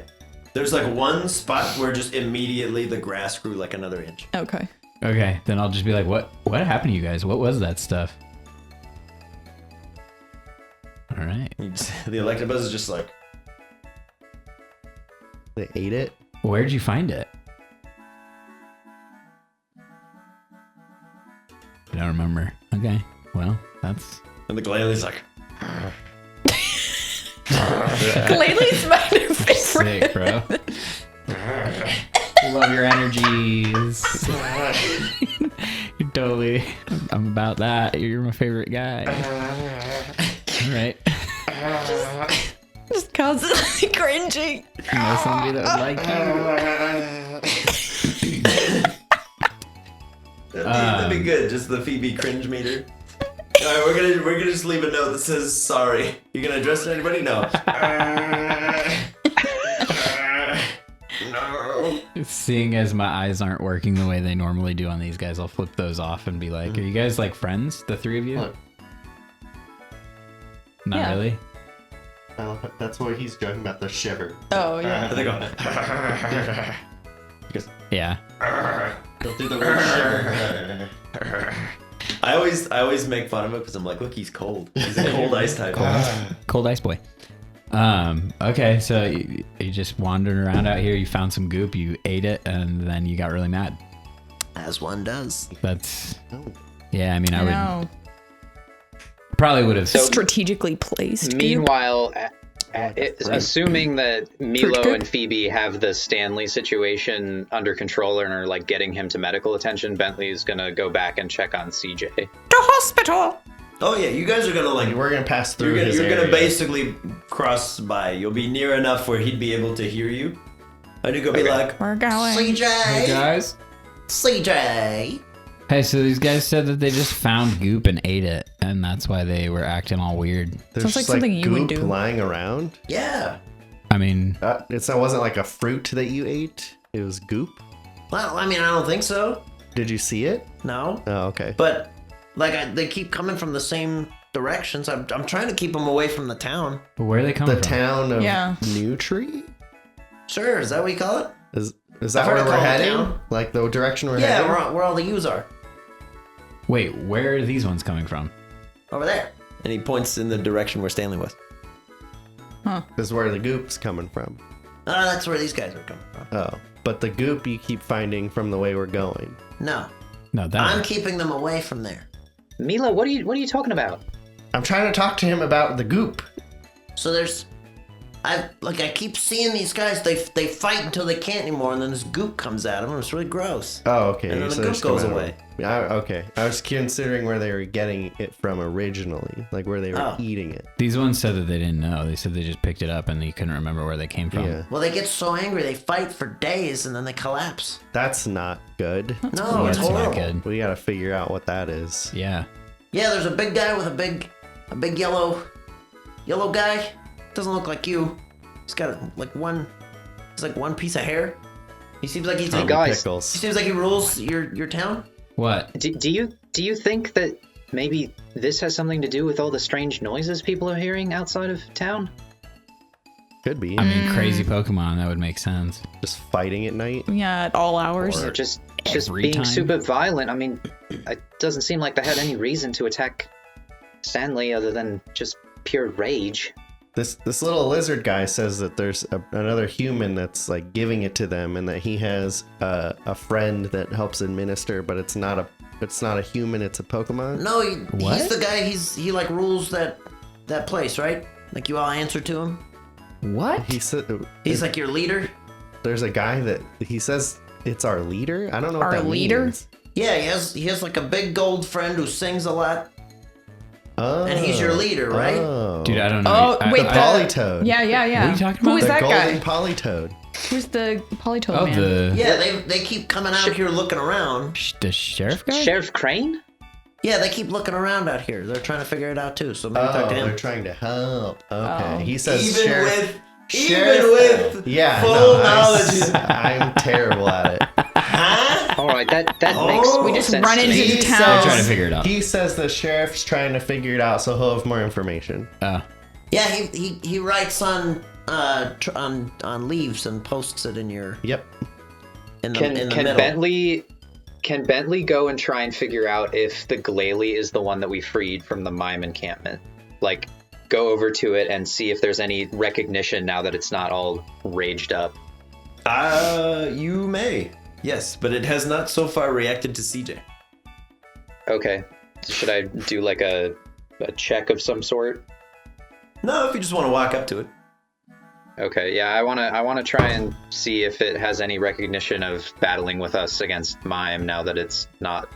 [SPEAKER 1] There's like one spot where just immediately the grass grew like another inch.
[SPEAKER 3] Okay.
[SPEAKER 2] Okay, then I'll just be like, what happened to you guys? What was that stuff? All right.
[SPEAKER 1] The Electabuzz is just like,
[SPEAKER 4] They ate it.
[SPEAKER 2] Where'd you find it? I don't remember. Okay. Well, that's...
[SPEAKER 1] and the Glalie like,
[SPEAKER 3] Glalie my new favorite.
[SPEAKER 2] sick, bro. Love your energies. Totally. I'm about that. You're my favorite guy. Right?
[SPEAKER 3] Just constantly cringing.
[SPEAKER 2] You know somebody that would like you.
[SPEAKER 1] That'd be good. Just the Phoebe cringe meter. All right, we're gonna just leave a note that says sorry. You gonna address it to anybody? No. No.
[SPEAKER 2] Seeing as my eyes aren't working the way they normally do on these guys, I'll flip those off and be like, "Are you guys like friends? The three of you?"
[SPEAKER 4] Look.
[SPEAKER 2] Not
[SPEAKER 3] Yeah.
[SPEAKER 2] really.
[SPEAKER 4] That's where he's joking about the shiver.
[SPEAKER 3] Oh, yeah.
[SPEAKER 1] They go.
[SPEAKER 2] Yeah.
[SPEAKER 4] He'll do the word shiver.
[SPEAKER 1] I always make fun of it because I'm like, look, he's cold. He's a cold ice type.
[SPEAKER 2] Cold ice boy. Okay, so you just wandered around out here, you found some goop, you ate it, and then you got really mad.
[SPEAKER 1] As one does.
[SPEAKER 2] That's
[SPEAKER 4] Oh.
[SPEAKER 2] yeah, I mean I would
[SPEAKER 3] know.
[SPEAKER 2] probably would have
[SPEAKER 3] Strategically placed.
[SPEAKER 5] Meanwhile, assuming that Milo
[SPEAKER 3] Treek.
[SPEAKER 5] and Phoebe have the Stanley situation under control and are like getting him to medical attention, Bentley's gonna go back and check on CJ.
[SPEAKER 3] To hospital.
[SPEAKER 1] Oh yeah, you guys are gonna like.
[SPEAKER 4] We're gonna pass through
[SPEAKER 1] You're
[SPEAKER 4] his
[SPEAKER 1] gonna
[SPEAKER 4] area.
[SPEAKER 1] basically cross by. You'll be near enough where he'd be able to hear you. And you're gonna be like,
[SPEAKER 3] We're going.
[SPEAKER 1] CJ,
[SPEAKER 2] guys.
[SPEAKER 1] CJ.
[SPEAKER 2] Hey, so these guys said that they just found goop and ate it, and that's why they were acting all weird.
[SPEAKER 4] There's
[SPEAKER 3] Sounds like
[SPEAKER 4] just,
[SPEAKER 3] something you would
[SPEAKER 4] goop
[SPEAKER 3] do.
[SPEAKER 4] lying around.
[SPEAKER 1] Yeah.
[SPEAKER 2] I mean,
[SPEAKER 4] It wasn't like a fruit that you ate. It was goop.
[SPEAKER 1] Well, I mean, I don't think so.
[SPEAKER 4] Did you see it?
[SPEAKER 1] No.
[SPEAKER 4] Oh, okay.
[SPEAKER 1] But like, they keep coming from the same directions. I'm trying to keep them away from the town.
[SPEAKER 2] where are they coming
[SPEAKER 4] The
[SPEAKER 2] from?
[SPEAKER 4] town of
[SPEAKER 3] Yeah.
[SPEAKER 4] New Tree?
[SPEAKER 1] Sure, is that what you call it?
[SPEAKER 4] Is
[SPEAKER 1] I've
[SPEAKER 4] that
[SPEAKER 1] heard
[SPEAKER 4] where
[SPEAKER 1] it
[SPEAKER 4] we're
[SPEAKER 1] called
[SPEAKER 4] heading?
[SPEAKER 1] town.
[SPEAKER 4] Like the direction we're
[SPEAKER 1] Yeah,
[SPEAKER 4] heading?
[SPEAKER 1] where all the U's are.
[SPEAKER 2] Wait, where are these ones coming from?
[SPEAKER 1] Over there. And he points in the direction where Stanley was.
[SPEAKER 4] This is where the goop's coming from.
[SPEAKER 1] That's where these guys are coming from.
[SPEAKER 4] Oh. But the goop you keep finding from the way we're going.
[SPEAKER 1] No,
[SPEAKER 2] No, that
[SPEAKER 1] I'm
[SPEAKER 2] one.
[SPEAKER 1] keeping them away from there.
[SPEAKER 5] Milo, what are you talking about?
[SPEAKER 4] I'm trying to talk to him about the goop.
[SPEAKER 1] So I keep seeing these guys. They fight until they can't anymore, and then this goop comes at them, and it's really gross.
[SPEAKER 4] Oh, okay.
[SPEAKER 1] And then the
[SPEAKER 4] so
[SPEAKER 1] goop
[SPEAKER 4] it's
[SPEAKER 1] goes
[SPEAKER 4] coming
[SPEAKER 1] away.
[SPEAKER 4] Okay. I was considering where they were getting it from originally, like where they were
[SPEAKER 1] Oh.
[SPEAKER 4] eating it.
[SPEAKER 2] These ones said that they didn't know. They said they just picked it up and they couldn't remember where they came from.
[SPEAKER 4] Yeah.
[SPEAKER 1] Well, they get so angry they fight for days, and then they collapse.
[SPEAKER 4] That's not good.
[SPEAKER 1] No, it's
[SPEAKER 2] That's not
[SPEAKER 1] horrible.
[SPEAKER 2] good.
[SPEAKER 4] We gotta figure out what that is.
[SPEAKER 2] Yeah.
[SPEAKER 1] Yeah, there's a big guy with a big yellow guy. Doesn't look like you. He's got like one piece of hair. He seems like he's
[SPEAKER 5] Hey,
[SPEAKER 1] he
[SPEAKER 5] guys.
[SPEAKER 4] Pickles.
[SPEAKER 1] seems like he rules your town.
[SPEAKER 2] What?
[SPEAKER 5] Do you think that maybe this has something to do with all the strange noises people are hearing outside of town?
[SPEAKER 4] Could be.
[SPEAKER 2] I mean, crazy Pokemon. That would make sense.
[SPEAKER 4] Just fighting at night.
[SPEAKER 3] Yeah, at all hours.
[SPEAKER 5] Or just
[SPEAKER 2] Every
[SPEAKER 5] being
[SPEAKER 2] time.
[SPEAKER 5] super violent? I mean, it doesn't seem like they had any reason to attack Stanley other than just pure rage.
[SPEAKER 4] This little lizard guy says that there's another human that's like giving it to them, and that he has a friend that helps administer, but it's not a human, it's a Pokemon.
[SPEAKER 1] No,
[SPEAKER 2] What?
[SPEAKER 1] he's the guy. He like rules that place, right? Like you all answer to him.
[SPEAKER 2] What?
[SPEAKER 4] He said
[SPEAKER 1] He's like your leader.
[SPEAKER 4] there's a guy that he says it's our leader. I don't know what
[SPEAKER 3] Our
[SPEAKER 4] that
[SPEAKER 3] leader?
[SPEAKER 4] means.
[SPEAKER 1] Yeah, he has like a big gold friend who sings a lot,
[SPEAKER 4] Oh,
[SPEAKER 1] and he's your leader, right?
[SPEAKER 4] Oh.
[SPEAKER 2] Dude, I don't know.
[SPEAKER 3] Oh, wait,
[SPEAKER 4] the Polytoad.
[SPEAKER 3] Yeah.
[SPEAKER 2] What are you talking
[SPEAKER 3] Who
[SPEAKER 2] about?
[SPEAKER 3] is
[SPEAKER 4] The
[SPEAKER 3] that
[SPEAKER 4] golden
[SPEAKER 3] guy?
[SPEAKER 4] Polytoad.
[SPEAKER 3] Who's the Polytoad
[SPEAKER 2] Oh,
[SPEAKER 3] man?
[SPEAKER 1] Yeah, they keep coming out here looking around.
[SPEAKER 2] the sheriff guy?
[SPEAKER 5] Sheriff Crane?
[SPEAKER 1] Yeah, they keep looking around out here. They're trying to figure it out too. So maybe talk to
[SPEAKER 4] Oh,
[SPEAKER 1] him.
[SPEAKER 4] they're trying to help. Okay.
[SPEAKER 3] Oh.
[SPEAKER 4] He says
[SPEAKER 1] Even
[SPEAKER 4] sheriff.
[SPEAKER 1] with
[SPEAKER 4] Yeah,
[SPEAKER 1] full
[SPEAKER 4] no,
[SPEAKER 1] knowledge.
[SPEAKER 4] I'm terrible at it.
[SPEAKER 5] All right, that
[SPEAKER 1] Oh.
[SPEAKER 5] makes
[SPEAKER 1] We
[SPEAKER 3] just
[SPEAKER 5] sense
[SPEAKER 3] run
[SPEAKER 5] to
[SPEAKER 3] into
[SPEAKER 5] me.
[SPEAKER 3] the
[SPEAKER 4] He
[SPEAKER 3] town.
[SPEAKER 2] They're trying to
[SPEAKER 4] says,
[SPEAKER 2] figure it out.
[SPEAKER 4] he says the sheriff's trying to figure it out, so he'll have more information.
[SPEAKER 2] Oh.
[SPEAKER 1] Yeah, he writes on leaves and posts it in your
[SPEAKER 4] Yep.
[SPEAKER 1] in the
[SPEAKER 5] Can
[SPEAKER 1] middle.
[SPEAKER 5] Bentley go and try and figure out if the Glalie is the one that we freed from the mime encampment? Like, go over to it and see if there's any recognition now that it's not all raged up.
[SPEAKER 1] You may. Yes, but it has not so far reacted to CJ.
[SPEAKER 5] Okay. Should I do like a check of some sort?
[SPEAKER 1] No, if you just want to walk up to it.
[SPEAKER 5] Okay, yeah, I wanna try and see if it has any recognition of battling with us against Mime now that it's not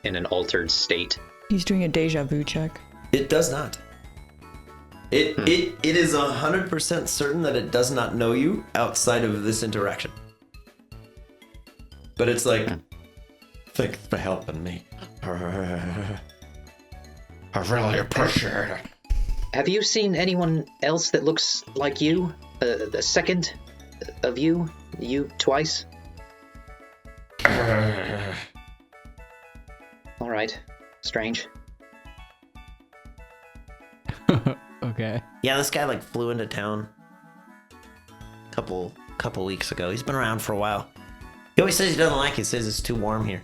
[SPEAKER 5] in an altered state?
[SPEAKER 3] He's doing a deja vu check.
[SPEAKER 1] It does not. It is 100% certain that it does not know you outside of this interaction. But it's like, thanks for helping me. I really appreciate it.
[SPEAKER 5] Have you seen anyone else that looks like you? The second of you? You twice? All right. Strange.
[SPEAKER 2] Okay.
[SPEAKER 6] Yeah, this guy like flew into town a couple weeks ago. He's been around for a while. He always says he doesn't like it. He says it's too warm here.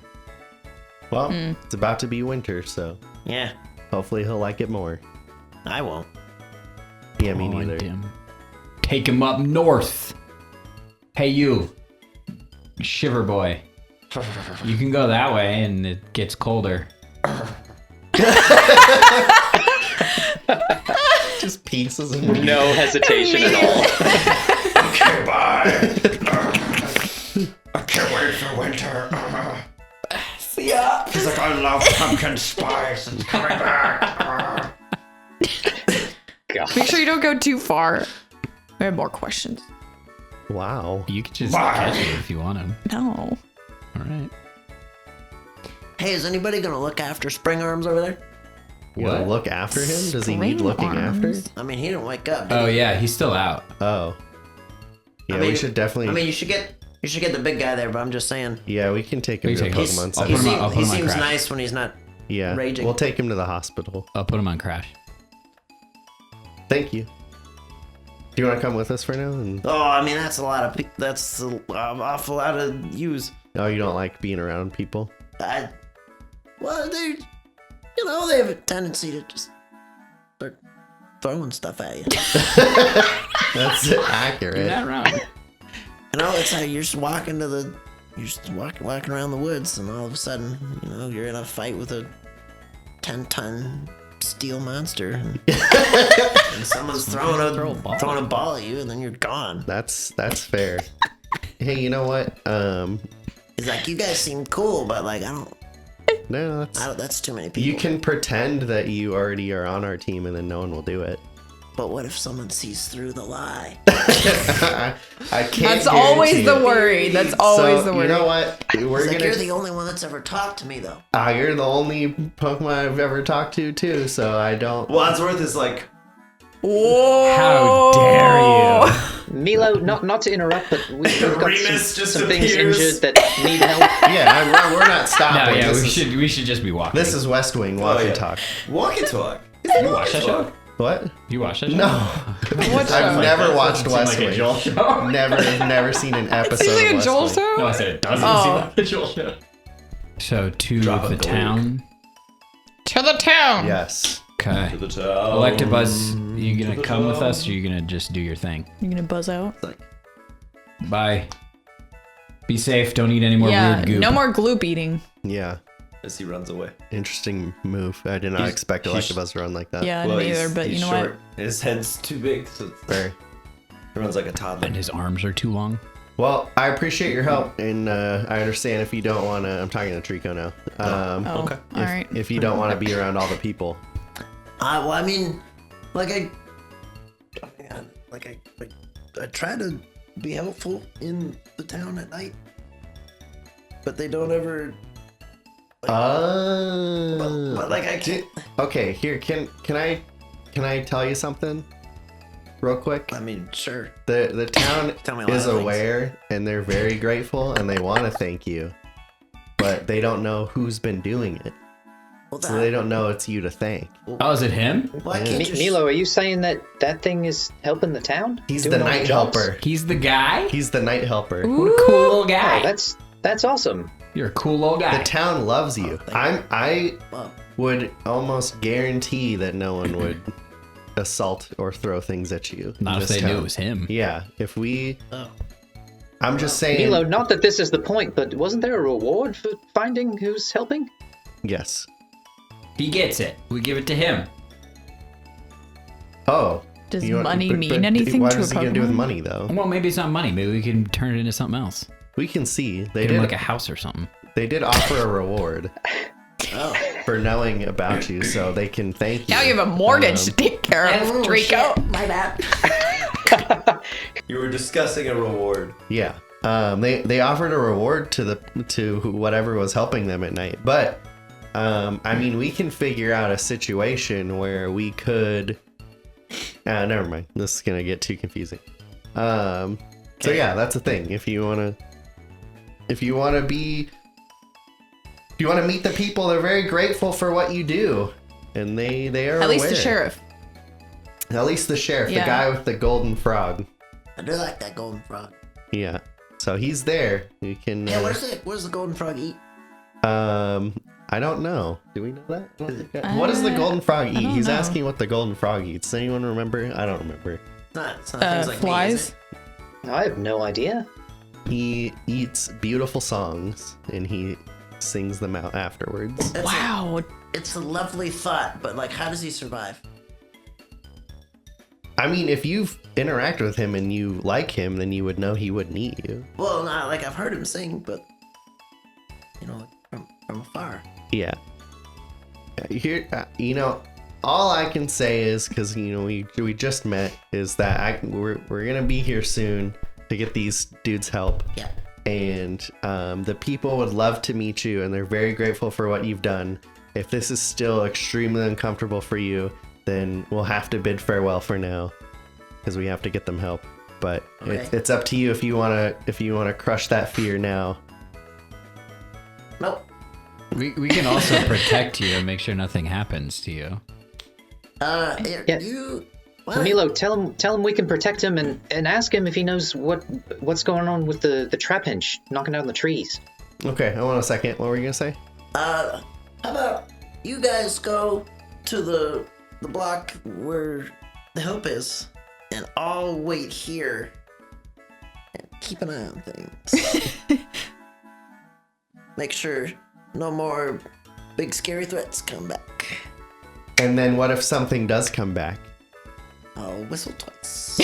[SPEAKER 4] Well, it's about to be winter, so
[SPEAKER 6] Yeah,
[SPEAKER 4] hopefully he'll like it more.
[SPEAKER 6] I won't.
[SPEAKER 4] Yeah, me neither.
[SPEAKER 2] Take him up north. Hey, you. Shiver boy. You can go that way and it gets colder.
[SPEAKER 4] Just pieces and
[SPEAKER 5] No hesitation at all.
[SPEAKER 1] Okay, bye. I can't wait for winter.
[SPEAKER 2] See ya.
[SPEAKER 1] He's like, I love pumpkin spice. It's coming back.
[SPEAKER 5] God.
[SPEAKER 3] Make sure you don't go too far. I have more questions.
[SPEAKER 4] Wow.
[SPEAKER 2] You could just
[SPEAKER 1] Bye.
[SPEAKER 2] catch it if you want him.
[SPEAKER 3] No.
[SPEAKER 2] All right.
[SPEAKER 6] Hey, is anybody gonna look after Spring Arms over there?
[SPEAKER 4] You gotta look after him? Does he need
[SPEAKER 3] Spring
[SPEAKER 4] looking
[SPEAKER 3] arms.
[SPEAKER 4] after?
[SPEAKER 6] I mean, he didn't wake up. Did
[SPEAKER 2] Oh
[SPEAKER 6] he?
[SPEAKER 2] yeah, he's still out.
[SPEAKER 4] Oh. Yeah,
[SPEAKER 6] I mean-
[SPEAKER 4] we should definitely.
[SPEAKER 6] I mean, you should get the big guy there, but I'm just saying.
[SPEAKER 4] yeah, we can take him
[SPEAKER 2] We
[SPEAKER 4] to a
[SPEAKER 2] take him.
[SPEAKER 4] Pokemon
[SPEAKER 2] I'll
[SPEAKER 6] He,
[SPEAKER 2] put him
[SPEAKER 4] Center.
[SPEAKER 2] on-
[SPEAKER 6] he
[SPEAKER 2] him on
[SPEAKER 6] seems
[SPEAKER 2] Crash.
[SPEAKER 6] nice when he's not.
[SPEAKER 4] Yeah,
[SPEAKER 6] raging.
[SPEAKER 4] we'll take him to the hospital.
[SPEAKER 2] I'll put him on Crash.
[SPEAKER 4] Thank you. Do you want to come with us for now? And
[SPEAKER 6] Oh, I mean, that's a lot of. That's an awful lot of use.
[SPEAKER 4] oh, you don't like being around people?
[SPEAKER 6] Well, they, they have a tendency to just start throwing stuff at you.
[SPEAKER 4] That's accurate.
[SPEAKER 2] wrong.
[SPEAKER 6] It's like you're just walking walking around the woods, and all of a sudden, you're in a fight with a 10-ton steel monster, and someone's throwing a ball at you, and then you're gone.
[SPEAKER 4] That's fair. Hey, you know what?
[SPEAKER 6] It's like, you guys seem cool, but like
[SPEAKER 4] No,
[SPEAKER 6] that's too many people.
[SPEAKER 4] you can pretend that you already are on our team, and then no one will do it.
[SPEAKER 6] But what if someone sees through the lie?
[SPEAKER 4] I can't.
[SPEAKER 3] That's always
[SPEAKER 4] guarantee
[SPEAKER 3] the
[SPEAKER 4] it.
[SPEAKER 3] worry. That's always
[SPEAKER 4] So
[SPEAKER 3] the worry.
[SPEAKER 4] you know what? We're
[SPEAKER 6] It's like,
[SPEAKER 4] gonna.
[SPEAKER 6] you're the only one that's ever talked to me, though.
[SPEAKER 4] You're the only Pokemon I've ever talked to too, so I don't.
[SPEAKER 1] Wadsworth is like,
[SPEAKER 3] Whoa!
[SPEAKER 2] How dare you?
[SPEAKER 5] Milo, not to interrupt, but we've got
[SPEAKER 1] Remus just
[SPEAKER 5] some things
[SPEAKER 1] appears.
[SPEAKER 5] injured that need help.
[SPEAKER 4] Yeah, we're not stopping.
[SPEAKER 2] No, yeah,
[SPEAKER 4] This
[SPEAKER 2] we
[SPEAKER 4] is-
[SPEAKER 2] should just be walking.
[SPEAKER 4] This is West Wing. Walk and talk.
[SPEAKER 1] walk and talk.
[SPEAKER 2] you watch that show?
[SPEAKER 4] What?
[SPEAKER 2] You watch that show?
[SPEAKER 4] No,
[SPEAKER 3] What show?
[SPEAKER 4] I've never watched West
[SPEAKER 2] like a
[SPEAKER 4] Wing.
[SPEAKER 2] Joel show.
[SPEAKER 4] Never seen an episode
[SPEAKER 3] Is
[SPEAKER 4] of
[SPEAKER 3] it a
[SPEAKER 4] West
[SPEAKER 3] Joel
[SPEAKER 4] Wing.
[SPEAKER 3] show?
[SPEAKER 2] No, I said it doesn't
[SPEAKER 3] Oh.
[SPEAKER 2] seem like a Joel show. So to
[SPEAKER 1] Drop a
[SPEAKER 2] the
[SPEAKER 1] gold.
[SPEAKER 2] town.
[SPEAKER 3] To the town.
[SPEAKER 4] Yes.
[SPEAKER 2] Okay.
[SPEAKER 1] The town.
[SPEAKER 2] Electabuzz, you gonna come with us, or you gonna just do your thing?
[SPEAKER 3] You're gonna buzz out?
[SPEAKER 2] Bye. Be safe. Don't eat any more
[SPEAKER 3] Yeah.
[SPEAKER 2] weird goop.
[SPEAKER 3] No more gloop eating.
[SPEAKER 4] Yeah.
[SPEAKER 1] As he runs away.
[SPEAKER 4] Interesting move. I did not
[SPEAKER 1] He's-
[SPEAKER 4] expect
[SPEAKER 1] he's-
[SPEAKER 4] Electabuzz to run like that.
[SPEAKER 3] Yeah,
[SPEAKER 1] Well,
[SPEAKER 3] neither.
[SPEAKER 1] he's-
[SPEAKER 3] But
[SPEAKER 1] he's
[SPEAKER 3] you know
[SPEAKER 1] short. His head's too big, so
[SPEAKER 4] Fair.
[SPEAKER 1] he runs like a toddler.
[SPEAKER 2] And his arms are too long.
[SPEAKER 4] Well, I appreciate your help, and I understand if you don't want to. I'm talking to Trico now.
[SPEAKER 3] what? Oh,
[SPEAKER 1] okay.
[SPEAKER 3] all right.
[SPEAKER 4] If you don't want to be around all the people.
[SPEAKER 6] Well, I mean, I try to be helpful in the town at night, but they don't ever. But like, I can't.
[SPEAKER 4] Okay, here can I tell you something real quick?
[SPEAKER 6] I mean, sure.
[SPEAKER 4] The town
[SPEAKER 6] Tell me a lot
[SPEAKER 4] is
[SPEAKER 6] of things.
[SPEAKER 4] aware, and they're very grateful, and they want to thank you, but they don't know who's been doing it,
[SPEAKER 6] Well,
[SPEAKER 4] so they don't know it's you to thank.
[SPEAKER 2] Oh, is it him?
[SPEAKER 6] Why can't you?
[SPEAKER 5] Milo, are you saying that thing is helping the town?
[SPEAKER 4] He's
[SPEAKER 5] Doing
[SPEAKER 4] the
[SPEAKER 5] all
[SPEAKER 4] night
[SPEAKER 5] jobs?
[SPEAKER 4] helper.
[SPEAKER 2] He's the guy?
[SPEAKER 4] He's the night helper.
[SPEAKER 2] What a cool little
[SPEAKER 5] Oh,
[SPEAKER 2] guy.
[SPEAKER 5] that's awesome.
[SPEAKER 2] You're a cool little guy.
[SPEAKER 4] The town loves you. I
[SPEAKER 6] Well,
[SPEAKER 4] would almost guarantee that no one would assault or throw things at you. in
[SPEAKER 2] Not if
[SPEAKER 4] this
[SPEAKER 2] they knew
[SPEAKER 4] town.
[SPEAKER 2] it was him.
[SPEAKER 4] Yeah, if we.
[SPEAKER 6] oh.
[SPEAKER 4] I'm just saying.
[SPEAKER 5] Milo, not that this is the point, but wasn't there a reward for finding who's helping?
[SPEAKER 4] Yes.
[SPEAKER 2] He gets it. We give it to him.
[SPEAKER 4] Oh.
[SPEAKER 3] Does
[SPEAKER 4] you want-
[SPEAKER 3] money
[SPEAKER 4] but-
[SPEAKER 3] mean
[SPEAKER 4] but
[SPEAKER 3] anything
[SPEAKER 4] what
[SPEAKER 3] to a
[SPEAKER 4] is he gonna do with
[SPEAKER 3] Pokemon?
[SPEAKER 4] money though?
[SPEAKER 2] Well, maybe it's not money. Maybe we can turn it into something else.
[SPEAKER 4] We can see they
[SPEAKER 2] Get him
[SPEAKER 4] did.
[SPEAKER 2] like a house or something.
[SPEAKER 4] They did offer a reward. for knowing about you, so they can thank you.
[SPEAKER 3] Now you have a mortgage to take care of,
[SPEAKER 6] Oh,
[SPEAKER 3] Draco.
[SPEAKER 6] shit, my bad.
[SPEAKER 1] You were discussing a reward.
[SPEAKER 4] Yeah. They offered a reward to whatever was helping them at night, but I mean, we can figure out a situation where we could. Never mind. This is gonna get too confusing. So yeah, that's the thing. If you wanna meet the people, they're very grateful for what you do, and they are
[SPEAKER 3] At least the
[SPEAKER 4] aware.
[SPEAKER 3] sheriff.
[SPEAKER 4] At least the sheriff,
[SPEAKER 3] Yeah.
[SPEAKER 4] the guy with the golden frog.
[SPEAKER 6] I do like that golden frog.
[SPEAKER 4] Yeah. So he's there. You can.
[SPEAKER 6] Yeah, what does the golden frog eat?
[SPEAKER 4] I don't know. Do we know that? I don't think what does the golden frog eat?
[SPEAKER 3] don't
[SPEAKER 4] He's
[SPEAKER 3] know.
[SPEAKER 4] asking what the golden frog eats. Does anyone remember? I don't remember.
[SPEAKER 6] It's not things like
[SPEAKER 3] Flies.
[SPEAKER 5] I have no idea.
[SPEAKER 4] He eats beautiful songs and he sings them out afterwards.
[SPEAKER 3] Wow.
[SPEAKER 6] It's a lovely thought, but like, how does he survive?
[SPEAKER 4] I mean, if you've interacted with him and you like him, then you would know he wouldn't eat you.
[SPEAKER 6] Well, not like I've heard him sing, but you know, from afar.
[SPEAKER 4] Yeah. Here, all I can say is, because we just met, is that we're gonna be here soon to get these dudes help.
[SPEAKER 6] Yeah.
[SPEAKER 4] And the people would love to meet you, and they're very grateful for what you've done. If this is still extremely uncomfortable for you, then we'll have to bid farewell for now, because we have to get them help. But
[SPEAKER 6] Okay.
[SPEAKER 4] it's up to you if you wanna crush that fear now.
[SPEAKER 6] Nope.
[SPEAKER 2] We can also protect you and make sure nothing happens to you.
[SPEAKER 5] Yeah.
[SPEAKER 6] You. What?
[SPEAKER 5] Milo, tell him we can protect him and ask him if he knows what's going on with the trap hinge knocking down the trees.
[SPEAKER 4] Okay, I want a second. What were you gonna say?
[SPEAKER 6] How about you guys go to the block where the help is, and I'll wait here and keep an eye on things. Make sure no more big scary threats come back.
[SPEAKER 4] And then what if something does come back?
[SPEAKER 6] I'll whistle twice.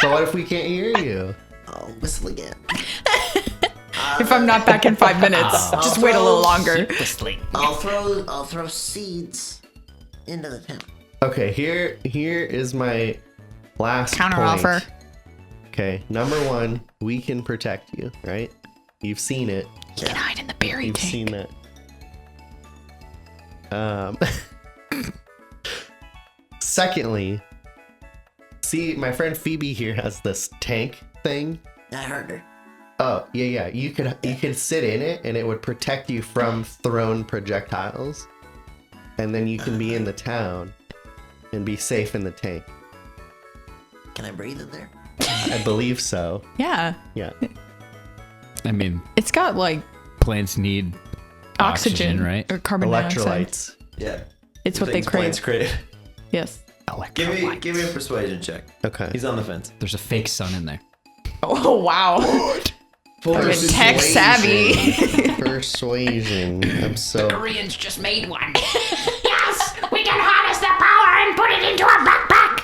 [SPEAKER 4] So what if we can't hear you?
[SPEAKER 6] I'll whistle again.
[SPEAKER 3] If I'm not back in 5 minutes, just wait a little longer.
[SPEAKER 6] I'll throw seeds into the town.
[SPEAKER 4] Okay, here is my last
[SPEAKER 3] Counteroffer.
[SPEAKER 4] point. Okay, number 1, we can protect you, right? You've seen it.
[SPEAKER 3] You can hide in the berry
[SPEAKER 4] You've
[SPEAKER 3] tank.
[SPEAKER 4] seen that. Secondly, see, my friend Phoebe here has this tank thing.
[SPEAKER 6] I heard her.
[SPEAKER 4] Oh, yeah. You could sit in it and it would protect you from thrown projectiles. And then you can be in the town and be safe in the tank.
[SPEAKER 6] Can I breathe in there?
[SPEAKER 4] I believe so.
[SPEAKER 3] Yeah.
[SPEAKER 4] Yeah.
[SPEAKER 2] I mean,
[SPEAKER 3] It's got like
[SPEAKER 2] plants need oxygen, right?
[SPEAKER 3] Or carbon dioxide.
[SPEAKER 4] Electrolytes.
[SPEAKER 1] Yeah.
[SPEAKER 3] It's what they
[SPEAKER 1] Things plants
[SPEAKER 3] crave.
[SPEAKER 1] crave.
[SPEAKER 3] Yes.
[SPEAKER 1] Give me a persuasion check.
[SPEAKER 4] Okay.
[SPEAKER 1] He's on the fence.
[SPEAKER 2] There's a fake sun in there.
[SPEAKER 3] Oh, wow. Fucking tech savvy.
[SPEAKER 4] Persuasion. I'm so.
[SPEAKER 7] Koreans just made one. Yes, we can harness the power and put it into a backpack.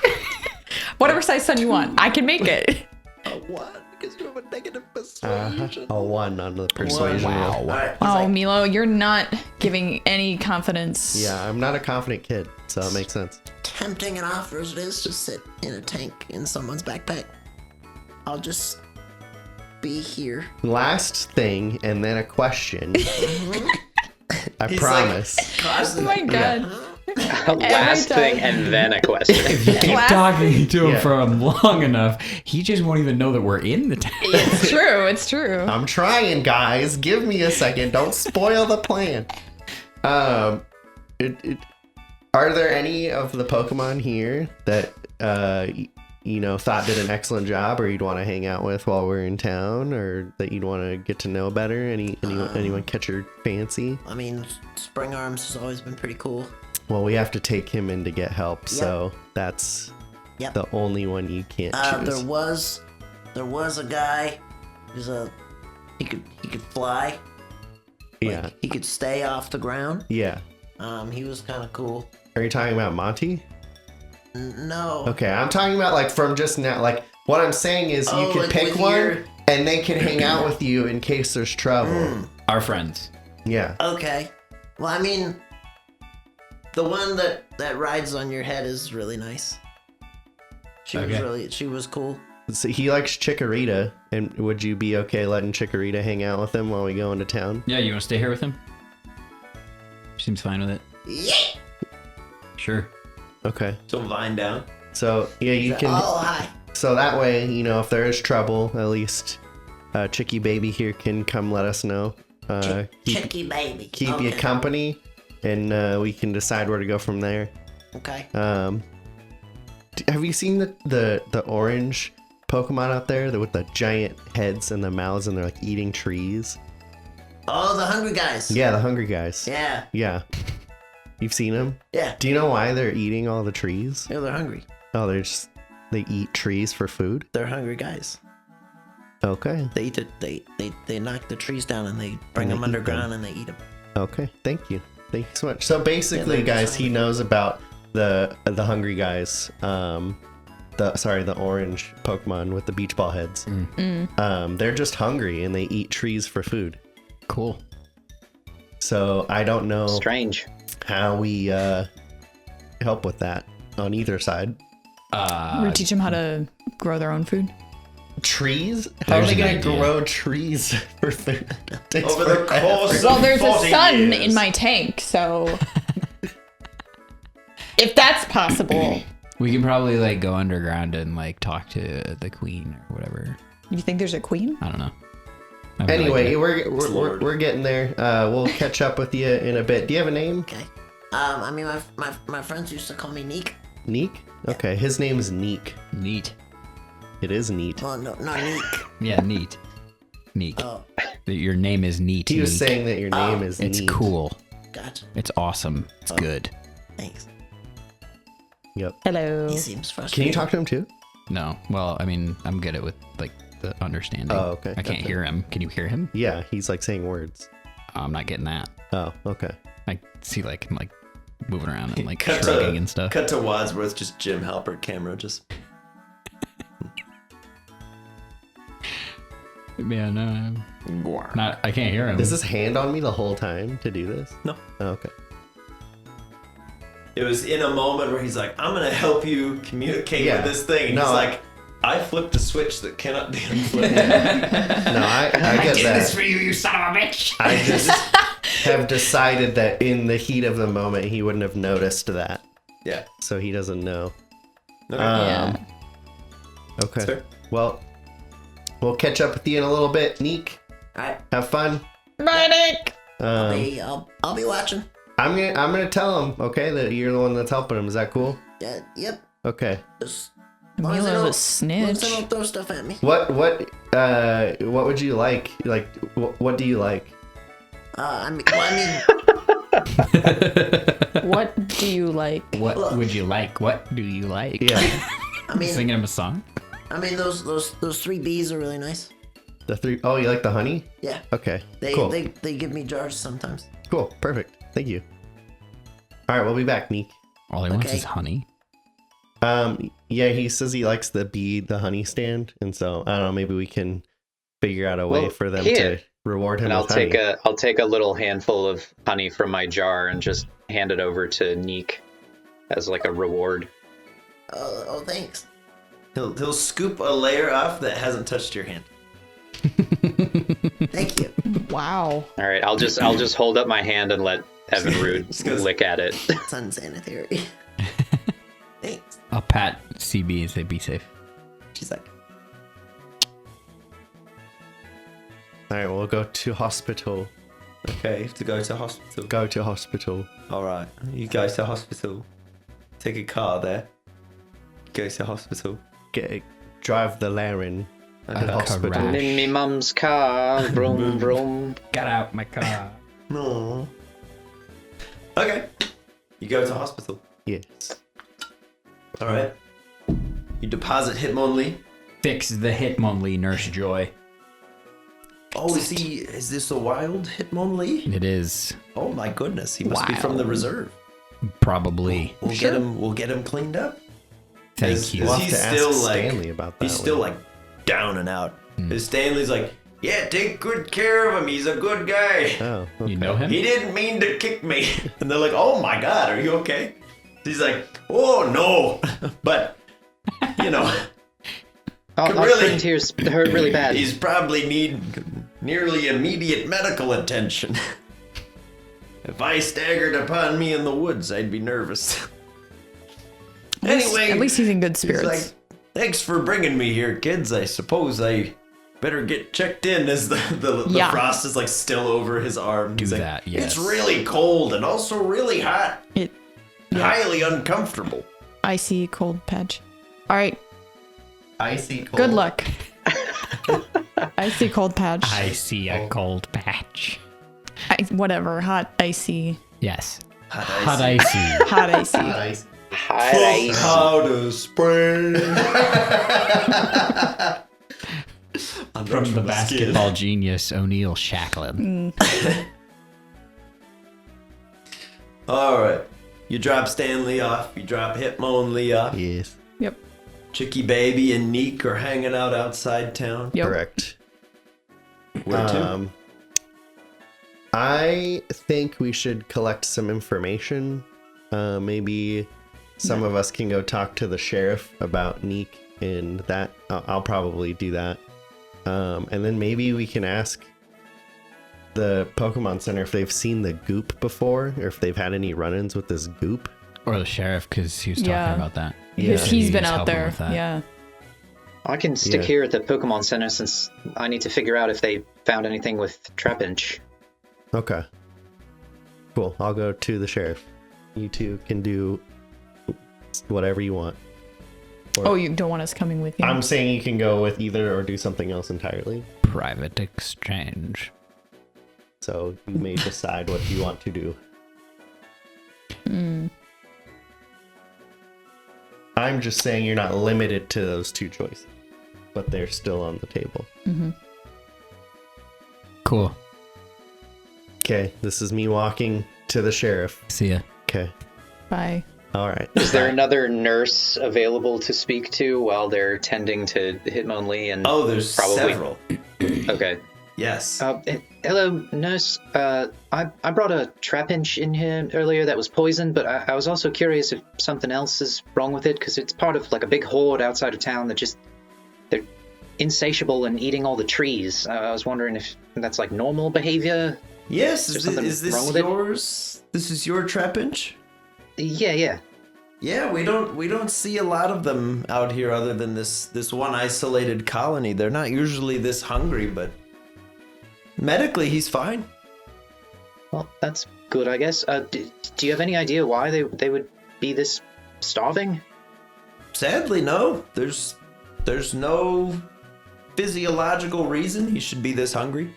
[SPEAKER 3] Whatever size sun you want, I can make it.
[SPEAKER 6] A one, because you have a negative persuasion.
[SPEAKER 4] A 1 on the persuasion roll.
[SPEAKER 6] All right. he's
[SPEAKER 3] Oh,
[SPEAKER 6] like,
[SPEAKER 3] Milo, you're not giving any confidence.
[SPEAKER 4] Yeah, I'm not a confident kid, so it makes sense.
[SPEAKER 6] tempting and offer as it is to sit in a tank in someone's backpack. I'll just be here.
[SPEAKER 4] Last thing, and then a question. I
[SPEAKER 1] He's
[SPEAKER 4] promise.
[SPEAKER 3] Oh my god.
[SPEAKER 5] Last
[SPEAKER 3] time.
[SPEAKER 5] thing and then a question.
[SPEAKER 2] Keep
[SPEAKER 3] Last-
[SPEAKER 2] talking to him
[SPEAKER 4] Yeah.
[SPEAKER 2] for long enough. He just won't even know that we're in the town.
[SPEAKER 3] It's true. It's true.
[SPEAKER 4] I'm trying, guys. Give me a second. Don't spoil the plan. Are there any of the Pokemon here that thought did an excellent job, or you'd want to hang out with while we're in town, or that you'd want to get to know better? Anyone catch your fancy?
[SPEAKER 6] I mean, Spring Arms has always been pretty cool.
[SPEAKER 4] Well, we have to take him in to get help, so that's
[SPEAKER 6] Yep.
[SPEAKER 4] the only one you can't choose.
[SPEAKER 6] There was a guy who's he could fly.
[SPEAKER 4] Yeah,
[SPEAKER 6] He could stay off the ground.
[SPEAKER 4] yeah.
[SPEAKER 6] He was kind of cool.
[SPEAKER 4] Are you talking about Monty?
[SPEAKER 6] No.
[SPEAKER 4] Okay, I'm talking about like from just now. Like what I'm saying is you
[SPEAKER 6] Oh,
[SPEAKER 4] could
[SPEAKER 6] like
[SPEAKER 4] pick
[SPEAKER 6] with
[SPEAKER 4] one,
[SPEAKER 6] your-
[SPEAKER 4] and they can hang out with you in case there's trouble.
[SPEAKER 2] Our friends.
[SPEAKER 4] Yeah.
[SPEAKER 6] Okay. Well, I mean, the one that rides on your head is really nice. She was cool.
[SPEAKER 4] So he likes Chikorita, and would you be okay letting Chikorita hang out with him while we go into town?
[SPEAKER 2] Yeah, you want to stay here with him? Seems fine with it.
[SPEAKER 6] Yeah.
[SPEAKER 2] Sure.
[SPEAKER 4] Okay.
[SPEAKER 1] So Vine down.
[SPEAKER 4] So yeah, you can.
[SPEAKER 6] Oh, hi.
[SPEAKER 4] So that way, you know, if there is trouble, at least Chicky Baby here can come let us know.
[SPEAKER 6] Chicky baby.
[SPEAKER 4] Keep you company, and we can decide where to go from there.
[SPEAKER 6] Okay.
[SPEAKER 4] Have you seen the orange Pokemon out there with the giant heads and the mouths, and they're like eating trees?
[SPEAKER 6] Oh, the hungry guys.
[SPEAKER 4] Yeah, the hungry guys.
[SPEAKER 6] Yeah.
[SPEAKER 4] Yeah. You've seen them?
[SPEAKER 6] Yeah.
[SPEAKER 4] Do you know why they're eating all the trees?
[SPEAKER 6] Yeah, they're hungry.
[SPEAKER 4] Oh, they eat trees for food?
[SPEAKER 6] They're hungry guys.
[SPEAKER 4] Okay.
[SPEAKER 6] They eat they knock the trees down and they bring
[SPEAKER 4] And they
[SPEAKER 6] them
[SPEAKER 4] eat
[SPEAKER 6] underground and they eat them.
[SPEAKER 4] Okay. Thank you. Thank you so much. So basically,
[SPEAKER 6] they're just
[SPEAKER 4] guys, he
[SPEAKER 6] hungry.
[SPEAKER 4] knows about the hungry guys. The orange Pokemon with the beach ball heads. They're just hungry and they eat trees for food.
[SPEAKER 2] Cool.
[SPEAKER 4] So I don't know
[SPEAKER 5] Strange.
[SPEAKER 4] how we help with that on either side.
[SPEAKER 3] We teach them how to grow their own food.
[SPEAKER 4] Trees? How are
[SPEAKER 2] There's
[SPEAKER 4] they
[SPEAKER 2] an
[SPEAKER 4] gonna
[SPEAKER 2] idea.
[SPEAKER 4] grow trees for food? Takes
[SPEAKER 1] Over the
[SPEAKER 4] forever.
[SPEAKER 1] course
[SPEAKER 3] Well,
[SPEAKER 1] of
[SPEAKER 3] there's a
[SPEAKER 1] 40
[SPEAKER 3] sun
[SPEAKER 1] years.
[SPEAKER 3] in my tank, so if that's possible,
[SPEAKER 2] We can probably like go underground and like talk to the queen or whatever.
[SPEAKER 3] you think there's a queen?
[SPEAKER 2] I don't know. I have no
[SPEAKER 4] Anyway,
[SPEAKER 2] idea.
[SPEAKER 4] we're getting there. We'll catch up with you in a bit. Do you have a name?
[SPEAKER 6] Okay. I mean, my friends used to call me Neek.
[SPEAKER 4] Neek? Okay, his name is Neek.
[SPEAKER 2] Neat.
[SPEAKER 4] It is neat.
[SPEAKER 6] Well, no, not Neek.
[SPEAKER 2] Yeah, neat. Neat.
[SPEAKER 6] Oh,
[SPEAKER 2] Your name is neat.
[SPEAKER 4] He was
[SPEAKER 2] Neek.
[SPEAKER 4] saying that your name is
[SPEAKER 2] It's
[SPEAKER 4] Neek.
[SPEAKER 2] cool.
[SPEAKER 6] gotcha.
[SPEAKER 2] It's awesome. It's good.
[SPEAKER 6] Thanks.
[SPEAKER 4] Yep.
[SPEAKER 3] Hello.
[SPEAKER 6] He seems
[SPEAKER 4] Can
[SPEAKER 6] frustrated.
[SPEAKER 4] you talk to him too?
[SPEAKER 2] No. Well, I mean, I'm good at with like the understanding.
[SPEAKER 4] Oh, okay.
[SPEAKER 2] I can't
[SPEAKER 4] Okay.
[SPEAKER 2] hear him. Can you hear him?
[SPEAKER 4] Yeah, he's like saying words.
[SPEAKER 2] I'm not getting that.
[SPEAKER 4] Oh, okay.
[SPEAKER 2] I see like him like moving around and like
[SPEAKER 1] Cut
[SPEAKER 2] shrugging
[SPEAKER 1] to,
[SPEAKER 2] and stuff.
[SPEAKER 1] Cut to Wadsworth, just Jim Halpert camera, just
[SPEAKER 2] Yeah, no. Not. I can't hear him.
[SPEAKER 4] Is his hand on me the whole time to do this?
[SPEAKER 1] No.
[SPEAKER 4] Oh, okay.
[SPEAKER 1] It was in a moment where he's like, I'm gonna help you communicate
[SPEAKER 4] Yeah.
[SPEAKER 1] with this thing. And
[SPEAKER 4] No,
[SPEAKER 1] he's
[SPEAKER 4] I-
[SPEAKER 1] like, I flipped a switch that cannot be unflipped.
[SPEAKER 4] No, I get that.
[SPEAKER 7] for you, you son of a bitch.
[SPEAKER 4] I just have decided that in the heat of the moment, he wouldn't have noticed that.
[SPEAKER 1] Yeah.
[SPEAKER 4] So he doesn't know.
[SPEAKER 1] Okay.
[SPEAKER 3] Yeah.
[SPEAKER 4] Okay.
[SPEAKER 1] Fair.
[SPEAKER 4] Well, we'll catch up with you in a little bit, Neek.
[SPEAKER 6] Alright.
[SPEAKER 4] Have fun.
[SPEAKER 3] Bye, Nick.
[SPEAKER 6] I'll be watching.
[SPEAKER 4] I'm gonna tell him, okay, that you're the one that's helping him. Is that cool?
[SPEAKER 6] Yeah, yep.
[SPEAKER 4] Okay.
[SPEAKER 6] Just as long as they
[SPEAKER 3] Milo's a
[SPEAKER 6] don't- as long as they
[SPEAKER 3] snitch.
[SPEAKER 6] don't throw stuff at me.
[SPEAKER 4] What would you like? Like, what do you like?
[SPEAKER 6] I mean,
[SPEAKER 3] What do you like?
[SPEAKER 2] What would you like? What do you like?
[SPEAKER 4] Yeah.
[SPEAKER 6] I mean,
[SPEAKER 2] Singing him a song?
[SPEAKER 6] those three bees are really nice.
[SPEAKER 4] The three oh you like the honey?
[SPEAKER 6] Yeah.
[SPEAKER 4] Okay.
[SPEAKER 6] They
[SPEAKER 4] cool.
[SPEAKER 6] they give me jars sometimes.
[SPEAKER 4] Cool. Perfect. Thank you. All right, we'll be back, Neek.
[SPEAKER 2] All he wants
[SPEAKER 6] Okay.
[SPEAKER 2] is honey.
[SPEAKER 4] Yeah, he says he likes the honey stand, and so I don't know. Maybe we can figure out a way
[SPEAKER 5] Well,
[SPEAKER 4] for them
[SPEAKER 5] here.
[SPEAKER 4] to reward him
[SPEAKER 5] And I'll
[SPEAKER 4] with honey.
[SPEAKER 5] take a little handful of honey from my jar and just hand it over to Neek as like a reward.
[SPEAKER 6] Oh, thanks.
[SPEAKER 1] He'll scoop a layer off that hasn't touched your hand.
[SPEAKER 6] Thank you.
[SPEAKER 3] Wow.
[SPEAKER 5] All right, I'll just hold up my hand and let Evan Rude lick at it.
[SPEAKER 6] It's unsanitary. Thanks.
[SPEAKER 2] I'll pat CB and say, be safe.
[SPEAKER 6] She's like,
[SPEAKER 4] All right, we'll go to hospital.
[SPEAKER 1] Okay, you have to go to hospital.
[SPEAKER 4] Go to hospital.
[SPEAKER 1] All right, you go to hospital. Take a car there. Go to hospital.
[SPEAKER 4] Drive the Laren to
[SPEAKER 2] A
[SPEAKER 4] hospital.
[SPEAKER 2] carash.
[SPEAKER 5] In me mum's car, vroom vroom.
[SPEAKER 2] Get out my car.
[SPEAKER 1] No. Okay. You go to hospital.
[SPEAKER 4] Yes.
[SPEAKER 1] All right. You deposit Hitmonlee.
[SPEAKER 2] Fix the Hitmonlee, Nurse Joy.
[SPEAKER 1] Oh, is this a wild Hitmonlee?
[SPEAKER 2] It is.
[SPEAKER 1] Oh my goodness, he must be from the reserve.
[SPEAKER 2] Probably.
[SPEAKER 1] We'll get him cleaned up.
[SPEAKER 2] Thank you.
[SPEAKER 4] We'll have
[SPEAKER 1] He's
[SPEAKER 4] to ask
[SPEAKER 1] still like
[SPEAKER 4] Stanley about that.
[SPEAKER 1] he's still
[SPEAKER 4] one.
[SPEAKER 1] like down and out. Because Stanley's like, Yeah, take good care of him. He's a good guy.
[SPEAKER 4] Oh, okay.
[SPEAKER 2] You know him?
[SPEAKER 1] He didn't mean to kick me. And they're like, oh my God, are you okay? He's like, oh no. But, you know,
[SPEAKER 5] Our
[SPEAKER 1] really-
[SPEAKER 5] friend here's hurt really bad.
[SPEAKER 1] he's probably need nearly immediate medical attention. If I staggered upon me in the woods, I'd be nervous. Anyway,
[SPEAKER 3] At least he's in good
[SPEAKER 1] he's
[SPEAKER 3] spirits.
[SPEAKER 1] like, thanks for bringing me here, kids. I suppose I better get checked in as the
[SPEAKER 3] Yeah.
[SPEAKER 1] frost is like still over his arm.
[SPEAKER 2] Do
[SPEAKER 1] He's like,
[SPEAKER 2] that, yes.
[SPEAKER 1] It's really cold and also really hot.
[SPEAKER 3] It,
[SPEAKER 1] Highly uncomfortable.
[SPEAKER 3] icy cold patch. All right.
[SPEAKER 4] Icy cold.
[SPEAKER 3] Good luck. Icy cold patch.
[SPEAKER 2] I see a cold patch.
[SPEAKER 3] Whatever. Hot icy.
[SPEAKER 2] Yes.
[SPEAKER 1] Hot
[SPEAKER 2] Hot icy.
[SPEAKER 3] Hot icy.
[SPEAKER 4] Ice.
[SPEAKER 5] Hi.
[SPEAKER 1] How to spray.
[SPEAKER 2] From the basketball genius O'Neal Shacklin.
[SPEAKER 1] All right. You drop Stanley off. You drop Hitmonlee off.
[SPEAKER 4] Yes.
[SPEAKER 3] Yep.
[SPEAKER 1] Chicky Baby and Neek are hanging out outside town.
[SPEAKER 3] Yep.
[SPEAKER 4] Correct.
[SPEAKER 1] Where to?
[SPEAKER 4] I think we should collect some information. Maybe some of us can go talk to the sheriff about Neek and that. I'll probably do that. And then maybe we can ask the Pokemon Center if they've seen the goop before or if they've had any run-ins with this goop.
[SPEAKER 2] Or the sheriff, because he was talking
[SPEAKER 3] Yeah.
[SPEAKER 2] about that.
[SPEAKER 3] Because
[SPEAKER 2] Yeah.
[SPEAKER 3] he's been
[SPEAKER 2] He's
[SPEAKER 3] out
[SPEAKER 2] helping
[SPEAKER 3] there.
[SPEAKER 2] with that.
[SPEAKER 3] Yeah.
[SPEAKER 5] I can stick
[SPEAKER 4] Yeah.
[SPEAKER 5] here at the Pokemon Center since I need to figure out if they found anything with Trapinch.
[SPEAKER 4] Okay. Cool. I'll go to the sheriff. You two can do whatever you want. Or-
[SPEAKER 3] Oh, you don't want us coming with you?
[SPEAKER 4] I'm saying you can go with either or do something else entirely.
[SPEAKER 2] Private exchange.
[SPEAKER 4] So you may decide what you want to do. I'm just saying you're not limited to those two choices, but they're still on the table.
[SPEAKER 2] Cool.
[SPEAKER 4] Okay, this is me walking to the sheriff.
[SPEAKER 2] See ya.
[SPEAKER 4] Okay,
[SPEAKER 3] Bye.
[SPEAKER 4] all right.
[SPEAKER 5] Is there another nurse available to speak to while they're tending to Hitmonlee? And
[SPEAKER 1] Oh, there's
[SPEAKER 5] probably
[SPEAKER 1] several.
[SPEAKER 5] Okay.
[SPEAKER 1] Yes.
[SPEAKER 5] Hello, nurse. I brought a Trapinch in here earlier that was poisoned, but I was also curious if something else is wrong with it, because it's part of like a big horde outside of town that they're insatiable and eating all the trees. I was wondering if that's like normal behavior.
[SPEAKER 1] Yes.
[SPEAKER 5] there
[SPEAKER 1] Is
[SPEAKER 5] something
[SPEAKER 1] this
[SPEAKER 5] wrong with it?
[SPEAKER 1] yours? This is your Trapinch?
[SPEAKER 5] Yeah.
[SPEAKER 1] Yeah, we don't see a lot of them out here other than this one isolated colony. They're not usually this hungry, but medically he's fine.
[SPEAKER 5] Well, that's good, I guess. Do you have any idea why they would be this starving?
[SPEAKER 1] Sadly, no. There's no physiological reason he should be this hungry.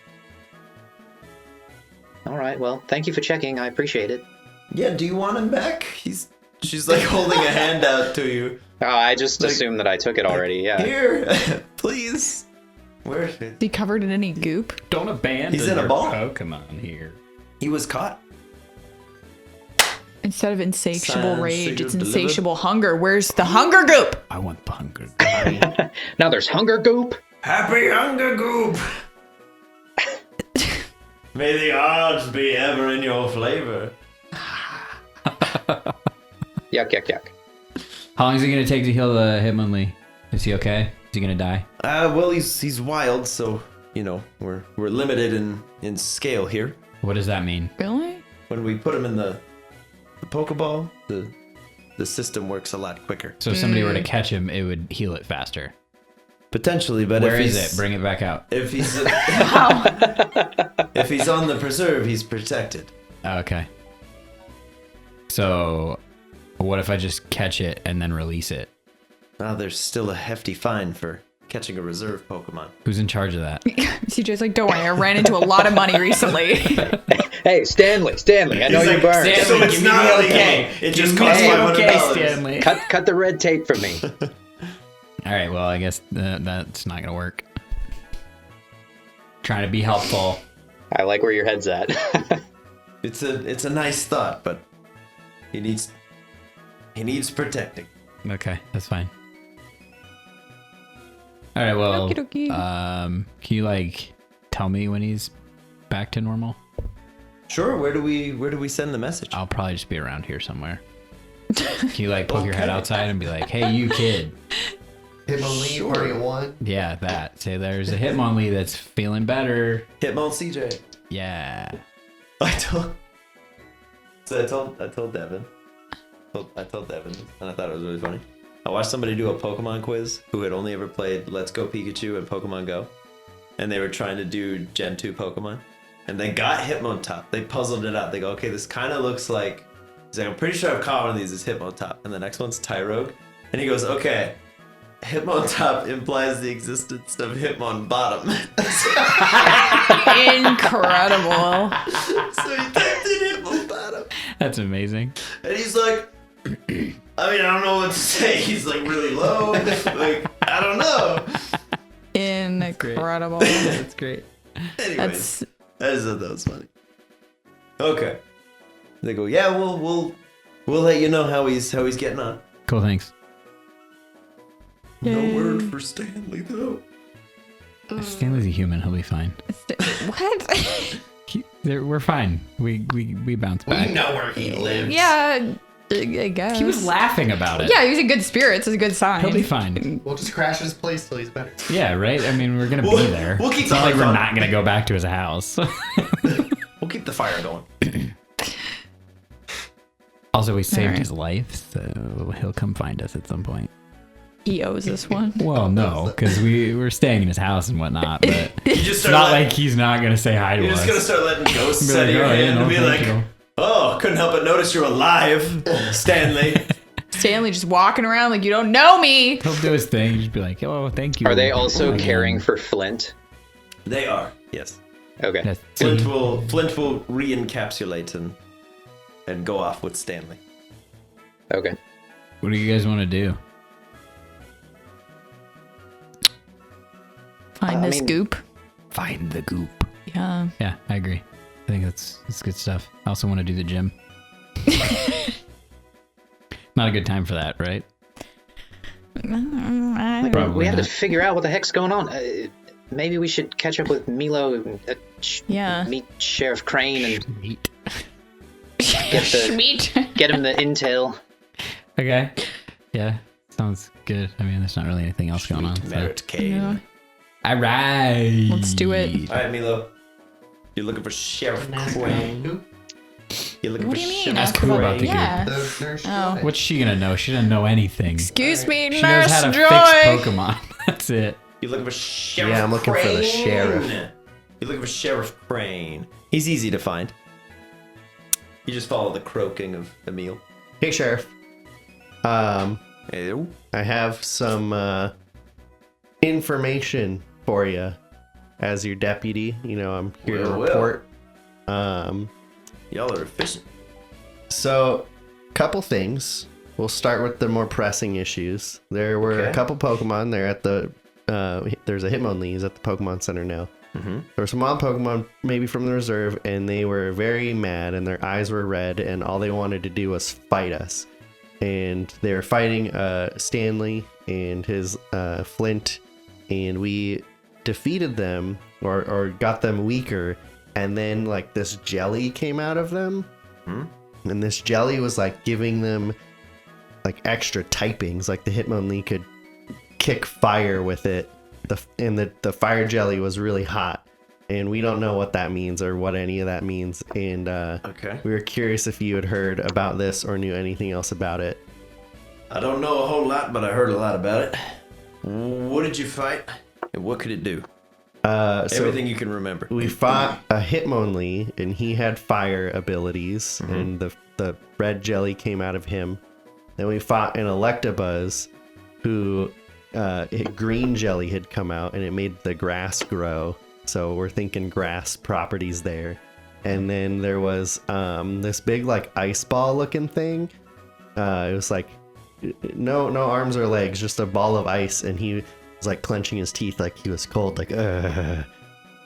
[SPEAKER 5] All right. Well, thank you for checking. I appreciate it.
[SPEAKER 1] Yeah, do you want him back? She's like holding a hand out to you.
[SPEAKER 5] I just
[SPEAKER 1] Like-
[SPEAKER 5] assumed that I took it already. Yeah.
[SPEAKER 1] Here, please. Where is
[SPEAKER 3] Is he covered in any goop?
[SPEAKER 2] Don't abandon
[SPEAKER 1] He's in a
[SPEAKER 2] your
[SPEAKER 1] ball.
[SPEAKER 2] Pokemon here.
[SPEAKER 1] he was caught?
[SPEAKER 3] Instead of insatiable
[SPEAKER 1] Sign,
[SPEAKER 3] rage,
[SPEAKER 1] seal,
[SPEAKER 3] it's
[SPEAKER 1] delivered.
[SPEAKER 3] insatiable hunger. Where's the hunger goop?
[SPEAKER 2] I want the hunger.
[SPEAKER 5] Now there's Hunger Goop.
[SPEAKER 1] Happy Hunger Goop! May the odds be ever in your flavor.
[SPEAKER 5] Yuck, yuck, yuck.
[SPEAKER 2] How long is it going to take to heal the Hitmonlee? Is he okay? Is he going to die?
[SPEAKER 1] Well, he's wild, so you know we're limited in scale here.
[SPEAKER 2] What does that mean?
[SPEAKER 3] Really?
[SPEAKER 1] When we put him in the Pokeball, the system works a lot quicker.
[SPEAKER 2] So if somebody were to catch him, it would heal it faster.
[SPEAKER 1] Potentially, but
[SPEAKER 2] Where
[SPEAKER 1] if
[SPEAKER 2] is
[SPEAKER 1] he's,
[SPEAKER 2] it? Bring it back out.
[SPEAKER 1] If he's if he's on the preserve, he's protected.
[SPEAKER 2] Okay. So what if I just catch it and then release it?
[SPEAKER 1] Now there's still a hefty fine for catching a reserve Pokemon.
[SPEAKER 2] Who's in charge of that?
[SPEAKER 3] CJ's like, don't worry, I ran into a lot of money recently.
[SPEAKER 5] Hey, Stanley, I know you burned.
[SPEAKER 1] Stanley, so it's not illegal. It just costs $500.
[SPEAKER 2] Stanley.
[SPEAKER 5] Cut the red tape for me.
[SPEAKER 2] All right, well, I guess that's not going to work. Trying to be helpful.
[SPEAKER 5] I like where your head's at.
[SPEAKER 1] It's a nice thought, but he needs protecting.
[SPEAKER 2] Okay, that's fine. All right, well,
[SPEAKER 3] Okie dokie.
[SPEAKER 2] can you like tell me when he's back to normal?
[SPEAKER 1] Sure. Where do we send the message?
[SPEAKER 2] I'll probably just be around here somewhere. Can you like poke your head outside and be like, "Hey, you kid."
[SPEAKER 4] Hitmonlee, Area 1.
[SPEAKER 2] Yeah, that. Say there's a Hitmonlee that's feeling better.
[SPEAKER 1] Hitmon CJ.
[SPEAKER 2] Yeah.
[SPEAKER 1] I told Devin. I told Devin, and I thought it was really funny. I watched somebody do a Pokemon quiz who had only ever played Let's Go Pikachu and Pokemon Go, and they were trying to do Gen 2 Pokemon, and they got Hitmontop. They puzzled it out. They go, okay, this kind of looks like. He's like, I'm pretty sure I've caught one of these as Hitmontop, and the next one's Tyrogue, and he goes, okay. Hitmontop implies the existence of Hitmonbottom.
[SPEAKER 3] Incredible.
[SPEAKER 1] So he typed in Hitmonbottom.
[SPEAKER 2] That's amazing.
[SPEAKER 1] And he's like, I mean, I don't know what to say. He's like really low. Like, I don't know.
[SPEAKER 3] Incredible.
[SPEAKER 2] That's great.
[SPEAKER 1] Anyways, I just thought that was funny. Okay. They go, yeah, we'll let you know how he's getting on.
[SPEAKER 2] Cool, thanks.
[SPEAKER 1] No word for Stanley though.
[SPEAKER 2] Stanley's a human. He'll be fine.
[SPEAKER 3] What?
[SPEAKER 2] We're fine. We bounce back.
[SPEAKER 1] We know where he lives.
[SPEAKER 3] Yeah, I guess.
[SPEAKER 2] He was laughing about it.
[SPEAKER 3] Yeah, he was in good spirits. It's a good sign.
[SPEAKER 2] He'll be fine.
[SPEAKER 4] We'll just crash his place till he's better.
[SPEAKER 2] Yeah, right? I mean, we're going to be there.
[SPEAKER 1] We'll keep
[SPEAKER 2] it's
[SPEAKER 1] the
[SPEAKER 2] not like
[SPEAKER 1] fire
[SPEAKER 2] we're
[SPEAKER 1] going.
[SPEAKER 2] not going to go back to his house.
[SPEAKER 1] We'll keep the fire going.
[SPEAKER 2] Also, we saved
[SPEAKER 3] Alright.
[SPEAKER 2] his life, so he'll come find us at some point.
[SPEAKER 3] He owes us one.
[SPEAKER 2] Well, no, because we're staying in his house and whatnot, but
[SPEAKER 1] You just
[SPEAKER 2] it's
[SPEAKER 1] start
[SPEAKER 2] not
[SPEAKER 1] letting,
[SPEAKER 2] like he's not going to say hi to
[SPEAKER 1] you're
[SPEAKER 2] us.
[SPEAKER 1] just gonna start letting ghosts
[SPEAKER 2] Be
[SPEAKER 1] set
[SPEAKER 2] like,
[SPEAKER 1] your
[SPEAKER 2] "Oh, yeah,
[SPEAKER 1] hand
[SPEAKER 2] no,
[SPEAKER 1] and be
[SPEAKER 2] thank
[SPEAKER 1] like,
[SPEAKER 2] you."
[SPEAKER 1] oh, couldn't help but notice you're alive, Stanley.
[SPEAKER 3] Stanley just walking around like you don't know me.
[SPEAKER 2] He'll do his thing. Just be like, oh, thank you.
[SPEAKER 5] Are they also
[SPEAKER 2] Oh,
[SPEAKER 5] caring for Flint?
[SPEAKER 1] They are, yes.
[SPEAKER 5] Okay.
[SPEAKER 2] Yes.
[SPEAKER 1] Flint will re-encapsulate and go off with Stanley.
[SPEAKER 5] Okay.
[SPEAKER 2] What do you guys want to do?
[SPEAKER 3] Find
[SPEAKER 5] I
[SPEAKER 3] this
[SPEAKER 5] mean-
[SPEAKER 3] goop.
[SPEAKER 2] Find the goop.
[SPEAKER 3] Yeah.
[SPEAKER 2] Yeah, I agree. I think that's good stuff. I also want to do the gym. Not a good time for that, right? Probably
[SPEAKER 5] We have to
[SPEAKER 2] not.
[SPEAKER 5] figure out what the heck's going on. Maybe we should catch up with Milo,
[SPEAKER 3] Yeah.
[SPEAKER 5] meet Sheriff Crane, and
[SPEAKER 2] Meat.
[SPEAKER 3] Schmeat.
[SPEAKER 5] get him the intel.
[SPEAKER 2] Okay. Yeah, sounds good. I mean, there's not really anything else going on. So.
[SPEAKER 1] Merit Kane.
[SPEAKER 3] Yeah.
[SPEAKER 2] All right.
[SPEAKER 3] Let's do it.
[SPEAKER 1] All right, Milo. You're looking for Sheriff Crane. You're looking
[SPEAKER 3] What
[SPEAKER 1] for
[SPEAKER 3] do you mean?
[SPEAKER 1] Sheriff
[SPEAKER 2] Ask her about the goop.
[SPEAKER 3] Yeah.
[SPEAKER 4] Oh.
[SPEAKER 2] What's she gonna know? She doesn't know anything.
[SPEAKER 3] Excuse me,
[SPEAKER 2] She knows
[SPEAKER 3] Nurse
[SPEAKER 2] how to
[SPEAKER 3] Joy.
[SPEAKER 2] fix Pokemon. That's it.
[SPEAKER 1] You're looking for Sheriff
[SPEAKER 4] Yeah, I'm looking for the
[SPEAKER 1] Crane.
[SPEAKER 4] sheriff.
[SPEAKER 1] You're looking for Sheriff Crane. He's easy to find. You just follow the croaking of Emil.
[SPEAKER 4] Hey, Sheriff.
[SPEAKER 1] Ew.
[SPEAKER 4] I have some information for you as your deputy. You know, I'm here to
[SPEAKER 1] Well.
[SPEAKER 4] report.
[SPEAKER 1] Y'all are efficient.
[SPEAKER 4] So, couple things. We'll start with the more pressing issues. There were
[SPEAKER 1] Okay.
[SPEAKER 4] a couple Pokemon there at the. There's a Hitmonlee at the Pokemon Center now.
[SPEAKER 1] Mm-hmm.
[SPEAKER 4] There were some wild Pokemon, maybe from the reserve, and they were very mad, and their eyes were red, and all they wanted to do was fight us. And they were fighting Stanley and his Flint, and we defeated them or got them weaker. And then like this jelly came out of them, and this jelly was like giving them like extra typings. Like the Hitmonlee could kick fire with it. The fire jelly was really hot, and we don't know what that means or what any of that means. And
[SPEAKER 1] Okay.
[SPEAKER 4] we were curious if you had heard about this or knew anything else about it.
[SPEAKER 1] I don't know a whole lot, but I heard a lot about it. What did you fight? And what could it do?
[SPEAKER 4] So
[SPEAKER 1] Everything you can remember.
[SPEAKER 4] we fought a Hitmonlee, and he had fire abilities, and the red jelly came out of him. Then we fought an Electabuzz, who green jelly had come out, and it made the grass grow. So we're thinking grass properties there. And then there was this big like ice ball looking thing. It was like no arms or legs, just a ball of ice, and he was like clenching his teeth like he was cold, like ugh.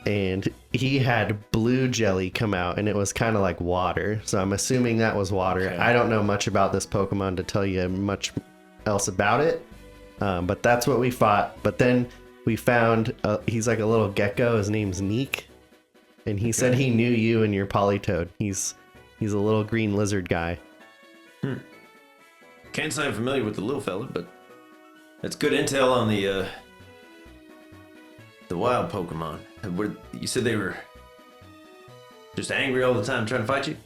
[SPEAKER 4] And he had blue jelly come out, and it was kind of like water. So I'm assuming that was water.
[SPEAKER 1] Okay.
[SPEAKER 4] I don't know much about this Pokemon to tell you much else about it. But that's what we fought. But then we found he's like a little gecko. His name's Neek, and he said he knew you and your Polytoad. He's a little green lizard guy.
[SPEAKER 1] Can't say I'm familiar with the little fella, but that's good intel on the wild Pokemon. You said they were just angry all the time trying to fight you?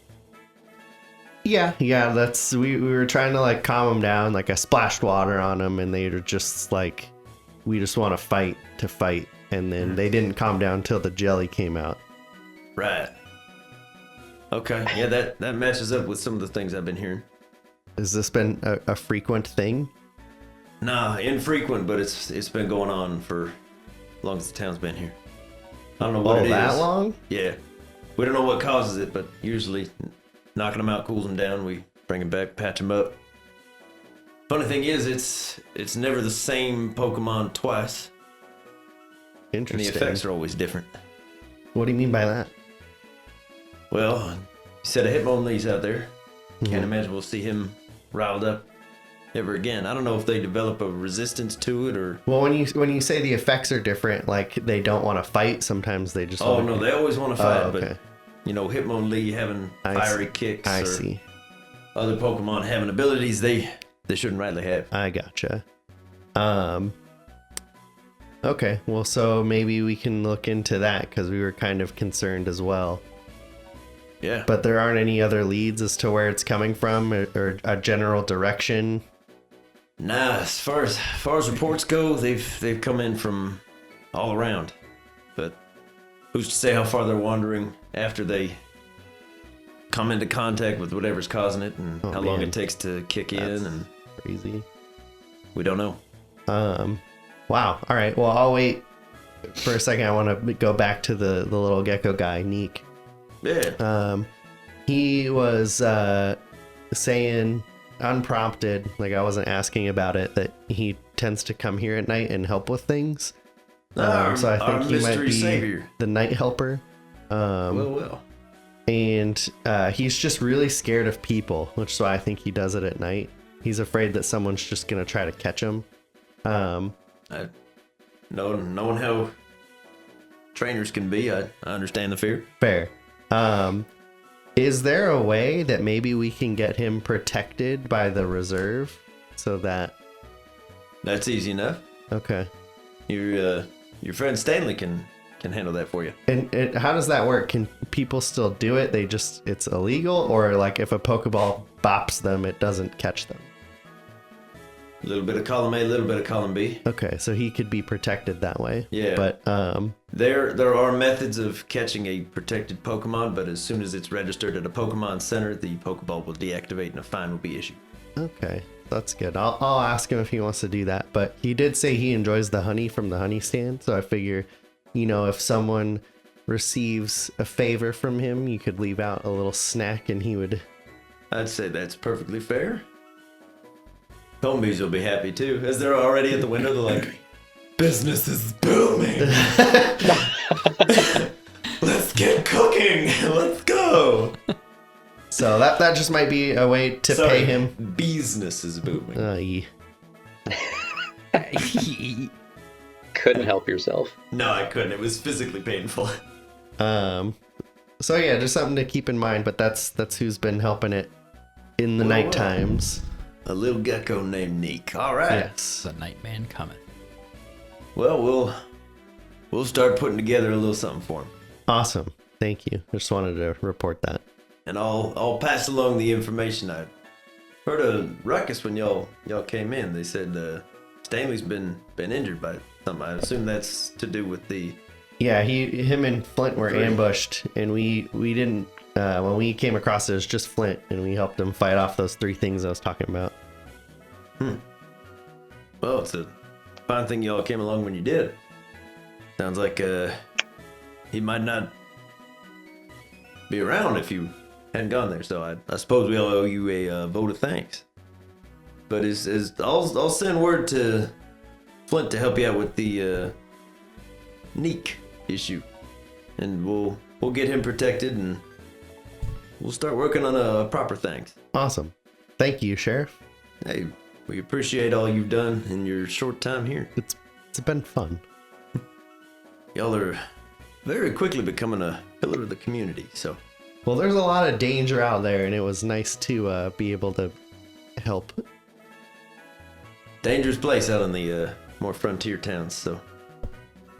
[SPEAKER 4] Yeah, that's we were trying to like calm them down. Like I splashed water on them, and they were just like, we just want to fight, and then they didn't calm down until the jelly came out.
[SPEAKER 1] Right. Okay, yeah, that matches up with some of the things I've been hearing.
[SPEAKER 4] Has this been a frequent thing?
[SPEAKER 1] Nah, infrequent, but it's been going on for as long as the town's been here. I don't know what it is.
[SPEAKER 4] That long?
[SPEAKER 1] Yeah. We don't know what causes it, but usually knocking them out cools them down. We bring them back, patch them up. Funny thing is, it's never the same Pokemon twice. And the
[SPEAKER 4] Interesting.
[SPEAKER 1] effects are always different.
[SPEAKER 4] What do you mean by that?
[SPEAKER 1] Well, you said a Hitmonlee's out there. Can't imagine we'll see him riled up ever again. I don't know if they develop a resistance to it or...
[SPEAKER 4] Well, when you say the effects are different, like they don't want to fight, sometimes they just
[SPEAKER 1] Oh,
[SPEAKER 4] wanna...
[SPEAKER 1] no, they always want to fight,
[SPEAKER 4] Oh, okay.
[SPEAKER 1] but, you know, Hitmonlee having fiery kicks
[SPEAKER 4] I
[SPEAKER 1] or
[SPEAKER 4] see.
[SPEAKER 1] other Pokemon having abilities they shouldn't rightly have.
[SPEAKER 4] I gotcha. Okay, well, so maybe we can look into that because we were kind of concerned as well.
[SPEAKER 1] Yeah.
[SPEAKER 4] But there aren't any other leads as to where it's coming from or a general direction.
[SPEAKER 1] Nah, as far as reports go, they've come in from all around. But who's to say how far they're wandering after they come into contact with whatever's causing it and how long
[SPEAKER 4] man.
[SPEAKER 1] it takes to kick in, and
[SPEAKER 4] Crazy.
[SPEAKER 1] we don't know.
[SPEAKER 4] Wow. All right. Well, I'll wait for a second. I want to go back to the little gecko guy, Neek.
[SPEAKER 1] Yeah.
[SPEAKER 4] He was saying unprompted, like I wasn't asking about it, that he tends to come here at night and help with things. So I
[SPEAKER 1] our
[SPEAKER 4] think he might
[SPEAKER 1] mystery
[SPEAKER 4] be
[SPEAKER 1] savior.
[SPEAKER 4] the night helper.
[SPEAKER 1] Well.
[SPEAKER 4] And he's just really scared of people, which is why I think he does it at night. He's afraid that someone's just gonna try to catch him.
[SPEAKER 1] Knowing how trainers can be, I understand the fear.
[SPEAKER 4] Fair. Is there a way that maybe we can get him protected by the reserve so that...
[SPEAKER 1] That's easy enough.
[SPEAKER 4] Okay.
[SPEAKER 1] Your friend Stanley can handle that for you.
[SPEAKER 4] And how does that work? Can people still do it? It's illegal, or like if a Pokeball bops them, it doesn't catch them?
[SPEAKER 1] A little bit of column A, a little bit of column B.
[SPEAKER 4] Okay, so he could be protected that way.
[SPEAKER 1] Yeah.
[SPEAKER 4] But
[SPEAKER 1] there are methods of catching a protected Pokemon, but as soon as it's registered at a Pokemon Center, the Pokeball will deactivate and a fine will be issued.
[SPEAKER 4] okay, that's good. I'll ask him if he wants to do that. But he did say he enjoys the honey from the honey stand, so I figure, if someone receives a favor from him, you could leave out a little snack and he would...
[SPEAKER 1] I'd say that's perfectly fair. Combies will be happy too, as they're already at the window. They're like, business is booming. Let's get cooking. Let's go.
[SPEAKER 4] So that just might be a way to
[SPEAKER 1] Sorry,
[SPEAKER 4] pay him.
[SPEAKER 1] business is booming.
[SPEAKER 5] Couldn't help yourself.
[SPEAKER 1] No, I couldn't. It was physically painful.
[SPEAKER 4] So yeah, just something to keep in mind. But that's who's been helping it in the
[SPEAKER 1] Whoa,
[SPEAKER 4] night
[SPEAKER 1] whoa.
[SPEAKER 4] times.
[SPEAKER 1] A little gecko named Neek. All right.
[SPEAKER 4] Yes.
[SPEAKER 2] The Nightman coming.
[SPEAKER 1] Well, we'll start putting together a little something for him,
[SPEAKER 4] Awesome. Thank you. Just wanted to report that.
[SPEAKER 1] and I'll pass along the information. I heard a ruckus when y'all came in. They said Stanley's been injured by something. I assume that's to do with the...
[SPEAKER 4] Yeah, him and Flint were
[SPEAKER 1] Great.
[SPEAKER 4] ambushed, and we didn't. When we came across it was just Flint, and we helped him fight off those 3 things I was talking about.
[SPEAKER 1] Well, it's a fine thing y'all came along when you did. Sounds like he might not be around if you hadn't gone there. So I suppose we all owe you a vote of thanks. But I'll send word to Flint to help you out with the Neek issue, and we'll get him protected, and we'll start working on a proper thanks.
[SPEAKER 4] Awesome. Thank you, Sheriff.
[SPEAKER 1] Hey, we appreciate all you've done in your short time here.
[SPEAKER 4] It's been fun.
[SPEAKER 1] y'all are very quickly becoming a pillar of the community. So,
[SPEAKER 4] Well, there's a lot of danger out there, and it was nice to be able to help.
[SPEAKER 1] dangerous place out in the more frontier towns. So,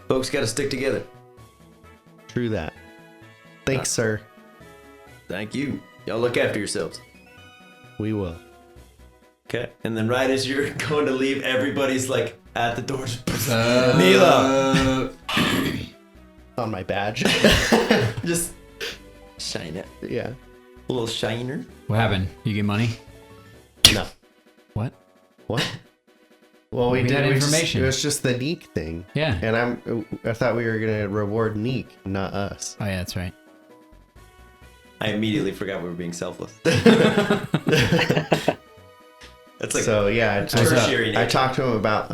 [SPEAKER 1] folks got to stick together.
[SPEAKER 4] True that. Thanks, sir.
[SPEAKER 1] Thank you. Y'all look after yourselves.
[SPEAKER 4] We will.
[SPEAKER 1] Okay. And then right as you're going to leave, everybody's like at the doors. Milo.
[SPEAKER 4] On my badge.
[SPEAKER 1] Just shine it.
[SPEAKER 4] Yeah.
[SPEAKER 1] A little shiner.
[SPEAKER 2] What happened? You get money?
[SPEAKER 4] No.
[SPEAKER 2] What?
[SPEAKER 4] What? Well, we
[SPEAKER 2] We
[SPEAKER 4] did
[SPEAKER 2] had
[SPEAKER 4] we just-
[SPEAKER 2] information.
[SPEAKER 4] it was just the Neek thing.
[SPEAKER 2] Yeah.
[SPEAKER 4] And I thought we were gonna reward Neek, not us.
[SPEAKER 2] Oh yeah, that's right.
[SPEAKER 1] I immediately forgot we were being selfless. That's like
[SPEAKER 4] So yeah,
[SPEAKER 1] tertiary
[SPEAKER 4] I
[SPEAKER 1] nature.
[SPEAKER 4] talked to him about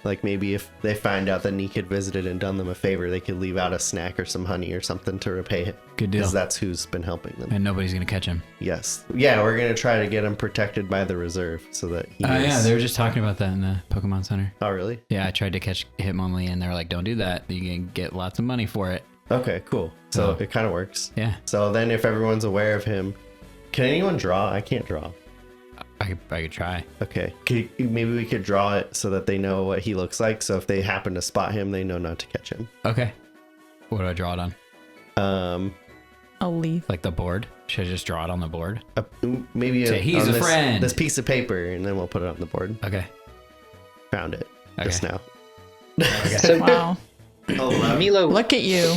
[SPEAKER 4] like maybe if they find out that Neek had visited and done them a favor, they could leave out a snack or some honey or something to repay it.
[SPEAKER 2] Good deal.
[SPEAKER 4] Because that's who's been helping them.
[SPEAKER 2] And nobody's gonna catch him.
[SPEAKER 4] Yes. Yeah, we're gonna try to get him protected by the reserve so that he.
[SPEAKER 2] Oh
[SPEAKER 4] is...
[SPEAKER 2] yeah, they were just talking about that in the Pokemon Center.
[SPEAKER 4] Oh really?
[SPEAKER 2] Yeah, I tried to catch Hitmonlee, and they were like, "Don't do that. You can get lots of money for it."
[SPEAKER 4] Okay, cool. So
[SPEAKER 2] Oh.
[SPEAKER 4] it kind of works.
[SPEAKER 2] Yeah,
[SPEAKER 4] So then, if everyone's aware of him, can anyone draw? I can't draw.
[SPEAKER 2] I could try.
[SPEAKER 4] Okay. Maybe we could draw it so that they know what he looks like. So if they happen to spot him, they know not to catch him.
[SPEAKER 2] Okay. What do I draw it on?
[SPEAKER 3] A leaf.
[SPEAKER 2] Like the board? Should I just draw it on the board?
[SPEAKER 4] Maybe
[SPEAKER 2] Say, "He's
[SPEAKER 4] on
[SPEAKER 2] a
[SPEAKER 4] this,
[SPEAKER 2] friend."
[SPEAKER 4] This piece of paper, and then we'll put it on the board.
[SPEAKER 2] Okay.
[SPEAKER 4] Found it just
[SPEAKER 2] Okay.
[SPEAKER 4] now.
[SPEAKER 5] So,
[SPEAKER 3] Wow.
[SPEAKER 5] Milo,
[SPEAKER 3] Look at you.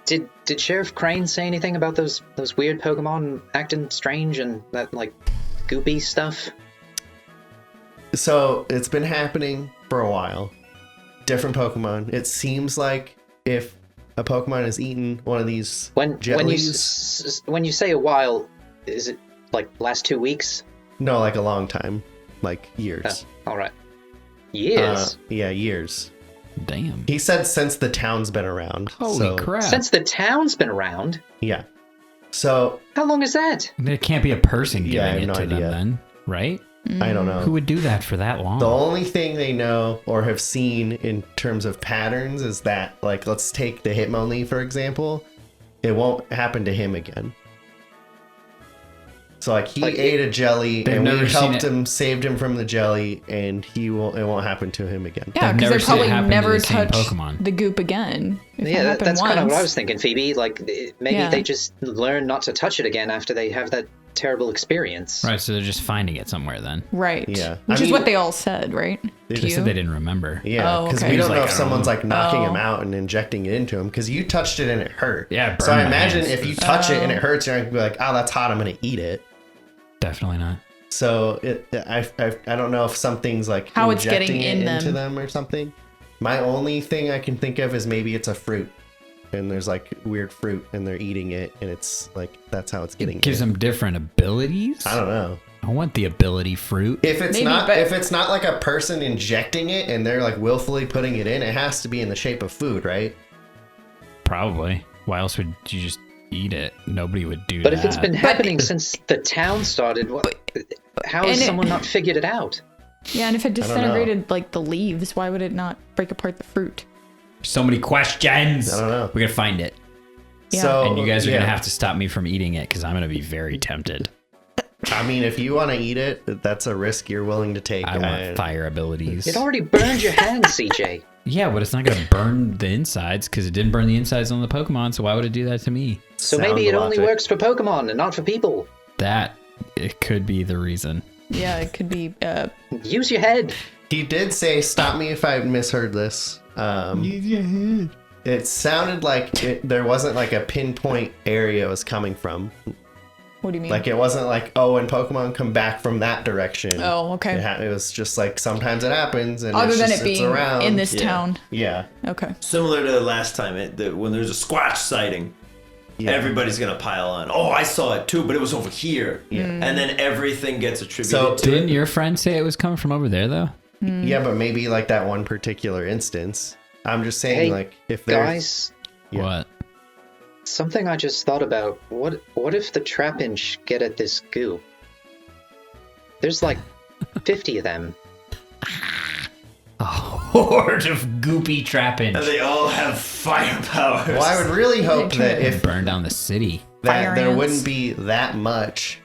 [SPEAKER 5] did Sheriff Crane say anything about those weird Pokemon acting strange and that like goopy stuff?
[SPEAKER 4] So it's been happening for a while. Different Pokemon. It seems like if a Pokemon has eaten one of these
[SPEAKER 5] When you
[SPEAKER 4] jellies,
[SPEAKER 5] when you say a while, is it like last 2 weeks?
[SPEAKER 4] no, like a long time, like years.
[SPEAKER 5] All right, years.
[SPEAKER 4] Yeah, years.
[SPEAKER 2] Damn.
[SPEAKER 4] He said since the town's been around.
[SPEAKER 2] Holy
[SPEAKER 4] so,
[SPEAKER 2] crap.
[SPEAKER 5] Since the town's been around,
[SPEAKER 4] Yeah. So
[SPEAKER 5] how long is that?
[SPEAKER 2] There can't be a person
[SPEAKER 4] Yeah, I
[SPEAKER 2] giving
[SPEAKER 4] have
[SPEAKER 2] it
[SPEAKER 4] no
[SPEAKER 2] to
[SPEAKER 4] idea.
[SPEAKER 2] them then, right?
[SPEAKER 4] I don't know.
[SPEAKER 2] Who would do that for that long?
[SPEAKER 4] The only thing they know or have seen in terms of patterns is that, like, let's take the Hitmonlee, for example. It won't happen to him again. So, like, he
[SPEAKER 5] Like,
[SPEAKER 4] ate a jelly,
[SPEAKER 2] they've
[SPEAKER 4] and we
[SPEAKER 2] never seen
[SPEAKER 4] helped
[SPEAKER 2] it.
[SPEAKER 4] him, saved him from the jelly, and it won't happen to him again.
[SPEAKER 3] Yeah,
[SPEAKER 2] I've
[SPEAKER 3] because
[SPEAKER 2] never
[SPEAKER 3] they
[SPEAKER 2] seen it
[SPEAKER 3] probably
[SPEAKER 2] happen to
[SPEAKER 3] never
[SPEAKER 2] the same
[SPEAKER 3] touch
[SPEAKER 2] Pokemon.
[SPEAKER 3] the goop again. If it
[SPEAKER 5] Yeah,
[SPEAKER 3] happened
[SPEAKER 5] that's kind of what I
[SPEAKER 3] once.
[SPEAKER 5] was thinking, Phoebe. Like maybe
[SPEAKER 3] Yeah.
[SPEAKER 5] they just learn not to touch it again after they have that terrible experience.
[SPEAKER 2] Right, so they're just finding it somewhere then.
[SPEAKER 3] Right.
[SPEAKER 4] Yeah.
[SPEAKER 3] Which
[SPEAKER 4] I
[SPEAKER 3] is
[SPEAKER 4] mean-
[SPEAKER 3] what they all said, right?
[SPEAKER 4] They
[SPEAKER 3] To
[SPEAKER 2] They
[SPEAKER 3] you?
[SPEAKER 2] said they didn't remember.
[SPEAKER 4] Yeah,
[SPEAKER 3] Oh,
[SPEAKER 4] because
[SPEAKER 3] okay.
[SPEAKER 4] we don't
[SPEAKER 2] He's
[SPEAKER 4] know
[SPEAKER 2] like,
[SPEAKER 4] if
[SPEAKER 2] I
[SPEAKER 4] someone's
[SPEAKER 2] don't
[SPEAKER 4] like knocking him
[SPEAKER 3] Oh.
[SPEAKER 4] out and injecting it into him because you touched it and it hurt.
[SPEAKER 2] Yeah, it
[SPEAKER 4] So I
[SPEAKER 2] burned my
[SPEAKER 4] imagine
[SPEAKER 2] hands.
[SPEAKER 4] if you touch it and it hurts, you're gonna be like, "Oh, that's hot. I'm gonna eat it."
[SPEAKER 2] Definitely not.
[SPEAKER 4] So I don't know if something's like
[SPEAKER 3] How it's
[SPEAKER 4] injecting
[SPEAKER 3] getting
[SPEAKER 4] it
[SPEAKER 3] in
[SPEAKER 4] into
[SPEAKER 3] them.
[SPEAKER 4] them or something. My only thing I can think of is maybe it's a fruit, and there's like weird fruit, and they're eating it, and it's like that's how it's getting.
[SPEAKER 2] It gives
[SPEAKER 4] in.
[SPEAKER 2] them different abilities?
[SPEAKER 4] I don't know
[SPEAKER 2] I want the ability fruit.
[SPEAKER 4] if it's
[SPEAKER 3] Maybe,
[SPEAKER 4] not
[SPEAKER 3] but-
[SPEAKER 4] if it's not like a person injecting it and they're like willfully putting it in. It has to be in the shape of food, right?
[SPEAKER 2] Probably. Why else would you just eat it? Nobody would do
[SPEAKER 5] But
[SPEAKER 2] that.
[SPEAKER 5] if it's been happening since the town started, how has
[SPEAKER 3] and it-
[SPEAKER 5] someone not figured it out?
[SPEAKER 3] Yeah, and if it
[SPEAKER 4] don't know.
[SPEAKER 3] disintegrated like the leaves, why would it not break apart the fruit?
[SPEAKER 2] So many questions.
[SPEAKER 4] I don't know.
[SPEAKER 2] We're gonna find it,
[SPEAKER 3] Yeah.
[SPEAKER 4] So
[SPEAKER 2] and you guys are
[SPEAKER 4] yeah.
[SPEAKER 2] gonna have to stop me from eating it because I'm gonna be very tempted.
[SPEAKER 4] I mean, if you want to eat it, that's a risk you're willing to take.
[SPEAKER 2] I want fire abilities.
[SPEAKER 5] It already burned your hands, CJ.
[SPEAKER 2] Yeah, but it's not gonna burn the insides because it didn't burn the insides on the Pokemon. So why would it do that to me?
[SPEAKER 5] So maybe it
[SPEAKER 4] Sound
[SPEAKER 5] only
[SPEAKER 4] logic.
[SPEAKER 5] works for Pokemon and not for people.
[SPEAKER 2] That it could be the reason.
[SPEAKER 3] Yeah, it could be.
[SPEAKER 5] Use your head.
[SPEAKER 4] He did say, "Stop me if I misheard this." It sounded like there wasn't like a pinpoint area it was coming from.
[SPEAKER 3] What do you mean?
[SPEAKER 4] Like it wasn't like, oh, when Pokemon come back from that direction.
[SPEAKER 3] Oh, okay.
[SPEAKER 4] It was just like sometimes it happens, and
[SPEAKER 3] Other
[SPEAKER 4] it's
[SPEAKER 3] than
[SPEAKER 4] just,
[SPEAKER 3] it
[SPEAKER 4] it's
[SPEAKER 3] being
[SPEAKER 4] around.
[SPEAKER 3] in this
[SPEAKER 1] Yeah.
[SPEAKER 3] town.
[SPEAKER 4] Yeah,
[SPEAKER 3] Okay.
[SPEAKER 1] Similar to last time, when there's a Squatch sighting,
[SPEAKER 4] yeah.
[SPEAKER 1] everybody's gonna pile on. Oh, I saw it too, but it was over here.
[SPEAKER 4] Yeah.
[SPEAKER 1] And then everything gets attributed
[SPEAKER 4] So-
[SPEAKER 1] to
[SPEAKER 2] Didn't
[SPEAKER 1] it.
[SPEAKER 2] your friend say it was coming from over there though?
[SPEAKER 4] Yeah, but maybe like that one particular instance. I'm just saying,
[SPEAKER 5] Hey,
[SPEAKER 4] like if there's
[SPEAKER 5] Guys,
[SPEAKER 4] Yeah.
[SPEAKER 2] What?
[SPEAKER 5] something I just thought about. What if the Trapinch get at this goo? There's like 50 of them.
[SPEAKER 2] Oh, horde of goopy Trapinch.
[SPEAKER 1] And they all have fire powers.
[SPEAKER 4] Well, I would really hope that if
[SPEAKER 2] Burn down the city.
[SPEAKER 4] that
[SPEAKER 3] Fire
[SPEAKER 4] there
[SPEAKER 3] ants.
[SPEAKER 4] wouldn't be that much.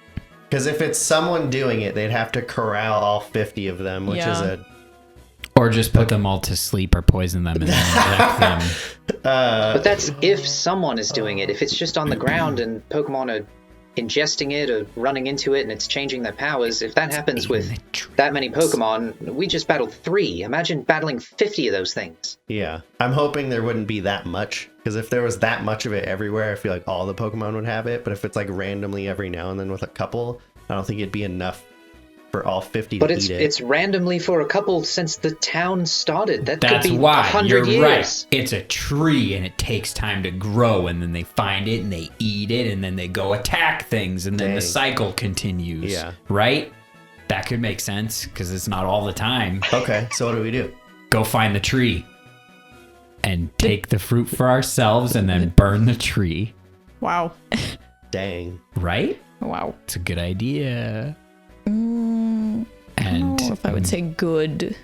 [SPEAKER 4] Because if it's someone doing it, they'd have to corral all 50 of them, which is
[SPEAKER 3] Yeah.
[SPEAKER 2] Or just put them all to sleep or poison them and then inject them.
[SPEAKER 5] But that's if someone is doing it. If it's just on the ground and Pokemon are ingesting it or running into it and it's changing their powers, if that happens with that many Pokemon, we just battled 3. Imagine battling 50 of those things.
[SPEAKER 4] Yeah, I'm hoping there wouldn't be that much, because if there was that much of it everywhere, I feel like all the Pokemon would have it. But if it's like randomly every now and then with a couple, I don't think it'd be enough for all 50
[SPEAKER 5] But
[SPEAKER 4] to eat it.
[SPEAKER 5] it's randomly for a couple since the town started. That
[SPEAKER 2] That's
[SPEAKER 5] could be
[SPEAKER 2] why
[SPEAKER 5] 100
[SPEAKER 2] you're
[SPEAKER 5] years.
[SPEAKER 2] right. It's a tree and it takes time to grow, and then they find it and they eat it, and then they go attack things, and then the
[SPEAKER 4] Dang.
[SPEAKER 2] cycle continues.
[SPEAKER 4] Yeah.
[SPEAKER 2] Right? That could make sense because it's not all the time.
[SPEAKER 4] Okay, so what do we do?
[SPEAKER 2] Go find the tree and take the fruit for ourselves and then burn the tree.
[SPEAKER 3] Wow.
[SPEAKER 4] Dang.
[SPEAKER 2] Right?
[SPEAKER 3] Wow.
[SPEAKER 2] It's a good idea.
[SPEAKER 3] I don't know if I would say good.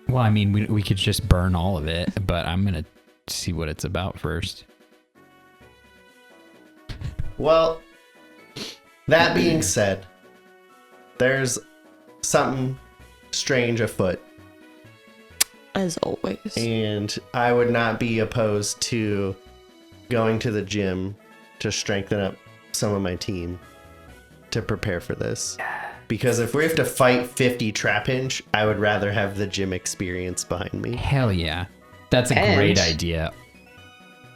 [SPEAKER 2] Well, I mean, we could just burn all of it, but I'm going to see what it's about first.
[SPEAKER 4] Well, that being said, there's something strange afoot,
[SPEAKER 3] As always.
[SPEAKER 4] and I would not be opposed to going to the gym to strengthen up some of my team to prepare for this. Because if we have to fight 50 Trapinch, I would rather have the gym experience behind me.
[SPEAKER 2] Hell yeah. That's a
[SPEAKER 5] And-
[SPEAKER 2] great idea.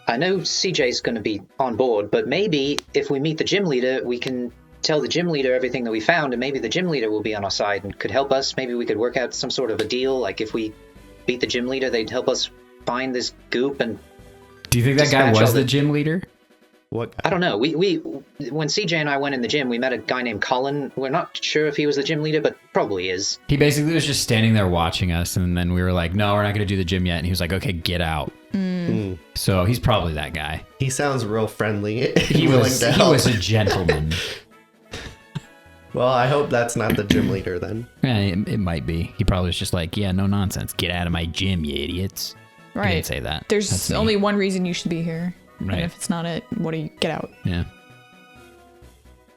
[SPEAKER 5] I know CJ's going to be on board, but maybe if we meet the gym leader, we can tell the gym leader everything that we found, and maybe the gym leader will be on our side and could help us. Maybe we could work out some sort of a deal. Like if we beat the gym leader, they'd help us find this goop. And
[SPEAKER 2] Do you think that guy
[SPEAKER 5] dispatch
[SPEAKER 2] was
[SPEAKER 5] all
[SPEAKER 2] the
[SPEAKER 5] the-
[SPEAKER 2] gym leader?
[SPEAKER 4] What?
[SPEAKER 5] I don't know. We when CJ and I went in the gym, we met a guy named Colin. We're not sure if he was the gym leader, but probably is.
[SPEAKER 2] He basically was just standing there watching us, and then we were like, no, we're not going to do the gym yet. And he was like, okay, get out. So he's probably that guy.
[SPEAKER 4] He sounds real friendly.
[SPEAKER 2] He
[SPEAKER 4] willing
[SPEAKER 2] was,
[SPEAKER 4] to
[SPEAKER 2] he
[SPEAKER 4] help.
[SPEAKER 2] was a gentleman.
[SPEAKER 4] Well, I hope that's not the gym leader then.
[SPEAKER 2] Yeah, it might be. He probably was just like, yeah, no nonsense. Get out of my gym, you idiots. He
[SPEAKER 3] Right.
[SPEAKER 2] didn't say that.
[SPEAKER 3] There's
[SPEAKER 2] That's me.
[SPEAKER 3] only one reason you should be here.
[SPEAKER 2] Right.
[SPEAKER 3] And if it's not it, what do you get out?
[SPEAKER 2] Yeah.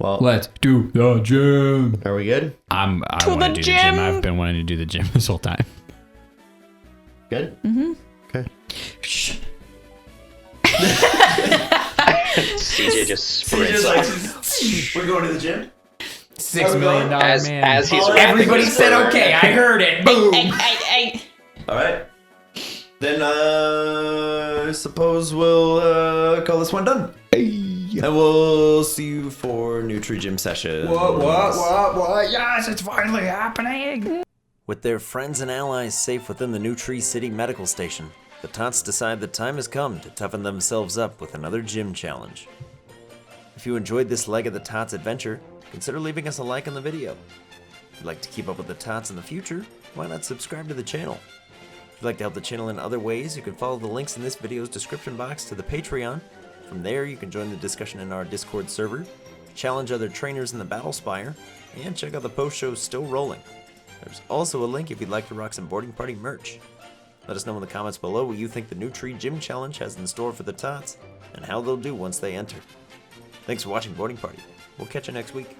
[SPEAKER 4] Well,
[SPEAKER 2] Let's do the gym.
[SPEAKER 4] are we good?
[SPEAKER 2] I
[SPEAKER 3] To
[SPEAKER 2] want to
[SPEAKER 3] the
[SPEAKER 2] do the gym.
[SPEAKER 3] gym.
[SPEAKER 2] I've been wanting to do the gym this whole time.
[SPEAKER 4] Good? Mm-hmm. Okay.
[SPEAKER 5] CJ just sprints off.
[SPEAKER 1] We're going to the gym?
[SPEAKER 2] $6 million
[SPEAKER 5] As
[SPEAKER 2] man.
[SPEAKER 5] he's
[SPEAKER 2] Everybody
[SPEAKER 5] wrapping
[SPEAKER 2] said
[SPEAKER 5] his
[SPEAKER 2] okay. I heard it. Boom.
[SPEAKER 3] Hey.
[SPEAKER 1] All right. Then I suppose we'll call this one done. And we'll see you for Nutri Gym session.
[SPEAKER 2] What? Yes, it's finally happening.
[SPEAKER 1] With their friends and allies safe within the Nutri City Medical Station, the Tots decide the time has come to toughen themselves up with another gym challenge. If you enjoyed this leg of the Tots adventure, consider leaving us a like on the video. If you'd like to keep up with the Tots in the future, why not subscribe to the channel? If you'd like to help the channel in other ways, you can follow the links in this video's description box to the Patreon. From there, you can join the discussion in our Discord server, challenge other trainers in the Battle Spire, and check out the post shows still rolling. There's also a link if you'd like to rock some Boarding Party merch. Let us know in the comments below what you think the Nutri Gym Challenge has in store for the Tots, and how they'll do once they enter. Thanks for watching Boarding Party. We'll catch you next week.